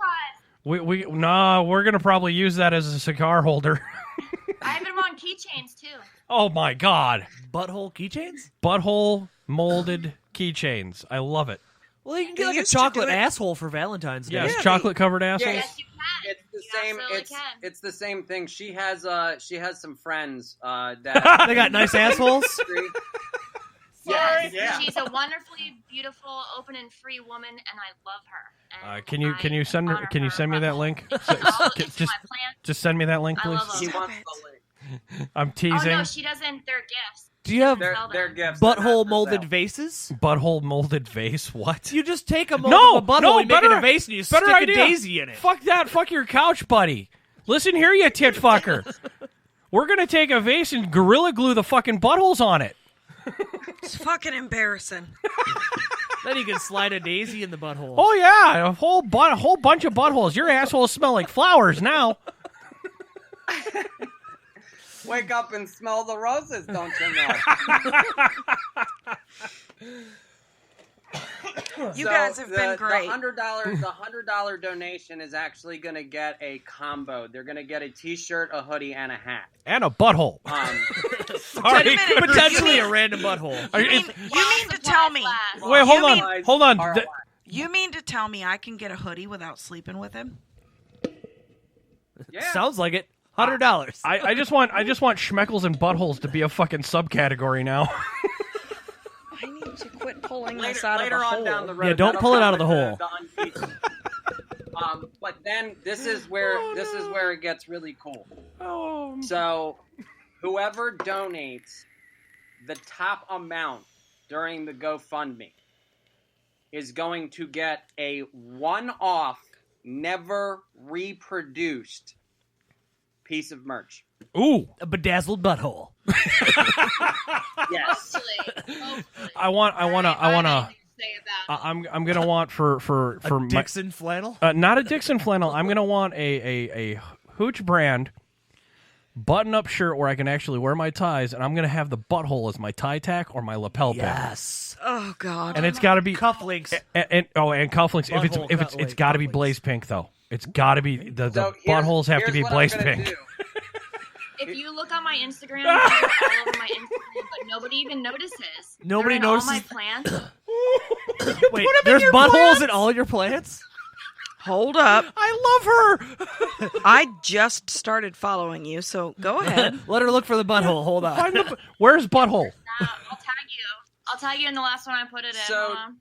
we're gonna probably use that as a cigar holder. I have them on keychains too. Oh my god! Butthole keychains? Butthole molded keychains. I love it. Well, you can get like a chocolate asshole for Valentine's Day. Yes, chocolate covered assholes. Yes, you can. It's the same. It's the same thing. She has some friends that they got nice assholes. Yes, yeah. She's a wonderfully beautiful, open and free woman, and I love her. And Can you send me that link? Just send me that link, please. She wants the link. I'm teasing. Oh no, she doesn't. They're gifts. Do you have their gifts? Butthole molded vases? Butthole molded vase? What? You just take a mold of a butthole, you make it a vase, and you stick a daisy in it. Fuck that. Fuck your couch, buddy. Listen here, you tit fucker. We're gonna take a vase and Gorilla Glue the fucking buttholes on it. It's fucking embarrassing. Then you can slide a daisy in the butthole. Oh yeah, a whole bunch of buttholes. Your assholes smell like flowers now. Wake up and smell the roses, don't you know? You guys have been great. The $100 donation is actually going to get a combo. They're going to get a T-shirt, a hoodie, and a hat. And a butthole. Sorry, potentially a random butthole. You mean to tell me? Wait, hold on. You mean to tell me I can get a hoodie without sleeping with him? Yeah. Sounds like it. $100. I just want schmeckles and buttholes to be a fucking subcategory now. I need to quit pulling this out of the hole. Down the road, yeah, don't pull it out of the hole. But then this is where it gets really cool. So, whoever donates the top amount during the GoFundMe is going to get a one-off, never reproduced piece of merch. Ooh, a bedazzled butthole. Yes. I'm gonna want for a Dixon flannel. Not a Dixon flannel. I'm gonna want a Hooch brand button-up shirt where I can actually wear my ties, and I'm gonna have the butthole as my tie tack or my lapel pin. Yes. Oh God. And it's got to be cufflinks. And cufflinks. If it's got to be blaze pink though. It's got to be the buttholes have to be blaze pink. If you look on my Instagram, all over my Instagram, but nobody even notices. Nobody They're in notices. all my plants. Wait, there's buttholes in all your plants? Hold up. I love her. I just started following you, so go ahead. Let her look for the butthole. Hold on. Where's butthole? I'll tag you in the last one I put it in.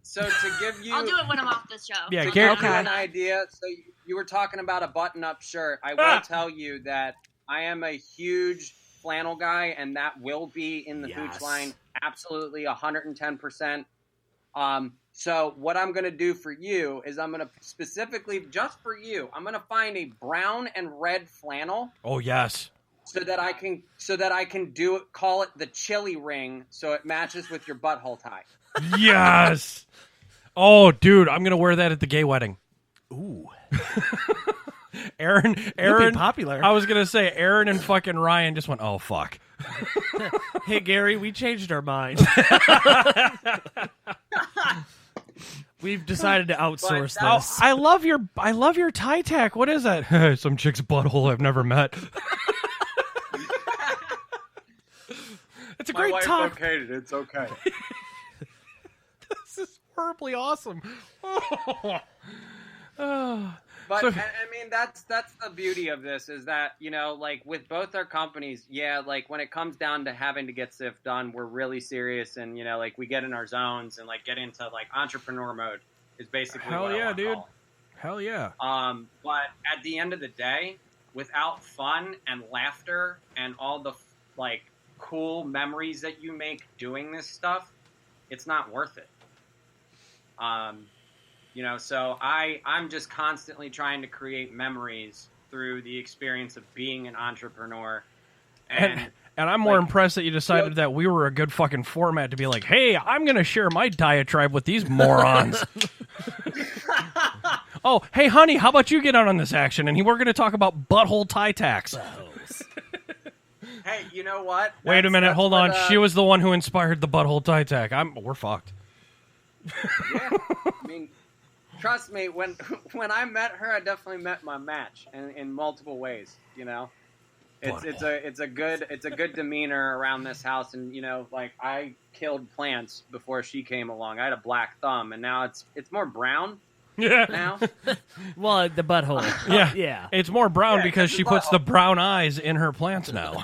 So to give you, I'll do it when I'm off this show. Yeah, to give you an idea. So you were talking about a button-up shirt. I will tell you that I am a huge flannel guy, and that will be in the Hooch line. Absolutely, 110%. So what I'm going to do for you is I'm going to specifically, just for you, I'm going to find a brown and red flannel. Oh, yes. So that I can do it, call it the chili ring, so it matches with your butthole tie. Yes. Oh, dude, I'm going to wear that at the gay wedding. Ooh. Aaron, popular. I was gonna say Aaron and fucking Ryan just went, oh fuck. Hey Gary, we changed our mind. We've decided to outsource this. I love your tie tack. What is that? Some chick's butthole I've never met. It's a great talk. Okayed it. It's okay. This is horribly awesome. But I mean, that's the beauty of this is that, you know, like with both our companies, like when it comes down to having to get SIF done, we're really serious, and you know, like we get in our zones and like get into like entrepreneur mode is basically hell what I yeah, want to dude. call it. Hell yeah. But at the end of the day, without fun and laughter and all the like cool memories that you make doing this stuff, it's not worth it. You know, so I'm just constantly trying to create memories through the experience of being an entrepreneur. And I'm more impressed that you decided that we were a good fucking format to be like, hey, I'm going to share my diatribe with these morons. Oh, hey, honey, how about you get on this action? And we're going to talk about butthole tie tacks. Hey, you know what? Wait a minute, hold on. She was the one who inspired the butthole tie tack. We're fucked. Yeah, I mean, trust me, when I met her, I definitely met my match, and in multiple ways. You know, it's a good demeanor around this house, and you know, like I killed plants before she came along. I had a black thumb, and now it's more brown. Yeah. Now, well, the butthole. Yeah. It's more brown because she puts the brown eyes in her plants now.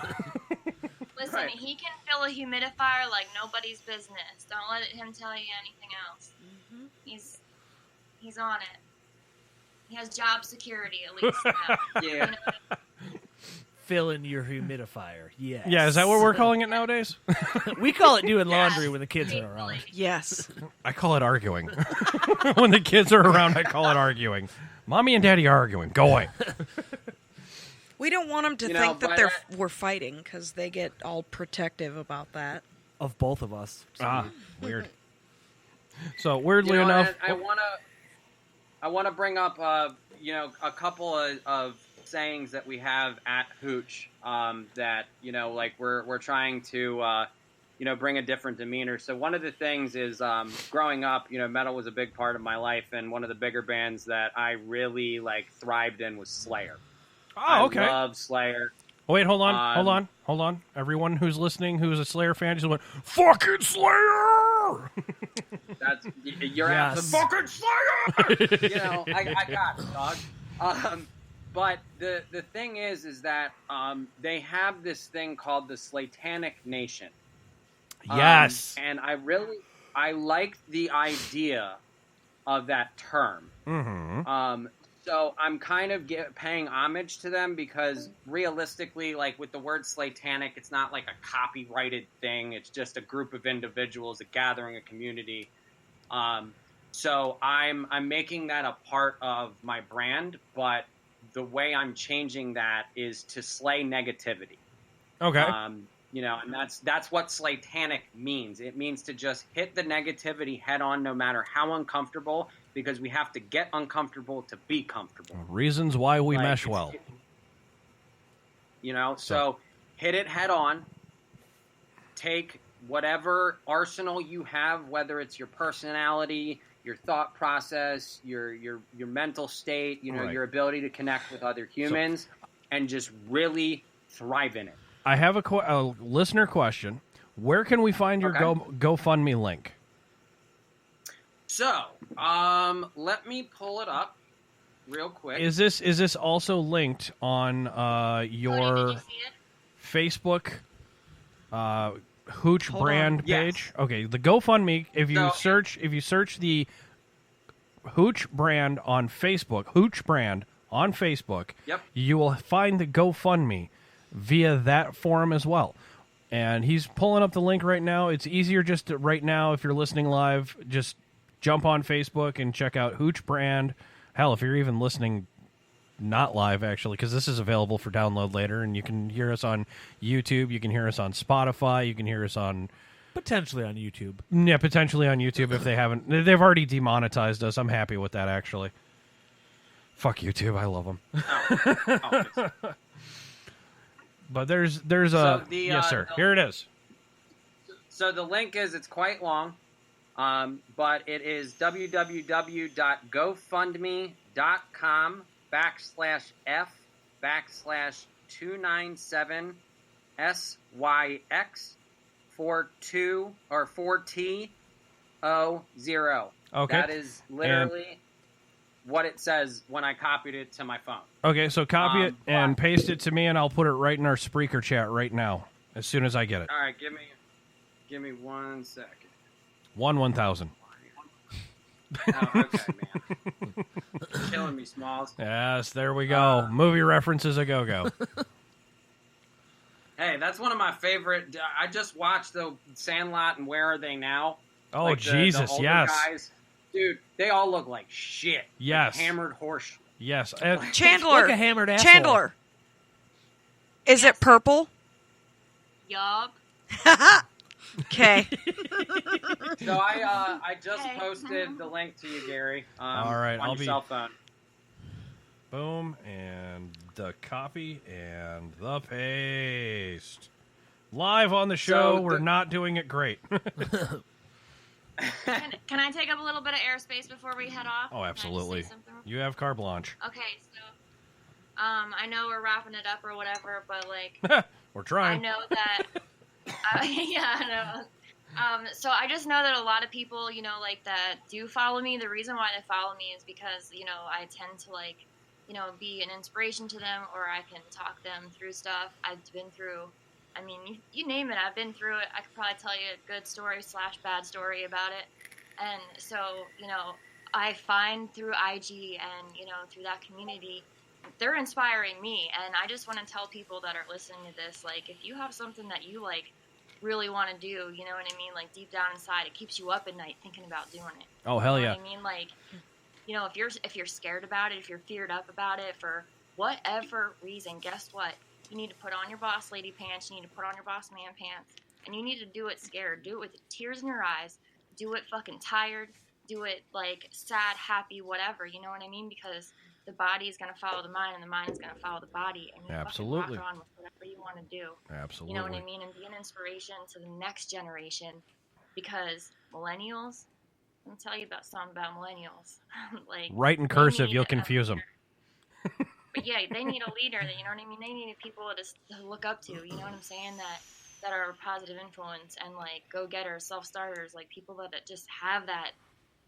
Listen, Right. he can fill a humidifier like nobody's business. Don't let him tell you anything else. Mm-hmm. He's on it. He has job security at least now. Yeah. You know? Fill in your humidifier. Yes. Yeah, is that what we're calling it nowadays? We call it doing laundry when the kids are around. Yes. I call it arguing. When the kids are around, I call it arguing. Mommy and Daddy are arguing. Go away. We don't want them to think that we're fighting because they get all protective about that. Of both of us. Weird. So weirdly enough, I want to bring up you know, a couple of sayings that we have at Hooch that, you know, like we're trying to you know, bring a different demeanor. So one of the things is growing up, you know, metal was a big part of my life, and one of the bigger bands that I really like thrived in was Slayer. Oh, okay. I love Slayer. Oh, wait, hold on. Everyone who's listening who's a Slayer fan just went, fucking Slayer! You're at the fucking Slayer! You know, I got it, dog. But the thing is that they have this thing called the Slatanic Nation. Yes. And I like the idea of that term. Mm-hmm. So I'm kind of paying homage to them because realistically, like with the word Slatanic, it's not like a copyrighted thing. It's just a group of individuals, a gathering, a community. So I'm making that a part of my brand, but the way I'm changing that is to slay negativity. Okay. You know, and that's what Slatanic means. It means to just hit the negativity head on, no matter how uncomfortable, because we have to get uncomfortable to be comfortable. Reasons why we mesh well. You know, so hit it head on. Take whatever arsenal you have, whether it's your personality, your thought process, your mental state, you know, your ability to connect with other humans, and just really thrive in it. I have a listener question. Where can we find your GoFundMe link? So, let me pull it up real quick. Is this also linked on your Facebook Hooch brand page? Yes. Okay, the GoFundMe. If you search the Hooch brand on Facebook, Hooch brand on Facebook, you will find the GoFundMe via that forum as well. And he's pulling up the link right now. It's easier just to, right now, if you're listening live, just jump on Facebook and check out Hooch brand. Hell, if you're even listening not live, actually, because this is available for download later, and you can hear us on YouTube, you can hear us on Spotify, you can hear us on... Potentially on YouTube. Yeah, potentially on YouTube if they haven't. They've already demonetized us. I'm happy with that, actually. Fuck YouTube. I love them. But there's a... yes, sir. Here it is. So the link is, it's quite long, but it is www.gofundme.com/F/297S4T0. Okay. That is literally what it says when I copied it to my phone. Okay, so copy it and paste it to me, and I'll put it right in our Spreaker chat right now, as soon as I get it. All right, give me 1 second. 1,000. Oh, okay, man. Killing me, Smalls. Yes, there we go. Movie references a go-go. Hey, that's one of my favorite. I just watched the Sandlot and Where Are They Now? Oh, like Jesus, the older yes. guys. Dude, they all look like shit. Yes. Like hammered horse. Yes. Chandler. Like a hammered asshole. Chandler. Is it purple? Yup. Okay. So I just posted the link to you, Gary. All right, on your cell phone. Boom, and the copy and the paste. Live on the show. We're not doing it great. Can I take up a little bit of airspace before we head off? Oh, absolutely. You have carte blanche. Okay, so I know we're wrapping it up or whatever, but like we're trying. I know that. Yeah, I know. So I just know that a lot of people, you know, like that do follow me. The reason why they follow me is because, you know, I tend to like, you know, be an inspiration to them, or I can talk them through stuff I've been through. I mean, you name it, I've been through it. I could probably tell you a good story / bad story about it. And so, you know, I find through IG and, you know, through that community, they're inspiring me. And I just want to tell people that are listening to this, like, if you have something that you, like, really want to do, you know what I mean? Like, deep down inside, it keeps you up at night thinking about doing it. Oh, hell yeah. You know what I mean? Like, you know, if you're scared about it, if you're feared up about it for whatever reason, guess what? You need to put on your boss lady pants, you need to put on your boss man pants, and you need to do it scared. Do it with tears in your eyes. Do it fucking tired. Do it, like, sad, happy, whatever, you know what I mean? Because the body is going to follow the mind, and the mind is going to follow the body, and you Absolutely. fucking rock on with whatever you want to do. Absolutely. You know what I mean? And be an inspiration to the next generation, because millennials, let me tell you about something about millennials. Like, Write in cursive, you'll confuse them. But yeah, they need a leader. You know what I mean? They need people to look up to. You know what I'm saying? That are a positive influence and like go-getters, self-starters, like people that just have that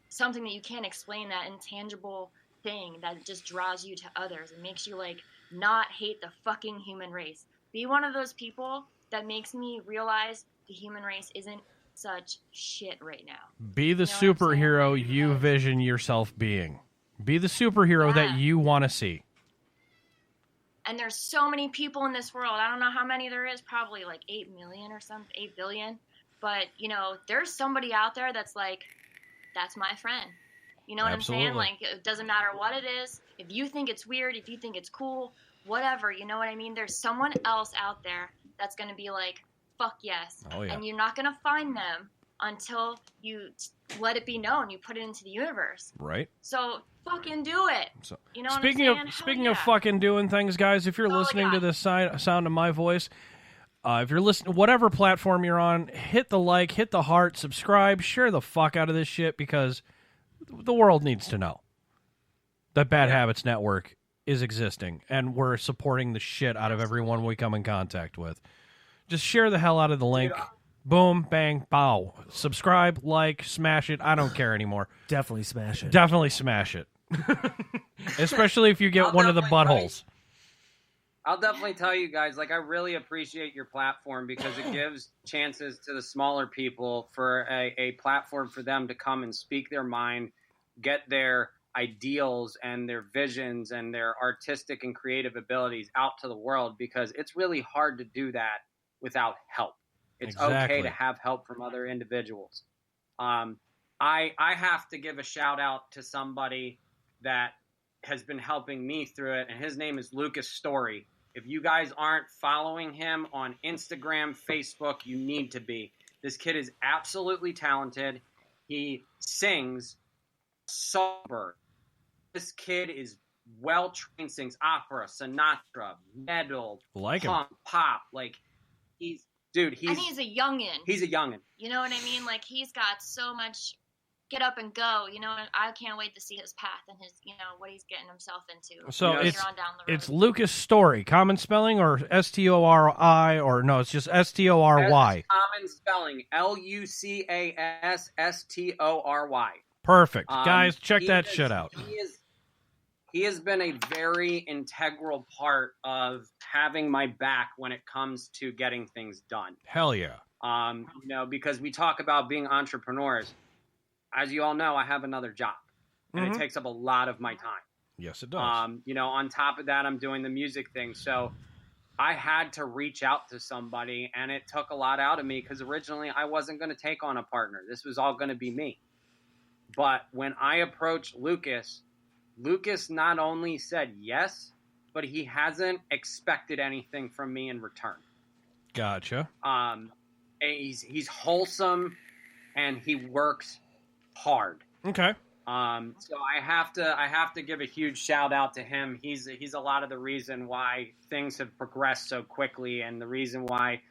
something that you can't explain, that intangible thing that just draws you to others and makes you like not hate the fucking human race. Be one of those people that makes me realize the human race isn't such shit right now. Be the superhero you vision yourself being. Be the superhero that you want to see. And there's so many people in this world. I don't know how many there is, probably like 8 million or something, 8 billion. But, you know, there's somebody out there that's like, that's my friend. You know what Absolutely. I'm saying? Like, it doesn't matter what it is. If you think it's weird, if you think it's cool, whatever, you know what I mean? There's someone else out there that's going to be like, fuck yes. Oh, yeah. And you're not going to find them until you let it be known. You put it into the universe. Right. So fucking do it. So, you know speaking what I'm saying? speaking of fucking doing things, guys, if you're listening to this sound of my voice, if you're listening, whatever platform you're on, hit the like, hit the heart, subscribe, share the fuck out of this shit, because the world needs to know that Bad Habits Network is existing, and we're supporting the shit out of everyone we come in contact with. Just share the hell out of the link. Boom, bang, bow. Subscribe, like, smash it. I don't care anymore. Definitely smash it. Definitely smash it. Especially if you get one of the buttholes. I'll definitely tell you guys, like, I really appreciate your platform because it gives chances to the smaller people for a platform for them to come and speak their mind, get their ideals and their visions and their artistic and creative abilities out to the world, because it's really hard to do that without help. It's okay to have help from other individuals. I have to give a shout out to somebody that has been helping me through it, and his name is Lucas Story. If you guys aren't following him on Instagram, Facebook, you need to be. This kid is absolutely talented. He sings Songbird. This kid is well trained, sings opera, Sinatra, metal, pop. Like, he's and he's a youngin'. He's a youngin'. You know what I mean? Like, he's got so much get up and go, you know, and I can't wait to see his path and his, you know, what he's getting himself into. So later on down the road. it's Lucas Story. Common spelling or S-T-O-R-I, or no, it's just S-T-O-R-Y. Common spelling. Lucasstory. Perfect. Guys, check that shit out. He has been a very integral part of having my back when it comes to getting things done. Hell yeah. You know, because we talk about being entrepreneurs. As you all know, I have another job, and it takes up a lot of my time. Yes, it does. You know, on top of that, I'm doing the music thing. So I had to reach out to somebody, and it took a lot out of me because originally I wasn't going to take on a partner. This was all going to be me. But when I approached Lucas not only said yes, but he hasn't expected anything from me in return. Gotcha. He's wholesome, and he works hard. Okay. So I have to give a huge shout out to him. He's a lot of the reason why things have progressed so quickly, and the reason why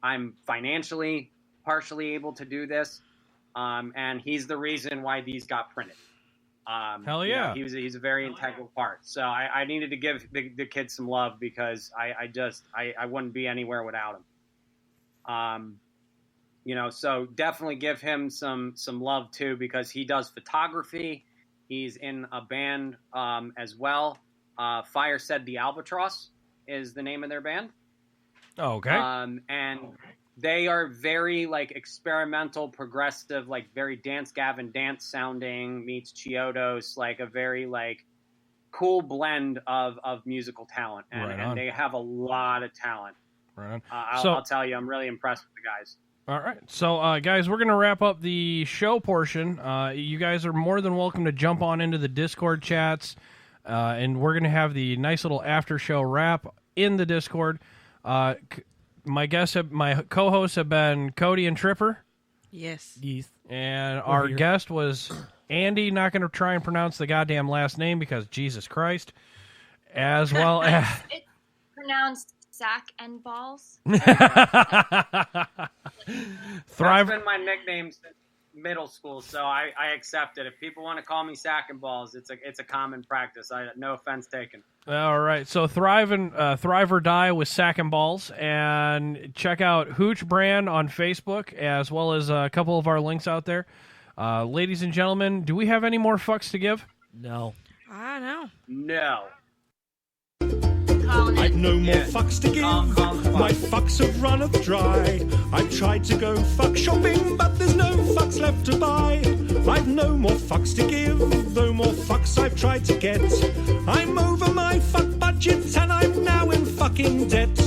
I'm financially partially able to do this. And he's the reason why these got printed. Hell yeah! You know, he's a very integral part. So I needed to give the kid some love because I wouldn't be anywhere without him. You know, so definitely give him some love too, because he does photography. He's in a band as well. Fire Said the Albatross is the name of their band. Oh, okay. And they are very like experimental, progressive, like very Dance Gavin Dance sounding meets Chiodos, like a very like cool blend of musical talent. And they have a lot of talent. Right on. I'll tell you, I'm really impressed with the guys. All right. So, guys, we're going to wrap up the show portion. You guys are more than welcome to jump on into the Discord chats, and we're going to have the nice little after-show wrap in the Discord. My co-hosts have been Cody and Tripper. Yes. And our guest was Andy, not going to try and pronounce the goddamn last name because Jesus Christ, as well as... It's pronounced Sack and Balls. Thrive. That's been my nickname since middle school, so I accept it. If people want to call me Sack and Balls, it's a common practice. No offense taken. All right, so Thrive or Die with Sack and Balls, and check out Hooch Brand on Facebook, as well as a couple of our links out there. Ladies and gentlemen, do we have any more fucks to give? No. I know. No. I've no more fucks to give. My fucks have run up dry. I've tried to go fuck shopping, but there's no fucks left to buy. I've no more fucks to give, though more fucks I've tried to get. I'm over my fuck budget and I'm now in fucking debt.